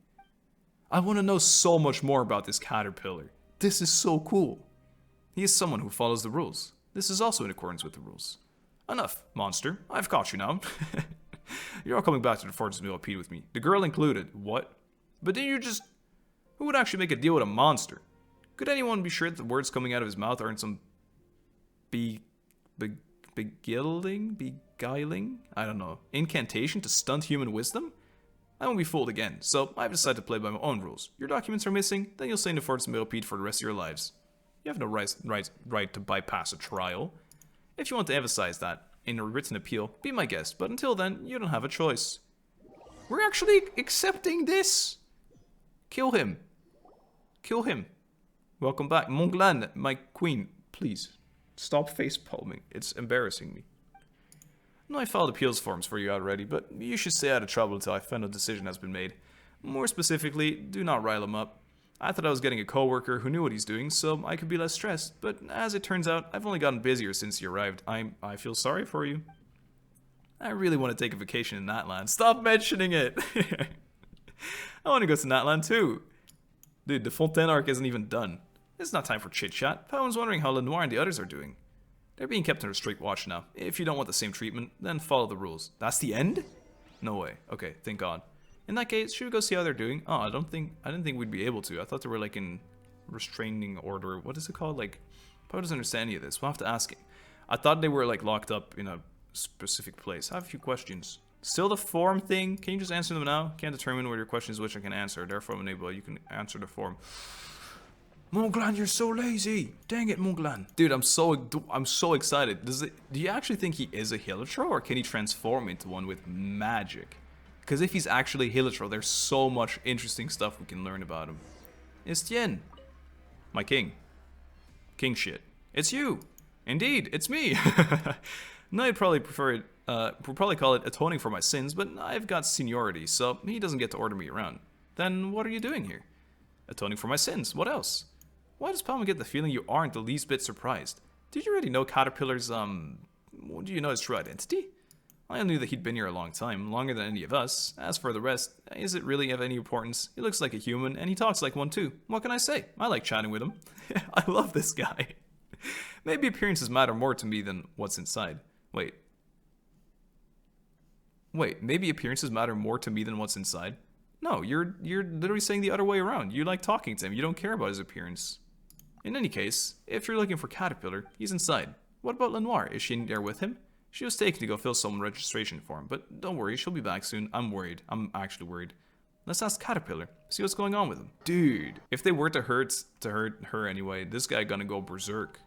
Speaker 1: I want to know so much more about this Caterpillar. This is so cool. He is someone who follows the rules. This is also in accordance with the rules. Enough, monster. I've caught you now. You're all coming back to the fortress of Meropide with me. The girl included. What? But then you just... Who would actually make a deal with a monster? Could anyone be sure that the words coming out of his mouth aren't some... beguiling? I don't know. Incantation to stunt human wisdom? I won't be fooled again, so I've decided to play by my own rules. Your documents are missing, then you'll stay in the fortress of Meropide for the rest of your lives. You have no right to bypass a trial. If you want to emphasize that in a written appeal, be my guest, but until then, you don't have a choice. We're actually accepting this! Kill him. Kill him. Welcome back. Monglan, my queen, please. Stop facepalming. It's embarrassing me. No, I filed appeals forms for you already, but you should stay out of trouble until I find a decision has been made. More specifically, do not rile him up. I thought I was getting a co-worker who knew what he's doing, so I could be less stressed, but as it turns out, I've only gotten busier since you arrived. I feel sorry for you. I really want to take a vacation in Natlan. Stop mentioning it! I want to go to Natlan too. Dude, the Fontaine arc isn't even done. It's not time for chit-chat. Pawan's wondering how Lenoir and the others are doing. They're being kept under strict watch now. If you don't want the same treatment, then follow the rules. That's the end? No way. Okay, thank God. In that case, should we go see how they're doing? Oh, I didn't think we'd be able to. I thought they were like in restraining order. What is it called? Like, Pawan doesn't understand any of this. We'll have to ask him. I thought they were like locked up in a specific place. I have a few questions. Still the form thing? Can you just answer them now? Can't determine what your question is which I can answer. Therefore, I'm unable. You can answer the form. Monglan, you're so lazy. Dang it, Monglan. Dude, I'm so excited. Do you actually think he is a Hilichurl, or can he transform into one with magic? Because if he's actually Hilichurl, there's so much interesting stuff we can learn about him. It's Tien. My king. King shit. It's you. Indeed, it's me. No, I'd probably prefer it, we'll probably call it atoning for my sins, but I've got seniority, so he doesn't get to order me around. Then what are you doing here? Atoning for my sins. What else? Why does Palma get the feeling you aren't the least bit surprised? Did you already know Caterpillar's, do you know his true identity? I knew that he'd been here a long time, longer than any of us. As for the rest, is it really of any importance? He looks like a human, and he talks like one too. What can I say? I like chatting with him. I love this guy. Maybe appearances matter more to me than what's inside. Wait, maybe appearances matter more to me than what's inside? No, you're literally saying the other way around. You like talking to him, you don't care about his appearance. In any case, if you're looking for Caterpillar, he's inside. What about Lenoir? Is she in there with him? She was taken to go fill some registration form, but don't worry, she'll be back soon. I'm worried. I'm actually worried. Let's ask Caterpillar, see what's going on with him. Dude, if they were to hurt her anyway, this guy gonna go berserk.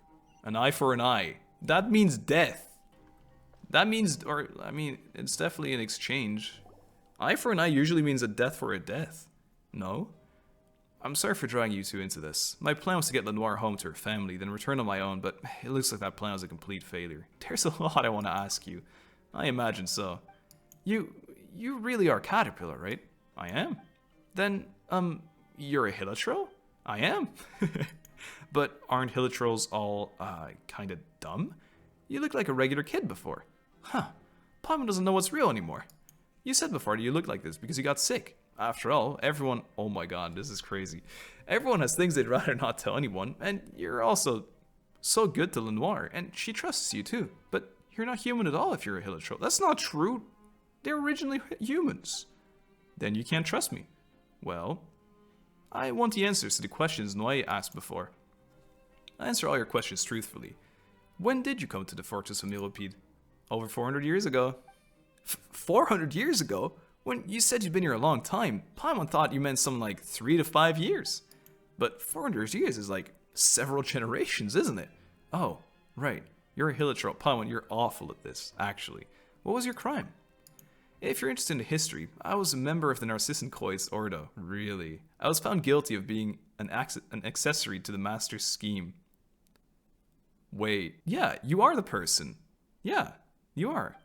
Speaker 1: An eye for an eye. That means death. That means, it's definitely an exchange. Eye for an eye usually means a death for a death. No? I'm sorry for drawing you two into this. My plan was to get Lenoir home to her family, then return on my own, but it looks like that plan was a complete failure. There's a lot I want to ask you. I imagine so. You really are Caterpillar, right? I am. Then, you're a Hilichurl? I am. But aren't Hilichurls all, kinda dumb? You looked like a regular kid before. Huh. Paimon doesn't know what's real anymore. You said before that you looked like this because you got sick. After all, everyone... Oh my god, this is crazy. Everyone has things they'd rather not tell anyone, and you're also so good to Lenoir, and she trusts you too. But you're not human at all if you're a Hilichurl. That's not true. They're originally humans. Then you can't trust me. Well, I want the answers to the questions Noé asked before. I answer all your questions truthfully. When did you come to the fortress of Millipede? Over 400 years ago. 400 years ago? When you said you'd been here a long time, Paimon thought you meant something like 3 to 5 years. But 400 years is like several generations, isn't it? Oh, right. You're a Hilichurl. Paimon, you're awful at this, actually. What was your crime? If you're interested in history, I was a member of the Narcissenkoi's Ordo. Really? I was found guilty of being an accessory to the master's scheme. Wait, yeah, you are the person. Yeah, you are.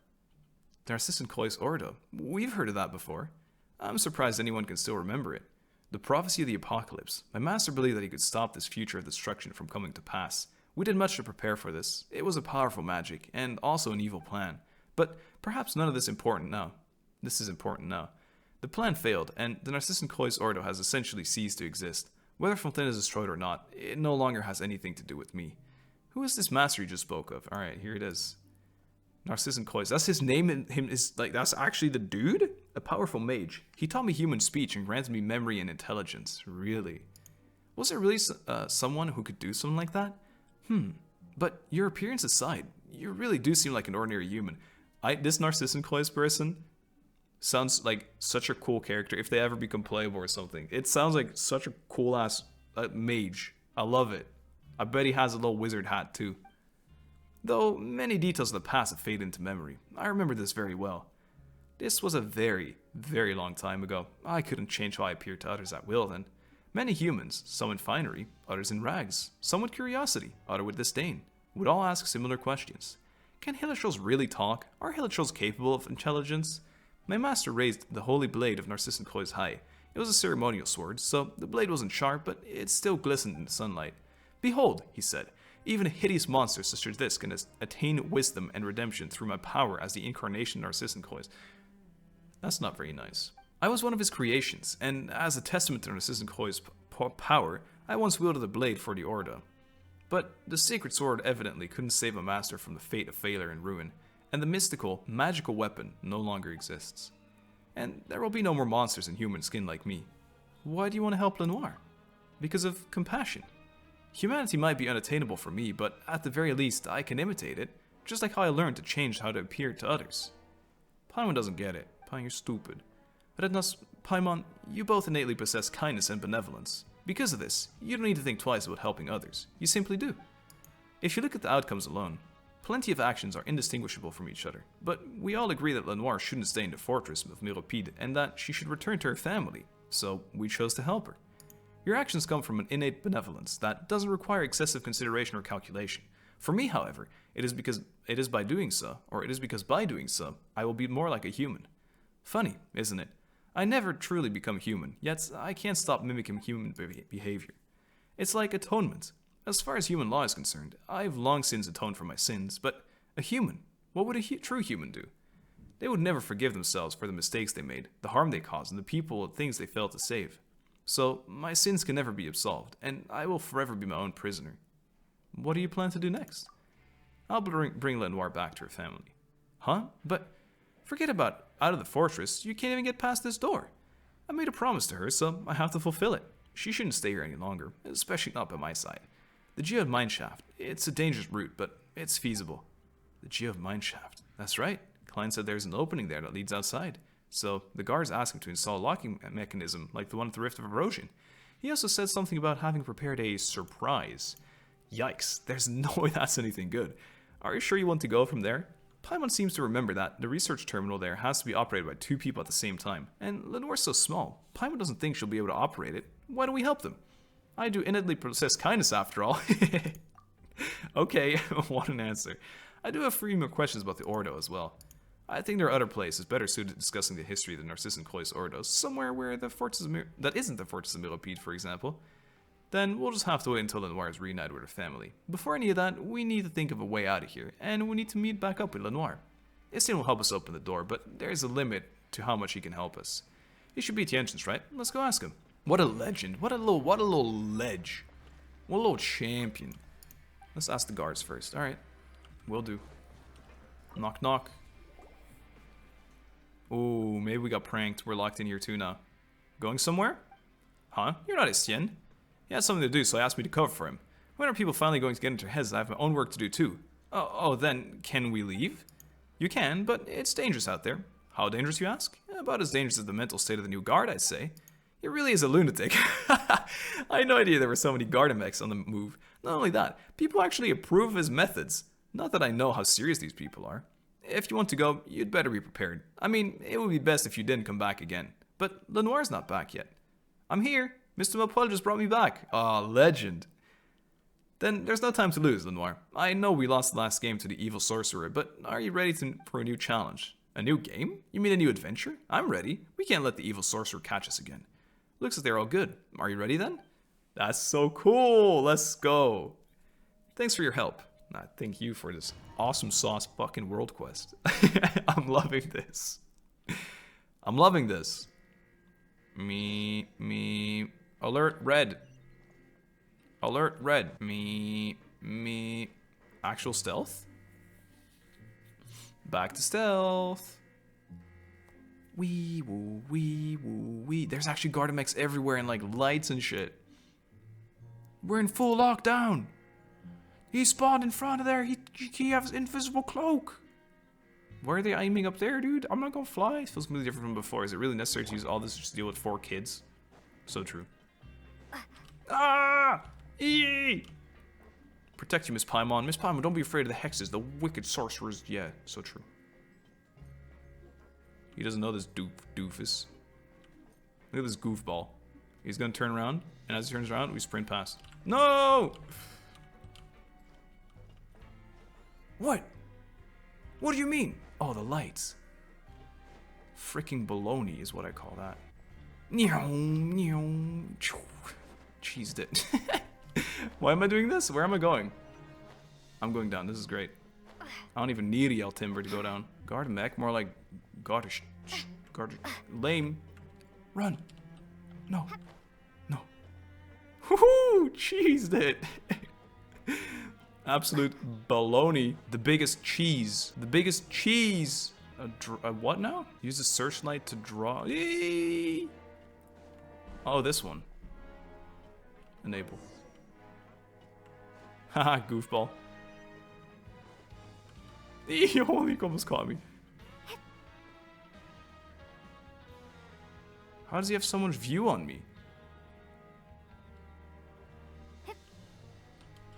Speaker 1: The Narcissenkoi's Ordo. We've heard of that before. I'm surprised anyone can still remember it. The prophecy of the apocalypse. My master believed that he could stop this future of destruction from coming to pass. We did much to prepare for this. It was a powerful magic, and also an evil plan. But perhaps none of this is important now. This is important now. The plan failed, and the Narcissenkoi's Ordo has essentially ceased to exist. Whether Fontaine is destroyed or not, it no longer has anything to do with me. Who is this master you just spoke of? Alright, here it is. Narcissenkoi's. That's his name, and him is like, that's actually the dude? A powerful mage. He taught me human speech and granted me memory and intelligence. Really? Was there really someone who could do something like that? But your appearance aside, you really do seem like an ordinary human. This Narcissenkoi's person sounds like such a cool character if they ever become playable or something. It sounds like such a cool ass mage. I love it. I bet he has a little wizard hat too. Though many details of the past have faded into memory, I remember this very well. This was a very, very long time ago. I couldn't change how I appeared to others at will then. Many humans, some in finery, others in rags, some with curiosity, others with disdain, would all ask similar questions. Can Hilichurls really talk? Are Hilichurls capable of intelligence? My master raised the holy blade of Narcissenkoi's high. It was a ceremonial sword, so the blade wasn't sharp, but it still glistened in the sunlight. Behold, he said, even a hideous monster such as this can attain wisdom and redemption through my power as the incarnation of Narcissenkoi's. That's not very nice. I was one of his creations, and as a testament to Narcissenkoi's power, I once wielded the blade for the Ordo. But the sacred sword evidently couldn't save a master from the fate of failure and ruin, and the mystical, magical weapon no longer exists. And there will be no more monsters in human skin like me. Why do you want to help Lenoir? Because of compassion. Humanity might be unattainable for me, but at the very least, I can imitate it, just like how I learned to change how to appear to others. Paimon doesn't get it. Paimon, you're stupid. But Paimon, you both innately possess kindness and benevolence. Because of this, you don't need to think twice about helping others. You simply do. If you look at the outcomes alone, Plenty of actions are indistinguishable from each other, but we all agree that Lenoir shouldn't stay in the fortress of Miropide and that she should return to her family, so we chose to help her. Your actions come from an innate benevolence that doesn't require excessive consideration or calculation. For me, however, it is because by doing so, I will be more like a human. Funny, isn't it? I never truly become human, yet I can't stop mimicking human behavior. It's like atonement. As far as human law is concerned, I've long since atoned for my sins, but a human, what would a true human do? They would never forgive themselves for the mistakes they made, the harm they caused, and the people and things they failed to save. So, my sins can never be absolved, and I will forever be my own prisoner. What do you plan to do next? I'll bring Lenoir back to her family. Huh? But forget about out of the fortress, you can't even get past this door. I made a promise to her, so I have to fulfill it. She shouldn't stay here any longer, especially not by my side. The geode mineshaft, it's a dangerous route, but it's feasible. The geode mineshaft, that's right. Klein said there's an opening there that leads outside. So the guards asked him to install a locking mechanism like the one at the Rift of Erosion. He also said something about having prepared a surprise. Yikes, there's no way that's anything good. Are you sure you want to go from there? Paimon seems to remember that the research terminal there has to be operated by 2 people at the same time, and Lenoir's so small, Paimon doesn't think she'll be able to operate it. Why don't we help them? I do innately possess kindness after all. Okay, what an answer. I do have 3 more questions about the Ordo as well. I think there are other places better suited to discussing the history of the Narcissan Clois Ordos, somewhere where the Fortress of that isn't the Fortress of Miropide, for example. Then we'll just have to wait until Lenoir is reunited with her family. Before any of that, we need to think of a way out of here, and we need to meet back up with Lenoir. Issyn will help us open the door, but there's a limit to how much he can help us. He should be at the entrance, right? Let's go ask him. What a legend. What a little ledge. What a little champion. Let's ask the guards first. Alright. Will do. Knock knock. Ooh, maybe we got pranked. We're locked in here too now. Going somewhere? Huh? You're not Issyn. He had something to do, so he asked me to cover for him. When are people finally going to get into their heads that I have my own work to do too? Oh, then, can we leave? You can, but it's dangerous out there. How dangerous, you ask? About as dangerous as the mental state of the new guard, I'd say. He really is a lunatic. I had no idea there were so many Gardamex on the move. Not only that, people actually approve of his methods. Not that I know how serious these people are. If you want to go, you'd better be prepared. I mean, it would be best if you didn't come back again. But Lenoir's not back yet. I'm here. Mr. Mopel just brought me back. Aw, legend. Then there's no time to lose, Lenoir. I know we lost the last game to the evil sorcerer, but are you ready for a new challenge? A new game? You mean a new adventure? I'm ready. We can't let the evil sorcerer catch us again. Looks like they're all good. Are you ready then? That's so cool. Let's go. Thanks for your help. Thank you for this awesome sauce fucking world quest. I'm loving this. I'm loving this. Me. Alert red. Alert red. Me. Actual stealth? Back to stealth. Wee woo, wee woo, wee. There's actually Gardamex everywhere and like lights and shit. We're in full lockdown. He spawned in front of there. He has invisible cloak. Why are they aiming up there, dude? I'm not gonna fly. It feels completely different from before. Is it really necessary to use all this just to deal with 4 kids? So true. Ah! Eee! Protect you, Miss Paimon. Miss Paimon, don't be afraid of the hexes, the wicked sorcerers. Yeah, so true. He doesn't know this doofus. Look at this goofball. He's gonna turn around, and as he turns around, we sprint past. No! What? What do you mean? Oh, the lights. Freaking baloney is what I call that. Cheesed it. Why am I doing this? Where am I going? I'm going down. This is great. I don't even need a yell timber to go down. Guard mech, more like gardish. Lame. Run. No. Woohoo! Cheesed it. Absolute baloney. The biggest cheese. The biggest cheese. A what now? Use the searchlight to draw. Eee! Oh, this one. Enable. Haha, goofball. Eee, holy, almost caught me. How does he have so much view on me?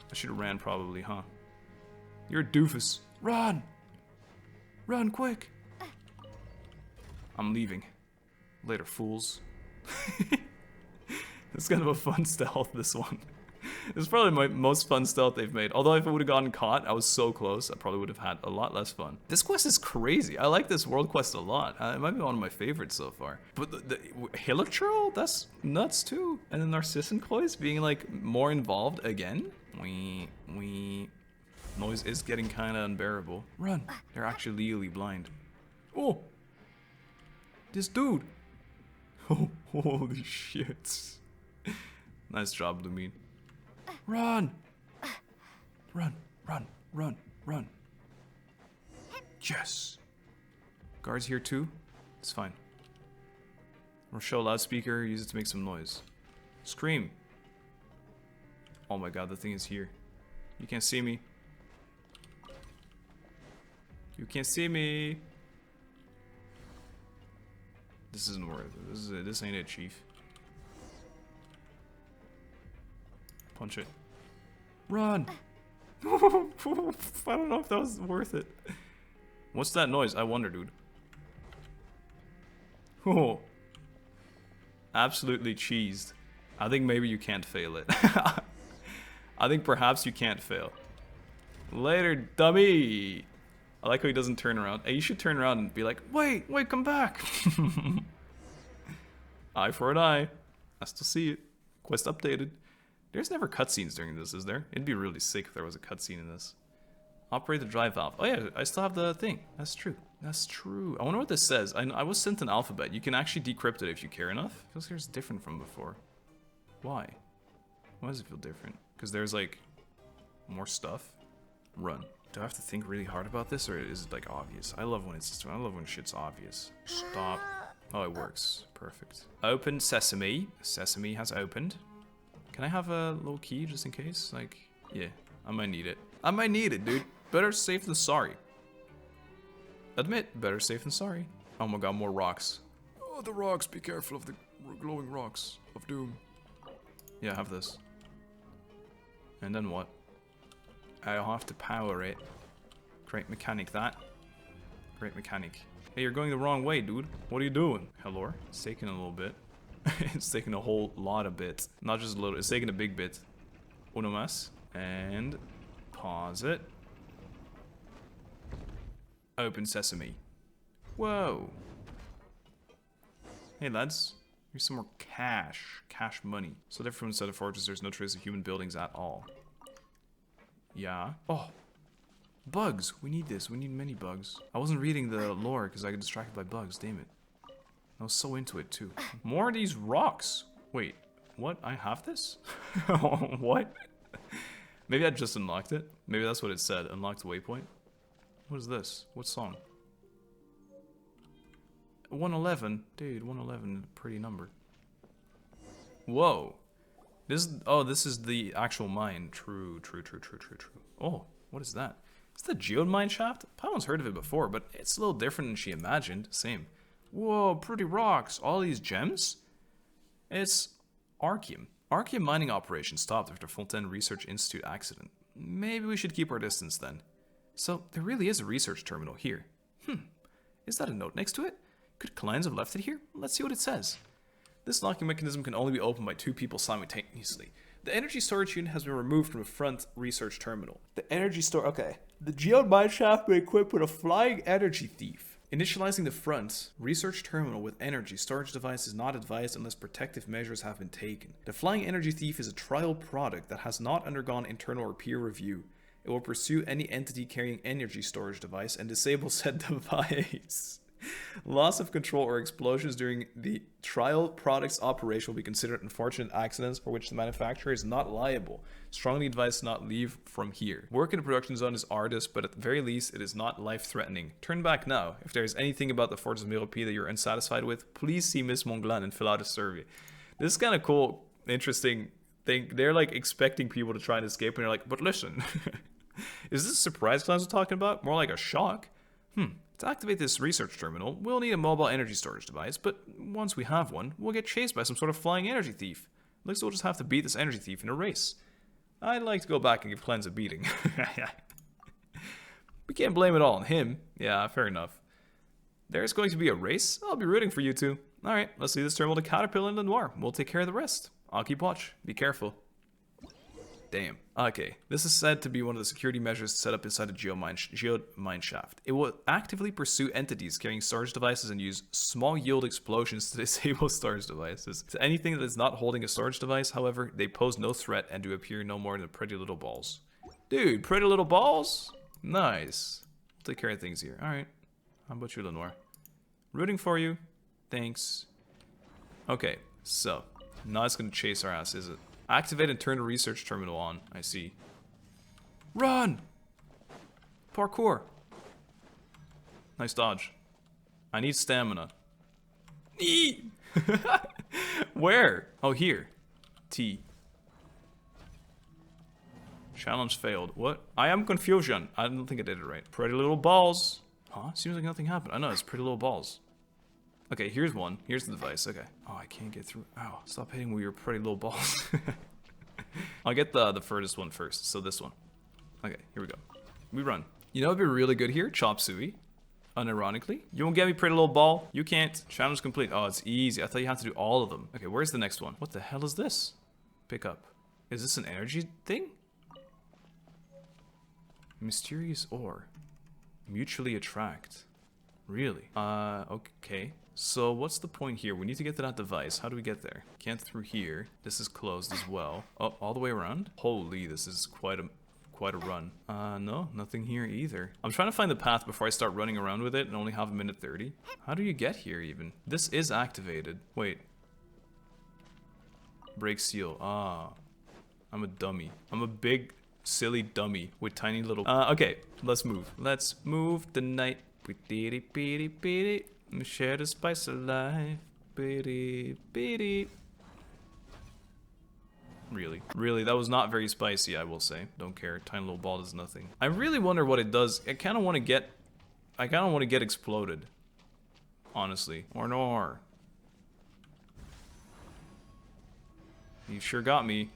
Speaker 1: I should have ran probably, huh? You're a doofus. Run! Run, quick! I'm leaving. Later, fools. It's kind of a fun stealth, this one. It's probably my most fun stealth they've made. Although if I would have gotten caught, I was so close, I probably would have had a lot less fun. This quest is crazy. I like this world quest a lot. It might be one of my favorites so far. But the Hillichurl, that's nuts too. And then Narcissenkois being like more involved again. Wee. Noise is getting kind of unbearable. Run. They're actually legally blind. Oh. This dude. Oh, holy shit. Nice job, Lumine. Run! Run. Yes! Guards here too? It's fine. Rochelle loudspeaker, use it to make some noise. Scream! Oh my god, the thing is here. You can't see me. You can't see me! This isn't worth it. This ain't it, chief. Punch it. Run! I don't know if that was worth it. What's that noise? I wonder, dude. Oh. Absolutely cheesed. I think maybe you can't fail it. I think perhaps you can't fail. Later, dummy! I like how he doesn't turn around. Hey, you should turn around and be like, wait, come back! Eye for an eye. I still see it. Quest updated. There's never cutscenes during this, is there? It'd be really sick if there was a cutscene in this. Operate the drive valve. Oh yeah, I still have the thing. That's true. That's true. I wonder what this says. I was sent an alphabet. You can actually decrypt it if you care enough. It feels like it's different from before. Why? Why does it feel different? Because there's like more stuff. Run. Do I have to think really hard about this, or is it like obvious? I love when shit's obvious. Stop. Oh, it works. Perfect. Open sesame. Sesame has opened. Can I have a little key just in case? Like, yeah, I might need it. I might need it, dude. Better safe than sorry. Admit, better safe than sorry. Oh my god, more rocks. Oh, the rocks. Be careful of the glowing rocks of doom. Yeah, have this. And then what? I'll have to power it. Great mechanic, that. Great mechanic. Hey, you're going the wrong way, dude. What are you doing? Hello? It's taking a little bit. It's taking a whole lot of bits. Not just a little, it's taking a big bit. Uno más. And pause it. Open sesame. Whoa. Hey lads. Here's some more cash. Cash money. So different from Set of Fortress, there's no trace of human buildings at all. Yeah. Oh. Bugs. We need this. We need many bugs. I wasn't reading the lore because I got distracted by bugs. Damn it. I was so into it too. More of these rocks. Wait. What? I have this? What? Maybe I just unlocked it. Maybe that's what it said. Unlocked waypoint. What is this? What song? 111. Dude, 111. Pretty number. Whoa. This is the actual mine. True. Oh, what is that? Is that geode mine shaft? Pao's heard of it before, but it's a little different than she imagined. Same. Whoa, pretty rocks. All these gems? It's Archeum. Archeum mining operation stopped after Fontaine Research Institute accident. Maybe we should keep our distance then. So, there really is a research terminal here. Is that a note next to it? Could clients have left it here? Let's see what it says. This locking mechanism can only be opened by 2 people simultaneously. The energy storage unit has been removed from the front research terminal. The geode mine shaft will be equipped with a flying energy thief. Initializing the front research terminal with energy storage device is not advised unless protective measures have been taken. The flying energy thief is a trial product that has not undergone internal or peer review. It will pursue any entity carrying energy storage device and disable said device. Loss of control or explosions during the trial product's operation will be considered unfortunate accidents for which the manufacturer is not liable. Strongly advised to not leave from here. Work in the production zone is arduous, but at the very least, it is not life-threatening. Turn back now. If there is anything about the Fortress of Merope that you're unsatisfied with, please see Miss Monglan and fill out a survey. This is kind of cool, interesting thing. They're like expecting people to try and escape, and they're like, but listen, is this a surprise class we're talking about? More like a shock? To activate this research terminal, we'll need a mobile energy storage device, but once we have one, we'll get chased by some sort of flying energy thief. Looks like we'll just have to beat this energy thief in a race. I'd like to go back and give Cleanse a beating. We can't blame it all on him. Yeah, fair enough. There's going to be a race? I'll be rooting for you two. Alright, let's see this turn with a caterpillar and Lenoir. We'll take care of the rest. I'll keep watch. Be careful. Damn. Okay, this is said to be one of the security measures set up inside a geomine shaft. It will actively pursue entities carrying storage devices and use small yield explosions to disable storage devices. To anything that is not holding a storage device, however, they pose no threat and do appear no more than pretty little balls. Dude, pretty little balls? Nice. We'll take care of things here. Alright. How about you, Lenoir? Rooting for you. Thanks. Okay, so now it's gonna chase our ass, is it? Activate and turn the research terminal on. I see. Run! Parkour. Nice dodge. I need stamina. Eee! Where? Oh, here. T. Challenge failed. What? I am confusion. I don't think I did it right. Pretty little balls. Huh? Seems like nothing happened. I know, it's pretty little balls. Okay, here's one. Here's the device. Okay. Oh, I can't get through. Ow. Stop hitting with your pretty little balls. I'll get the furthest one first. So this one. Okay, here we go. We run. You know what'd be really good here? Chop suey. Unironically. You won't get me, pretty little ball. You can't. Challenge complete. Oh, it's easy. I thought you had to do all of them. Okay, where's the next one? What the hell is this? Pick up. Is this an energy thing? Mysterious ore. Mutually attract. Really? Okay. So what's the point here? We need to get to that device. How do we get there? Can't through here. This is closed as well. Oh, all the way around? Holy, this is quite a run. No, nothing here either. I'm trying to find the path before I start running around with it and only have a minute 30. How do you get here even? This is activated. Wait. Break seal. Ah. I'm a dummy. I'm a big, silly dummy with tiny little... okay. Let's move. Let's move tonight. Share the spice of life. Really? Really, that was not very spicy, I will say. Don't care. Tiny little ball does nothing. I really wonder what it does. I kind of want to get exploded. Honestly. Or no. You sure got me.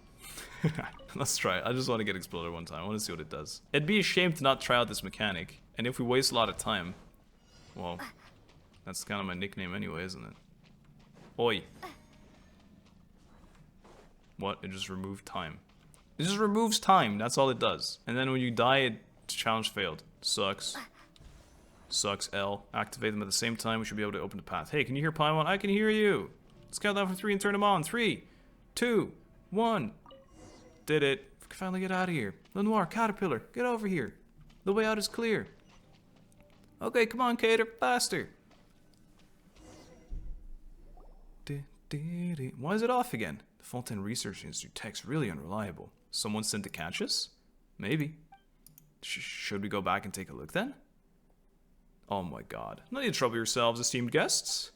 Speaker 1: Let's try it. I just want to get exploded one time. I want to see what it does. It'd be a shame to not try out this mechanic. And if we waste a lot of time, well, that's kind of my nickname anyway, isn't it? Oi. What? It just removed time. It just removes time. That's all it does. And then when you die, it challenge failed. Sucks. Sucks, L. Activate them at the same time. We should be able to open the path. Hey, can you hear Paimon? I can hear you. Let's count down from 3 and turn them on. 3, 2, 1. Did it. We can finally get out of here. Lenoir, Caterpillar, get over here. The way out is clear. Okay, come on, Cater, faster. Why is it off again? The Fontaine Research Institute tech's really unreliable. Someone sent to catch us? Maybe. Should we go back and take a look then? Oh my god. No need to trouble yourselves, esteemed guests.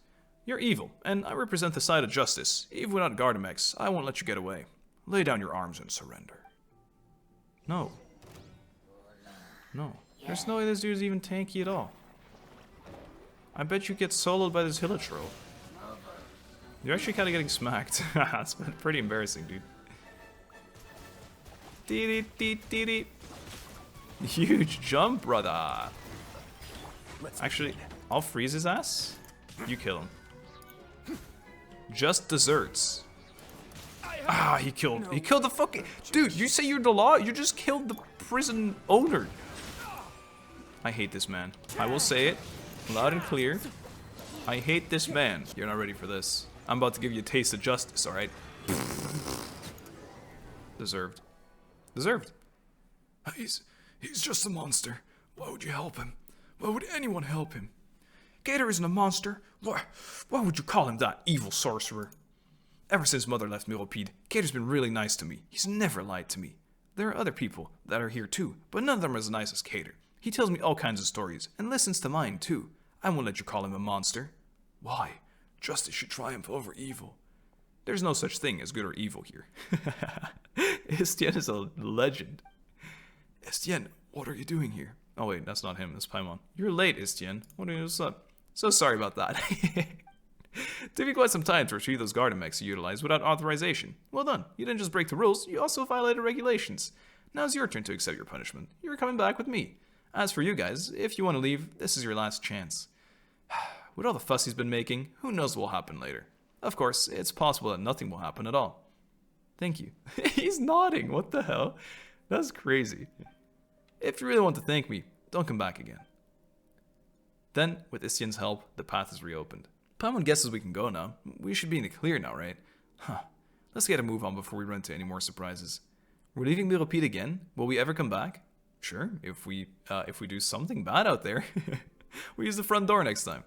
Speaker 1: You're evil, and I represent the side of justice. Even without Gardamex, I won't let you get away. Lay down your arms and surrender. No. No. There's no way this dude's even tanky at all. I bet you get soloed by this Hilichurl. You're actually kind of getting smacked. That's been pretty embarrassing, dude. Dee-dee-dee-dee-dee. Huge jump, brother. Actually, I'll freeze his ass. You kill him. Just desserts. Ah, he killed the fucking... Dude, you say you're the law? You just killed the prison owner. I hate this man. I will say it loud and clear. I hate this man. You're not ready for this. I'm about to give you a taste of justice, alright? Deserved. Deserved. He's just a monster. Why would you help him? Why would anyone help him? Gator isn't a monster. Why would you call him that, evil sorcerer? Ever since Mother left Millipede, Gator's been really nice to me. He's never lied to me. There are other people that are here too, but none of them are as nice as Gator. He tells me all kinds of stories, and listens to mine too. I won't let you call him a monster. Why? Justice should triumph over evil. There's no such thing as good or evil here. Estienne is a legend. Estienne, what are you doing here? Oh wait, that's not him, that's Paimon. You're late, Estienne. What's up? So sorry about that. Took me quite some time to retrieve those Gardamex you utilized without authorization. Well done. You didn't just break the rules, you also violated regulations. Now's your turn to accept your punishment. You're coming back with me. As for you guys, if you want to leave, this is your last chance. With all the fuss he's been making, who knows what will happen later. Of course, it's possible that nothing will happen at all. Thank you. He's nodding, what the hell? That's crazy. If you really want to thank me, don't come back again. Then, with Istian's help, the path is reopened. Paimon guesses we can go now. We should be in the clear now, right? Huh. Let's get a move on before we run into any more surprises. We're leaving Miropide again. Will we ever come back? Sure, if we do something bad out there. We use the front door next time.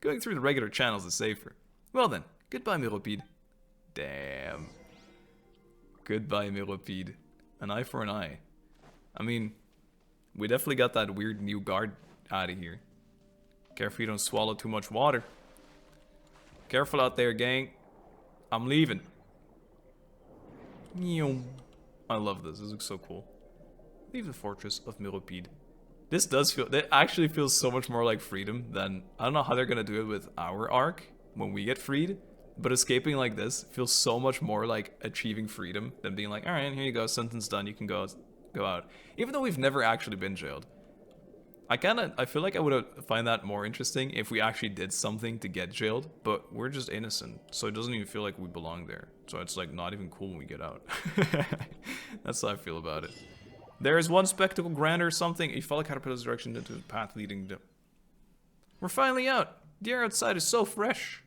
Speaker 1: Going through the regular channels is safer. Well then, goodbye Miropide. Damn. Goodbye Miropide. An eye for an eye. I mean, we definitely got that weird new guard out of here. Careful you don't swallow too much water. Careful out there, gang. I'm leaving. I love this. This looks so cool. Leave the fortress of Miropide. This does feel... It actually feels so much more like freedom than... I don't know how they're going to do it with our arc when we get freed. But escaping like this feels so much more like achieving freedom than being like, alright, here you go, sentence done, you can go out. Even though we've never actually been jailed. I feel like I would find that more interesting if we actually did something to get jailed, but we're just innocent, so it doesn't even feel like we belong there. So it's like not even cool when we get out. That's how I feel about it. There is one spectacle grander or something. You follow Caterpillar's direction into the path leading to... We're finally out! The air outside is so fresh!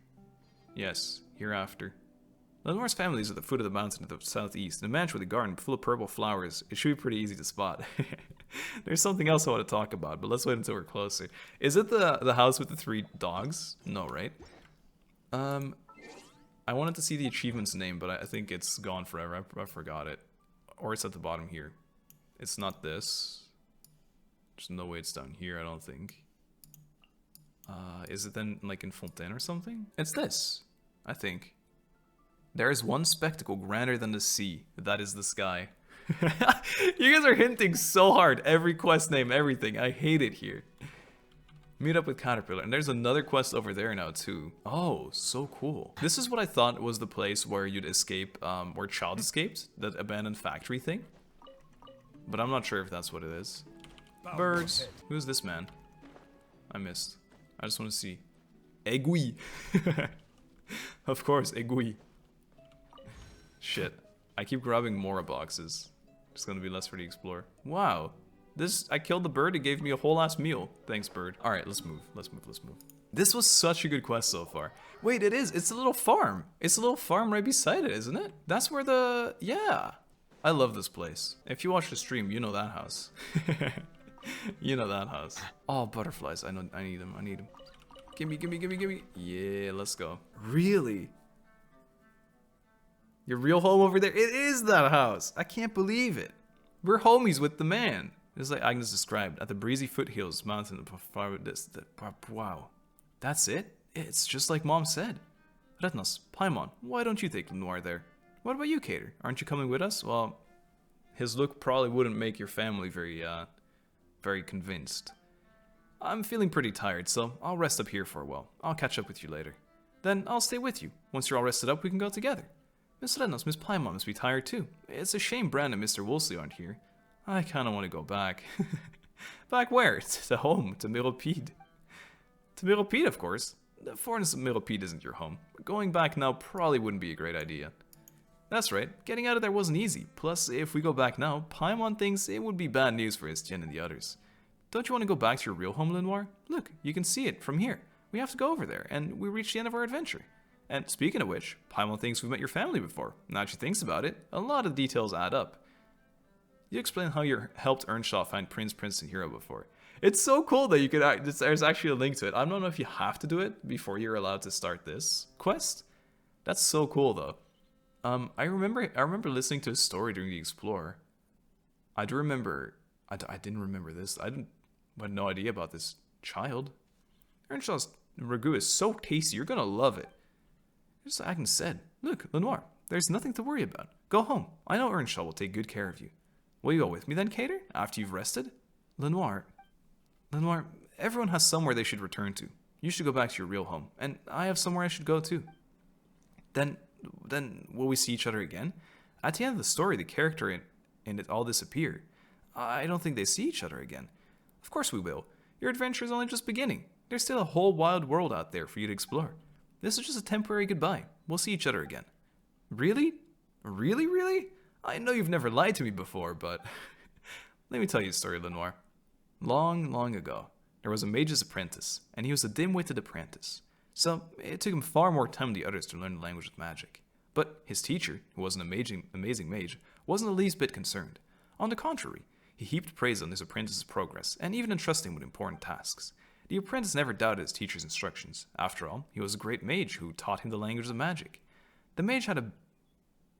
Speaker 1: Yes, hereafter. Lenoir's family is at the foot of the mountain to the southeast, in a mansion with a garden full of purple flowers. It should be pretty easy to spot. There's something else I want to talk about, but let's wait until we're closer. Is it the house with the 3 dogs? No, right? I wanted to see the achievement's name, but I think it's gone forever. I forgot it. Or it's at the bottom here. It's not this. There's no way it's down here, I don't think. Is it then like in Fontaine or something? It's this, I think. There is one spectacle grander than the sea. That is the sky. You guys are hinting so hard. Every quest name, everything. I hate it here. Meet up with Caterpillar. And there's another quest over there now too. Oh, so cool. This is what I thought was the place where you'd escape, where Child escaped. That abandoned factory thing. But I'm not sure if that's what it is. Birds. Who's this man? I missed. I just want to see. Aiguille. Of course, aiguille. Shit. I keep grabbing more boxes. It's gonna be less for the explorer. Wow. I killed the bird, it gave me a whole ass meal. Thanks, bird. Alright, let's move. Let's move. This was such a good quest so far. Wait, it is. It's a little farm. It's a little farm right beside it, isn't it? That's where the... Yeah. I love this place. If you watch the stream, you know that house. You know that house. Oh, butterflies. I need them. Gimme. Yeah, let's go. Really? Your real home over there? It is that house. I can't believe it. We're homies with the man. Just like Agnes described, at the breezy foothills mountain. Wow. That's it? It's just like Mom said. Retnos, Paimon, why don't you take Lenoir there? What about you, Cater? Aren't you coming with us? Well, his look probably wouldn't make your family very convinced. I'm feeling pretty tired, so I'll rest up here for a while. I'll catch up with you later. Then I'll stay with you. Once you're all rested up, we can go together. Miss Renos, Miss Paimon must be tired too. It's a shame Brand and Mr. Woolsey aren't here. I kinda want to go back. Back where? To home, to Miropide. To Miropide, of course. The foreigners of Miropide isn't your home. Going back now probably wouldn't be a great idea. That's right, getting out of there wasn't easy. Plus, if we go back now, Paimon thinks it would be bad news for Estienne and the others. Don't you want to go back to your real home, Lenoir? Look, you can see it from here. We have to go over there, and we reach the end of our adventure. And speaking of which, Paimon thinks we've met your family before. Now that she thinks about it, a lot of details add up. You explained how you helped Earnshaw find Prince and Hero before. It's so cool that you could. There's actually a link to it. I don't know if you have to do it before you're allowed to start this quest. That's so cool though. I remember listening to a story during the Explorer. I didn't remember this. I had no idea about this child. Earnshaw's ragu is so tasty. You're gonna love it. Just like Agnes said, look, Lenoir, there's nothing to worry about. Go home. I know Earnshaw will take good care of you. Will you go with me then, Cater, after you've rested? Lenoir, everyone has somewhere they should return to. You should go back to your real home, and I have somewhere I should go too. Then will we see each other again? At the end of the story, the character in it all disappear. I don't think they see each other again. Of course we will. Your adventure is only just beginning. There's still a whole wild world out there for you to explore. This is just a temporary goodbye. We'll see each other again. Really? Really, really? I know you've never lied to me before, but... Let me tell you a story, Lenoir. Long, long ago, there was a mage's apprentice, and he was a dim-witted apprentice. So, it took him far more time than the others to learn the language of magic. But his teacher, who was an amazing mage, wasn't the least bit concerned. On the contrary, he heaped praise on his apprentice's progress, and even entrusted him with important tasks. The apprentice never doubted his teacher's instructions. After all, he was a great mage who taught him the language of magic. The mage had a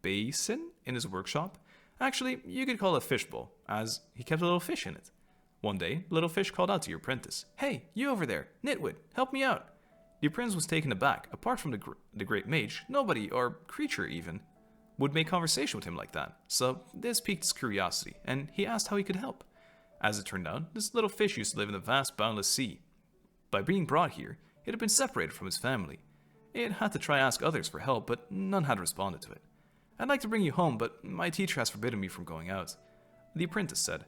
Speaker 1: basin in his workshop. Actually, you could call it a fishbowl, as he kept a little fish in it. One day, the little fish called out to your apprentice, "Hey, you over there, nitwit, help me out." The apprentice was taken aback. Apart from the great mage, nobody, or creature even, would make conversation with him like that. So this piqued his curiosity, and he asked how he could help. As it turned out, this little fish used to live in the vast, boundless sea. By being brought here, it had been separated from his family. It had to try ask others for help, but none had responded to it. "I'd like to bring you home, but my teacher has forbidden me from going out," the apprentice said.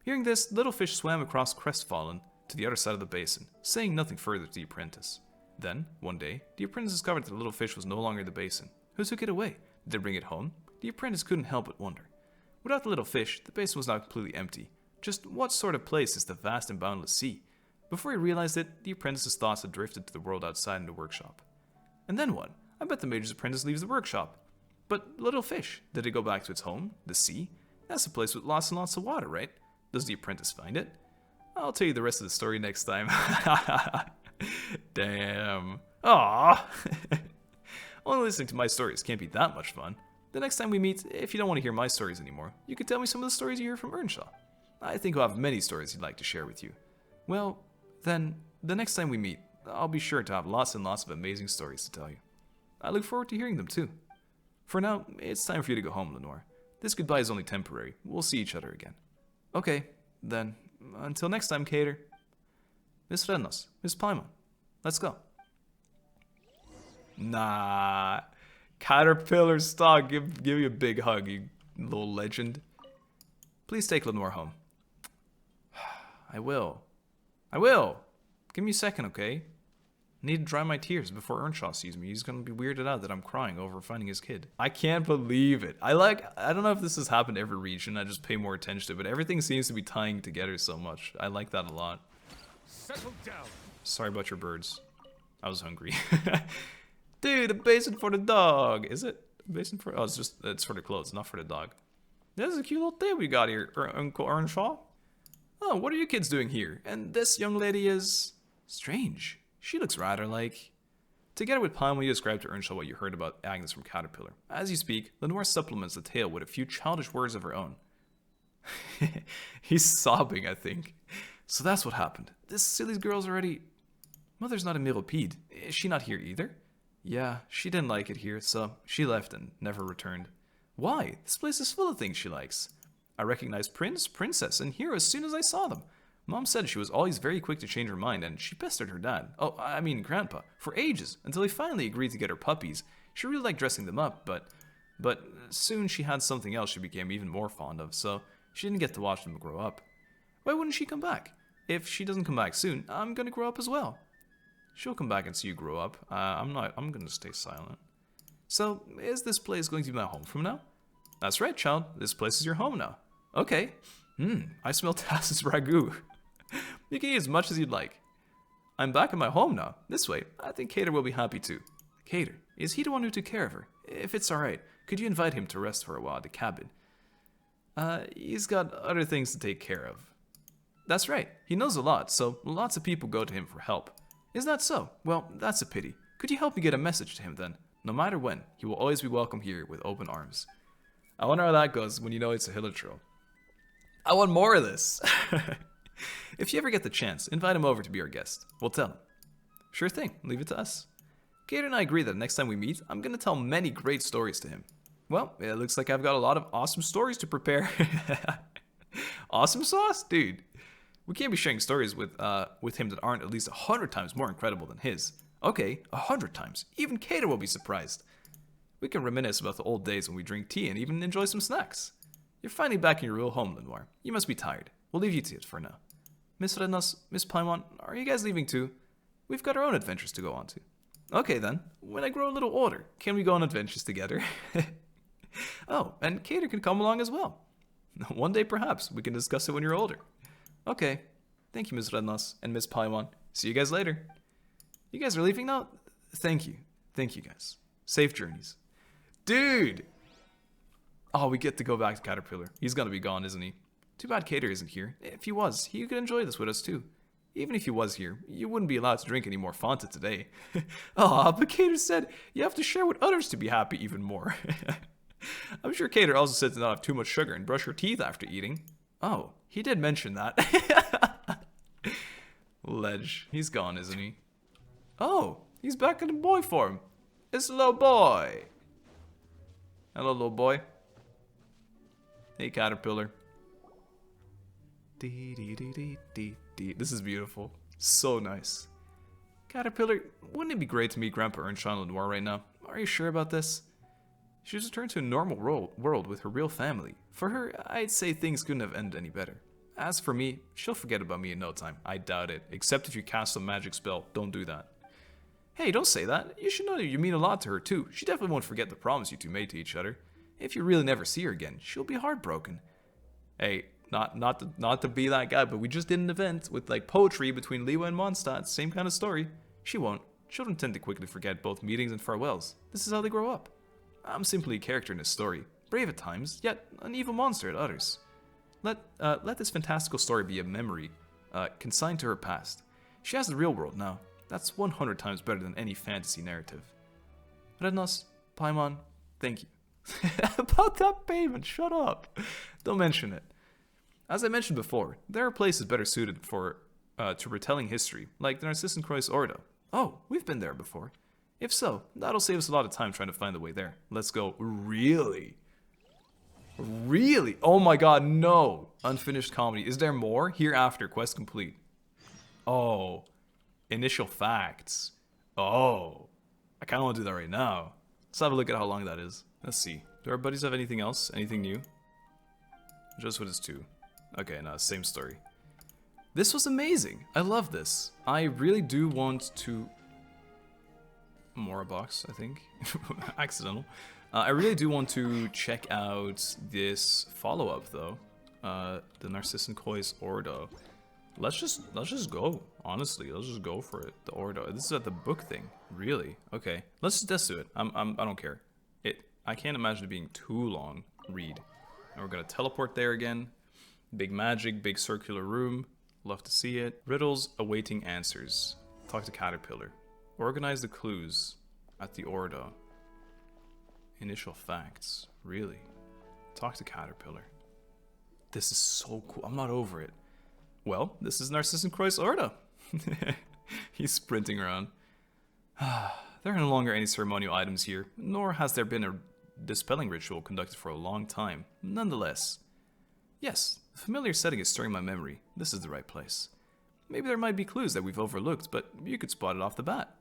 Speaker 1: Hearing this, little fish swam across crestfallen to the other side of the basin, saying nothing further to the apprentice. Then, one day, the apprentice discovered that the little fish was no longer in the basin. Who took it away? Did they bring it home? The apprentice couldn't help but wonder. Without the little fish, the basin was now completely empty. Just what sort of place is the vast and boundless sea? Before he realized it, the apprentice's thoughts had drifted to the world outside in the workshop. And then what? I bet the mage's apprentice leaves the workshop. But little fish, did it go back to its home, the sea? That's a place with lots and lots of water, right? Does the apprentice find it? I'll tell you the rest of the story next time. Damn. Aww. Only listening to my stories can't be that much fun. The next time we meet, if you don't want to hear my stories anymore, you can tell me some of the stories you hear from Earnshaw. I think I'll have many stories he'd like to share with you. Well, then, the next time we meet, I'll be sure to have lots and lots of amazing stories to tell you. I look forward to hearing them too. For now, it's time for you to go home, Lenoir. This goodbye is only temporary. We'll see each other again. Okay, then, until next time, Cater. Miss Rednos, Miss Paimon, let's go. Nah, Caterpillar stock, give you a big hug, you little legend. Please take Lenoir home. I will. Give me a second, okay? I need to dry my tears before Earnshaw sees me. He's gonna be weirded out that I'm crying over finding his kid. I can't believe it. I don't know if this has happened every region. I just pay more attention to it, but everything seems to be tying together so much. I like that a lot.
Speaker 4: Settle down.
Speaker 1: Sorry about your birds. I was hungry. Dude, a basin for the dog. Is it a basin for? Oh, it's for the clothes, not for the dog. This is a cute little thing we got here, Uncle Earnshaw. Oh, what are you kids doing here? And this young lady is strange. She looks rather like... Together with Paimon, you describe to Earnshaw what you heard about Agnes from Caterpillar. As you speak, Lenoir supplements the tale with a few childish words of her own. He's sobbing, I think. So that's what happened. This silly girl's already... Mother's not a millipede. Is she not here either? Yeah, she didn't like it here, so she left and never returned. Why? This place is full of things she likes. I recognized Prince, Princess, and Hero as soon as I saw them. Mom said she was always very quick to change her mind, and she pestered her dad, Grandpa, for ages, until he finally agreed to get her puppies. She really liked dressing them up, but soon she had something else she became even more fond of, so she didn't get to watch them grow up. Why wouldn't she come back? If she doesn't come back soon, I'm gonna grow up as well. She'll come back and see you grow up. I'm gonna stay silent. So, is this place going to be my home from now? That's right, child. This place is your home now. Okay. I smell Tass's ragu. You can eat as much as you'd like. I'm back in my home now. This way, I think Cater will be happy too. Cater, is he the one who took care of her? If it's alright, could you invite him to rest for a while at the cabin? He's got other things to take care of. That's right. He knows a lot, so lots of people go to him for help. Is that so? Well, that's a pity. Could you help me get a message to him then? No matter when, he will always be welcome here with open arms. I wonder how that goes when you know it's a Hilichurl. I want more of this. If you ever get the chance, invite him over to be our guest. We'll tell him. Sure thing, leave it to us. Gator and I agree that next time we meet, I'm going to tell many great stories to him. Well, it looks like I've got a lot of awesome stories to prepare. Awesome sauce? Dude. We can't be sharing stories with him that aren't at least 100 times more incredible than his. Okay, 100 times. Even Cater will be surprised. We can reminisce about the old days when we drink tea and even enjoy some snacks. You're finally back in your real home, Lenoir. You must be tired. We'll leave you to it for now. Miss Rednos, Miss Paimon, are you guys leaving too? We've got our own adventures to go on to. Okay then, when I grow a little older, can we go on adventures together? Oh, and Kater can come along as well. One day perhaps, we can discuss it when you're older. Okay, thank you Miss Rednos and Miss Paimon. See you guys later. You guys are leaving now? Thank you. Thank you guys. Safe journeys. Dude! Oh, we get to go back to Caterpillar. He's gonna be gone, isn't he? Too bad Kater isn't here. If he was, he could enjoy this with us too. Even if he was here, you wouldn't be allowed to drink any more Fanta today. Oh, but Kater said you have to share with others to be happy even more. I'm sure Kater also said to not have too much sugar and brush your teeth after eating. Oh, he did mention that. Ledge. He's gone, isn't he? Oh, he's back in the boy form. It's a little boy. Hello, little boy. Hey, Caterpillar. This is beautiful. So nice. Caterpillar, wouldn't it be great to meet Grandpa Ernst and Lenoir right now? Are you sure about this? She's returned to a normal world with her real family. For her, I'd say things couldn't have ended any better. As for me, she'll forget about me in no time. I doubt it. Except if you cast a magic spell. Don't do that. Hey, don't say that. You should know that you mean a lot to her too. She definitely won't forget the promise you two made to each other. If you really never see her again, she'll be heartbroken. Hey, not to be that guy, but we just did an event with like poetry between Liyue and Mondstadt. Same kind of story. She won't. Children tend to quickly forget both meetings and farewells. This is how they grow up. I'm simply a character in a story, brave at times, yet an evil monster at others. Let this fantastical story be a memory, consigned to her past. She has the real world now. That's 100 times better than any fantasy narrative. Rednos, Paimon, thank you. About that payment, shut up. Don't mention it. As I mentioned before, there are places better suited for to retelling history, like the Narcissan Kreuz Ordo. Oh, we've been there before. If so, that'll save us a lot of time trying to find the way there. Let's go. Really? Really? Oh my god, no. Unfinished comedy. Is there more? Hereafter, quest complete. Oh. Initial facts. Oh. I kind of want to do that right now. Let's have a look at how long that is. Let's see. Do our buddies have anything else? Anything new? Just what it's two. Okay, no, same story. This was amazing. I love this. I really do want to... More a box, I think. Accidental. I really do want to check out this follow-up, though. The Narcissan Kreuz Ordo. Let's just go. Honestly, let's just go for it. The Ordo. This is at the book thing. Really? Okay. Let's do it. I don't care. I can't imagine it being too long. Read. And we're gonna teleport there again. Big magic, big circular room. Love to see it. Riddles awaiting answers. Talk to Caterpillar. Organize the clues at the Ordo. Initial facts. Really? Talk to Caterpillar. This is so cool. I'm not over it. Well, this is Narcissan Kreuz Ordo. He's sprinting around. There are no longer any ceremonial items here, nor has there been a dispelling ritual conducted for a long time. Nonetheless, yes, the familiar setting is stirring my memory. This is the right place. Maybe there might be clues that we've overlooked, but you could spot it off the bat.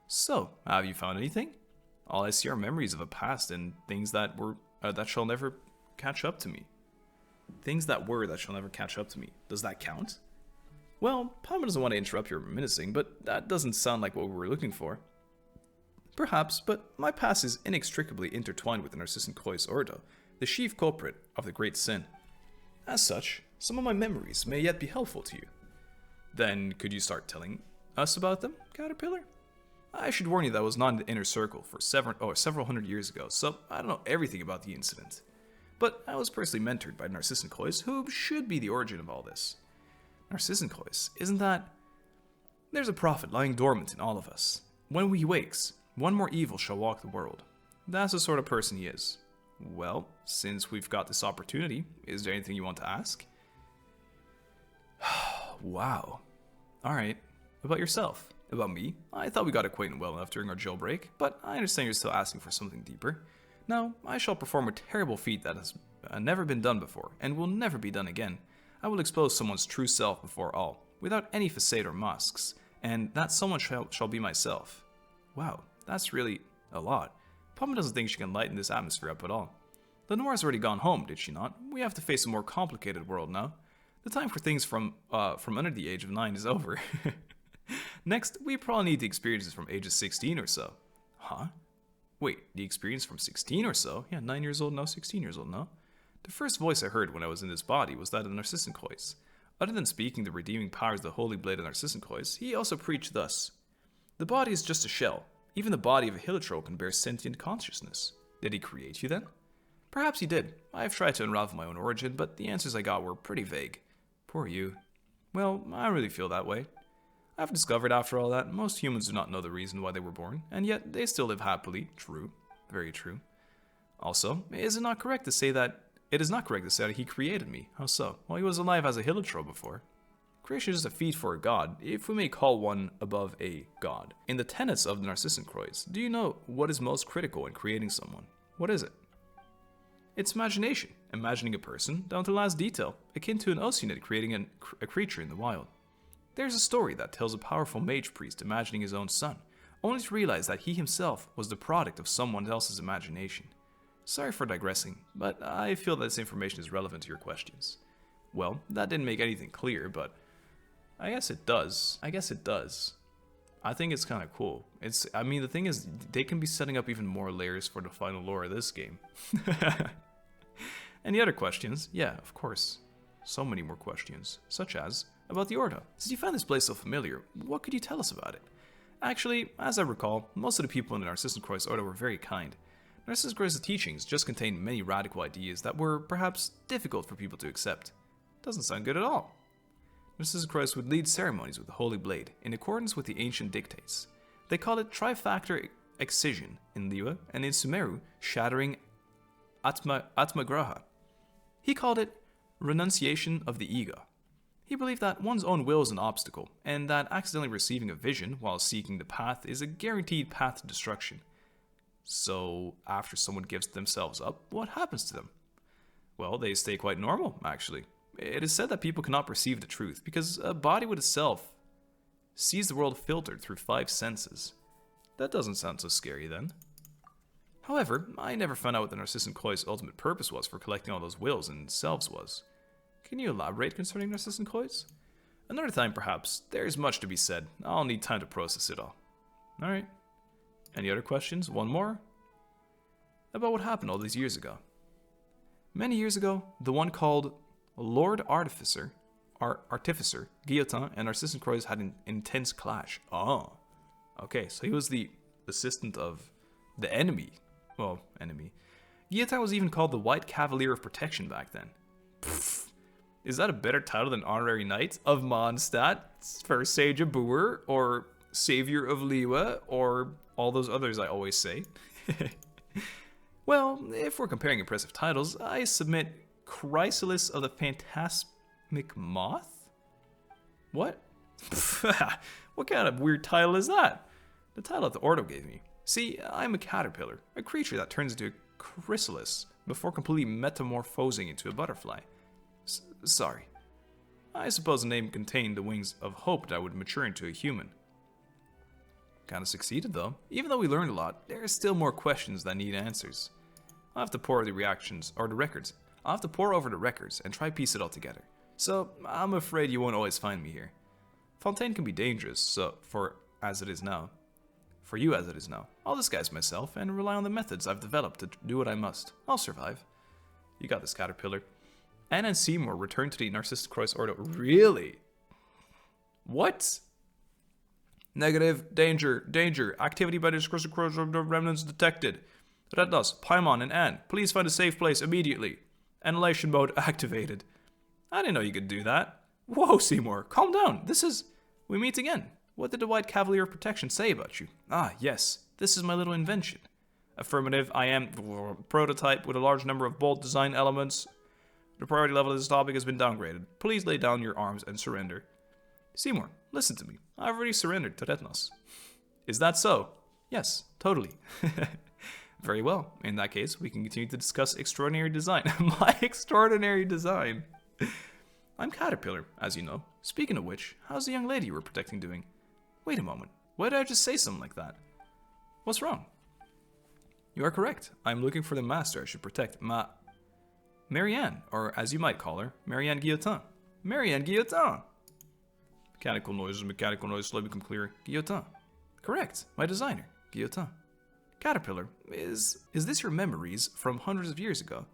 Speaker 1: So, have you found anything? All I see are memories of a past and things that were that shall never catch up to me. Things that were that shall never catch up to me. Does that count? Well, Paimon doesn't want to interrupt your reminiscing, but that doesn't sound like what we were looking for. Perhaps, but my past is inextricably intertwined with the Narcissan Kreuz Ordo, the chief culprit of the great sin. As such, some of my memories may yet be helpful to you. Then, could you start telling us about them, Caterpillar? I should warn you that I was not in the inner circle for several hundred years ago, so I don't know everything about the incident. But I was personally mentored by Narcissan Kreuz, who should be the origin of all this. Narcissan Kreuz, isn't that... There's a prophet lying dormant in all of us. When he wakes, one more evil shall walk the world. That's the sort of person he is. Well, since we've got this opportunity, is there anything you want to ask? Wow. Alright. About yourself? About me? I thought we got acquainted well enough during our jailbreak, but I understand you're still asking for something deeper. Now, I shall perform a terrible feat that has never been done before, and will never be done again. I will expose someone's true self before all, without any facade or masks, and that someone shall be myself. Wow, that's really a lot. Paimon doesn't think she can lighten this atmosphere up at all. Lenoir's already gone home, did she not? We have to face a more complicated world now. The time for things from under the age of 9 is over. Next, we probably need the experiences from ages 16 or so. Huh? Wait, the experience from 16 or so? Yeah, 9 years old, no, 16 years old, no? The first voice I heard when I was in this body was that of Narcissenkois. Other than speaking the redeeming powers of the holy blade of Narcissenkois, he also preached thus. The body is just a shell. Even the body of a hilichurl can bear sentient consciousness. Did he create you then? Perhaps he did. I've tried to unravel my own origin, but the answers I got were pretty vague. Poor you. Well, I really feel that way. I've discovered after all that most humans do not know the reason why they were born, and yet they still live happily. True. Very true. Also, it is not correct to say that he created me. How so? Well, he was alive as a hilichurl before. Creation is a feat for a god, if we may call one above a god. In the tenets of the Narcissenkois, do you know what is most critical in creating someone? What is it? It's imagination, imagining a person down to the last detail, akin to an Oceanid creating a creature in the wild. There's a story that tells a powerful mage priest imagining his own son, only to realize that he himself was the product of someone else's imagination. Sorry for digressing, but I feel that this information is relevant to your questions. Well, that didn't make anything clear, but I guess it does. I think it's kind of cool. The thing is, they can be setting up even more layers for the final lore of this game. Any other questions? Yeah, of course. So many more questions, such as about the Ordo. Since you found this place so familiar, what could you tell us about it? Actually, as I recall, most of the people in the Narcissenkois Ordo were very kind. Narcissenkois' teachings just contained many radical ideas that were perhaps difficult for people to accept. Doesn't sound good at all. Narcissenkois would lead ceremonies with the Holy Blade in accordance with the ancient dictates. They called it trifactor excision in Liyue, and in Sumeru, shattering atmagraha. He called it renunciation of the ego. He believed that one's own will is an obstacle, and that accidentally receiving a vision while seeking the path is a guaranteed path to destruction. So, after someone gives themselves up, what happens to them? Well, they stay quite normal, actually. It is said that people cannot perceive the truth, because a body with itself sees the world filtered through 5 senses. That doesn't sound so scary then. However, I never found out what the Narcissenkois' ultimate purpose was for collecting all those wills and selves was. Can you elaborate concerning Narcissenkois? Another time, perhaps. There's much to be said. I'll need time to process it all. Alright. Any other questions? One more? About what happened all these years ago. Many years ago, the one called Lord Artificer, Guillotin, and Narcissenkois had an intense clash. Oh. Okay, so he was the assistant of the enemy. Well, enemy. Guillotin was even called the White Cavalier of Protection back then. Pfft. Is that a better title than Honorary Knight of Mondstadt, First Sage of Boer, or Savior of Liyue, or all those others I always say? Well, if we're comparing impressive titles, I submit Chrysalis of the Phantasmic Moth? What? What kind of weird title is that? The title that the Ordo gave me. See, I'm a caterpillar, a creature that turns into a chrysalis before completely metamorphosing into a butterfly. Sorry. I suppose the name contained the wings of hope that I would mature into a human. Kinda succeeded though. Even though we learned a lot, there are still more questions that need answers. I'll have to pour over the records and try to piece it all together. So, I'm afraid you won't always find me here. Fontaine can be dangerous, for you as it is now. I'll disguise myself and rely on the methods I've developed to do what I must. I'll survive. You got this, caterpillar. Anna and Seymour returned to the Narcissenkois Ordo. Really? What? Negative. Danger. Activity by the Narcissenkois remnants detected. Redlos, Paimon, and Anne, please find a safe place immediately. Annihilation mode activated. I didn't know you could do that. Whoa, Seymour, calm down. We meet again. What did the White Cavalier of Protection say about you? Ah, yes. This is my little invention. Affirmative, I am prototype with a large number of bold design elements. The priority level of this topic has been downgraded. Please lay down your arms and surrender. Seymour, listen to me. I've already surrendered to Retnos. Is that so? Yes, totally. Very well. In that case, we can continue to discuss extraordinary design. My extraordinary design. I'm Caterpillar, as you know. Speaking of which, how's the young lady you were protecting doing? Wait a moment. Why did I just say something like that? What's wrong? You are correct. I'm looking for the master I should protect, Marianne, or as you might call her, Marianne Guillotin. Marianne Guillotin. Mechanical noises, slowly become clearer. Guillotin. Correct, my designer, Guillotin. Caterpillar, is this your memories from hundreds of years ago?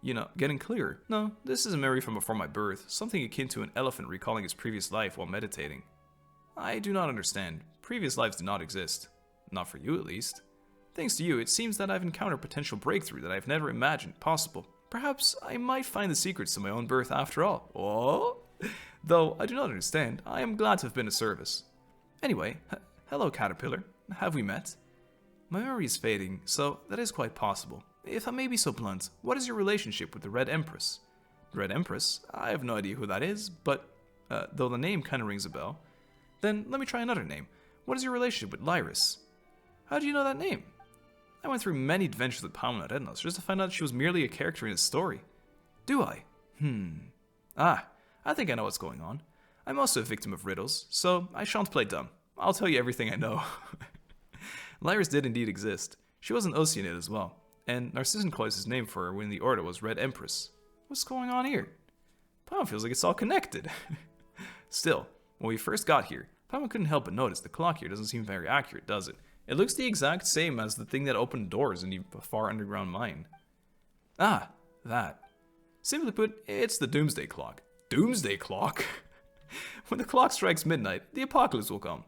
Speaker 1: You know, getting clearer. No, this is a memory from before my birth, something akin to an elephant recalling its previous life while meditating. I do not understand. Previous lives do not exist. Not for you, at least. Thanks to you, it seems that I've encountered potential breakthrough that I've never imagined possible. Perhaps I might find the secrets to my own birth after all. Oh? Though I do not understand, I am glad to have been of service. Anyway, hello, Caterpillar. Have we met? My memory is fading, so that is quite possible. If I may be so blunt, what is your relationship with the Red Empress? The Red Empress? I have no idea who that is, but though the name kind of rings a bell. Then let me try another name. What is your relationship with Lyris? How do you know that name? I went through many adventures with Paimon at Ednos just to find out she was merely a character in a story. Do I? I think I know what's going on. I'm also a victim of riddles, so I shan't play dumb. I'll tell you everything I know. Lyris did indeed exist. She was an Oceanid as well, and Narcissan Cloyce's name for her when the Order was Red Empress. What's going on here? Paimon feels like it's all connected. Still, when we first got here, Paimon couldn't help but notice the clock here doesn't seem very accurate, does it? It looks the exact same as the thing that opened doors in the far underground mine. Ah, that. Simply put, it's the Doomsday clock. Doomsday clock? When the clock strikes midnight, the apocalypse will come.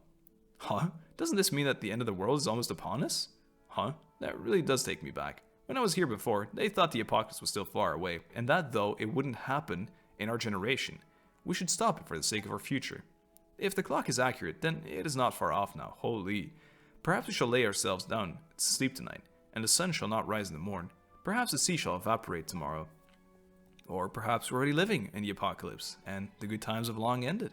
Speaker 1: Huh? Doesn't this mean that the end of the world is almost upon us? Huh? That really does take me back. When I was here before, they thought the apocalypse was still far away, and that though it wouldn't happen in our generation, we should stop it for the sake of our future. If the clock is accurate, then it is not far off now. Holy. Perhaps we shall lay ourselves down to sleep tonight, and the sun shall not rise in the morn. Perhaps the sea shall evaporate tomorrow. Or perhaps we're already living in the apocalypse, and the good times have long ended.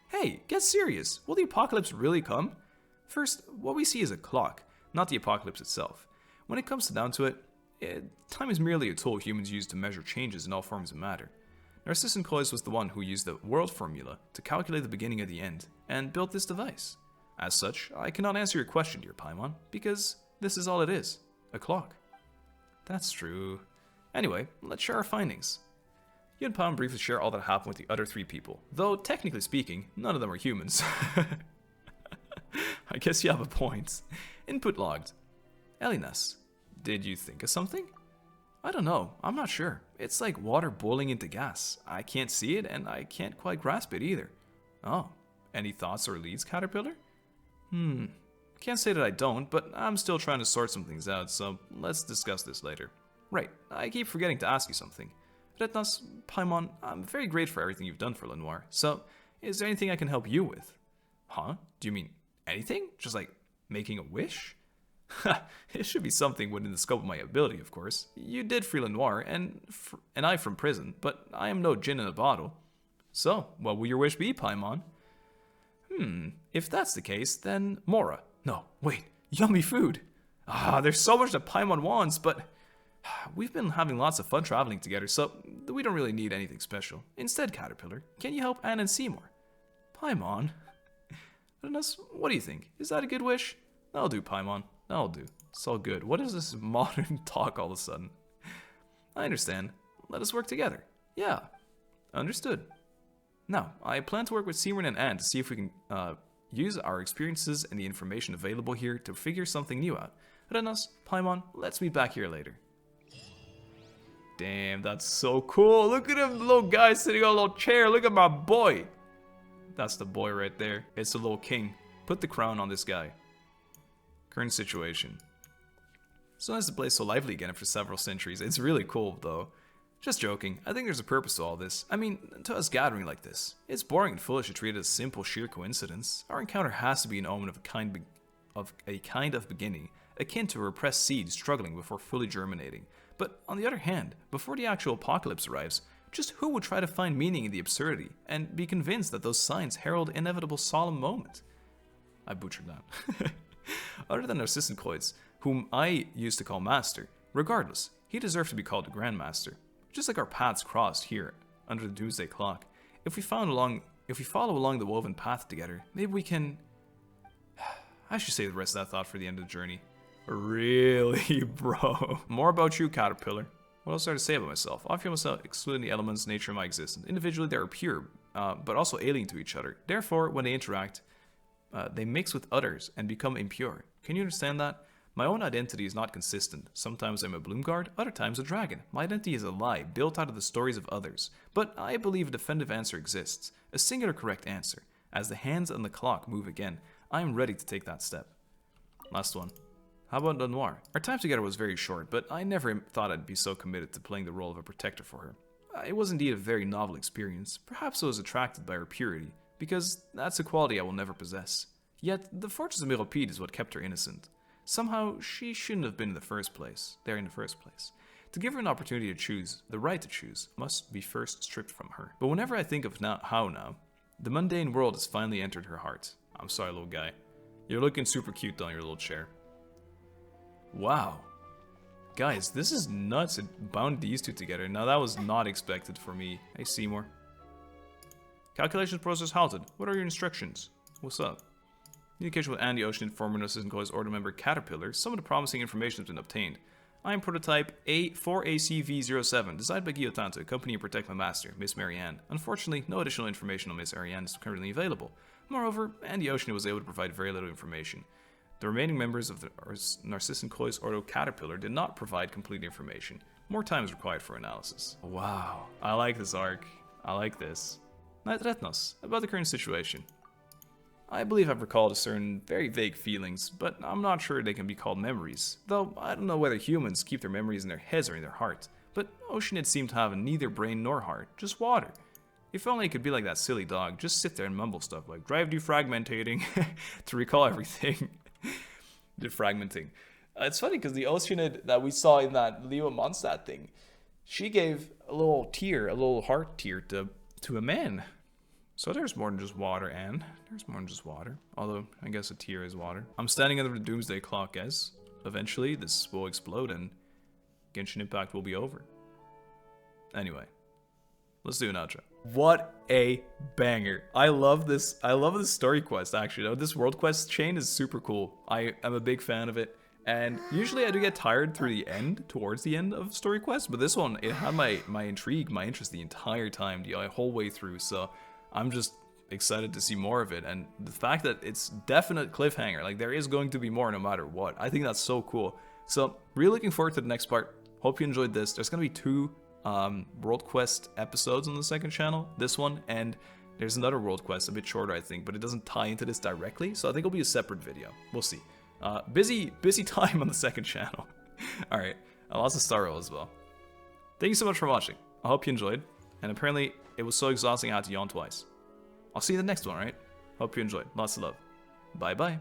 Speaker 1: Hey, get serious! Will the apocalypse really come? First, what we see is a clock, not the apocalypse itself. When it comes down to it, time is merely a tool humans use to measure changes in all forms of matter. Narcissan Cloyce was the one who used the world formula to calculate the beginning of the end, and built this device. As such, I cannot answer your question, dear Paimon, because this is all it is, a clock. That's true. Anyway, let's share our findings. You and Paimon briefly share all that happened with the other 3 people, though technically speaking, none of them are humans. I guess you have a point. Input logged. Elinas, did you think of something? I don't know, I'm not sure. It's like water boiling into gas. I can't see it, and I can't quite grasp it either. Oh, any thoughts or leads, Caterpillar? Can't say that I don't, but I'm still trying to sort some things out, so let's discuss this later. Right, I keep forgetting to ask you something. Retnas, Paimon, I'm very grateful for everything you've done for Lenoir, so is there anything I can help you with? Huh? Do you mean anything? Just like making a wish? It should be something within the scope of my ability, of course. You did free Lenoir, and I from prison, but I am no djinn in a bottle. So, what will your wish be, Paimon? If that's the case, then Mora. No, wait, yummy food. There's so much that Paimon wants, but we've been having lots of fun traveling together, so we don't really need anything special. Instead, Caterpillar, can you help Anne and Seymour? Paimon? What do you think? Is that a good wish? That'll do, Paimon. That'll do. It's all good. What is this modern talk all of a sudden? I understand. Let us work together. Yeah. Understood. Now, I plan to work with Seymour and Anne to see if we can use our experiences and the information available here to figure something new out. Renas, Paimon, let's meet back here later. Damn, that's so cool. Look at him, little guy sitting on a little chair. Look at my boy. That's the boy right there. It's the little king. Put the crown on this guy. Current situation. So nice to play so lively again after several centuries. It's really cool, though. Just joking. I think there's a purpose to all this. I mean, to us gathering like this. It's boring and foolish to treat it as simple sheer coincidence. Our encounter has to be an omen of a kind of beginning, akin to a repressed seed struggling before fully germinating. But on the other hand, before the actual apocalypse arrives, just who would try to find meaning in the absurdity and be convinced that those signs herald inevitable solemn moment? I butchered that. Other than Narcissan Cloyce, whom I used to call Master, regardless, he deserved to be called the Grandmaster. Just like our paths crossed here under the Doomsday clock, if we follow along the woven path together, maybe we can. I should save the rest of that thought for the end of the journey. Really, bro? More about you, Caterpillar. What else is there to say about myself? I feel myself excluding the elements nature of my existence. Individually, they are pure, but also alien to each other. Therefore, when they interact, they mix with others and become impure. Can you understand that? My own identity is not consistent. Sometimes I'm a Bloomguard, other times a dragon. My identity is a lie, built out of the stories of others. But I believe a definitive answer exists, a singular correct answer. As the hands on the clock move again, I am ready to take that step. Last one. How about Lenoir? Our time together was very short, but I never thought I'd be so committed to playing the role of a protector for her. It was indeed a very novel experience. Perhaps I was attracted by her purity, because that's a quality I will never possess. Yet, the fortress of Meropide is what kept her innocent. Somehow, she shouldn't have been there in the first place. To give her an opportunity to choose, the right to choose, must be first stripped from her. But whenever I think of now, the mundane world has finally entered her heart. I'm sorry, little guy. You're looking super cute on your little chair. Wow. Guys, this is nuts. It bound these two together. Now, that was not expected for me. Hey, Seymour. Calculations process halted. What are your instructions? What's up? Communication with Andy Ocean, former Assistant College Order member Caterpillar. Some of the promising information has been obtained. I am prototype A4ACV07, designed by Guillotin to accompany and protect my master, Miss Marianne. Unfortunately, no additional information on Miss Marianne is currently available. Moreover, Andy Ocean was able to provide very little information. The remaining members of the Narcissan Coil's Ordo Caterpillar did not provide complete information. More time is required for analysis. Wow. I like this arc. I like this. Retnos, about the current situation. I believe I've recalled certain very vague feelings, but I'm not sure they can be called memories. Though I don't know whether humans keep their memories in their heads or in their hearts. But Oceanid seemed to have neither brain nor heart, just water. If only it could be like that silly dog, just sit there and mumble stuff like drive defragmentating to recall everything. Defragmenting. It's funny because the Oceanid that we saw in that Leo Mondstadt thing, she gave a little tear, a little heart tear to a man. So there's more than just water, Anne. There's more than just water. Although, I guess a tear is water. I'm standing under the Doomsday clock, guys. Eventually, this will explode and Genshin Impact will be over. Anyway, let's do an outro. What a banger. I love this story quest, actually. This world quest chain is super cool. I am a big fan of it. And usually I do get tired towards the end of story quests. But this one, it had my intrigue, my interest the entire time, the whole way through. So I'm just excited to see more of it, and the fact that it's definite cliffhanger, like there is going to be more no matter what. I think that's so cool. So really looking forward to the next part. Hope you enjoyed this. There's gonna be 2 World Quest episodes on the second channel, this one, and there's another World Quest, a bit shorter I think, but it doesn't tie into this directly, so I think it'll be a separate video. We'll see. Busy time on the second channel. Alright, lots of Star Roll as well. Thank you so much for watching. I hope you enjoyed, and apparently it was so exhausting I had to yawn twice. I'll see you in the next one, right? Hope you enjoyed. Lots of love. Bye-bye.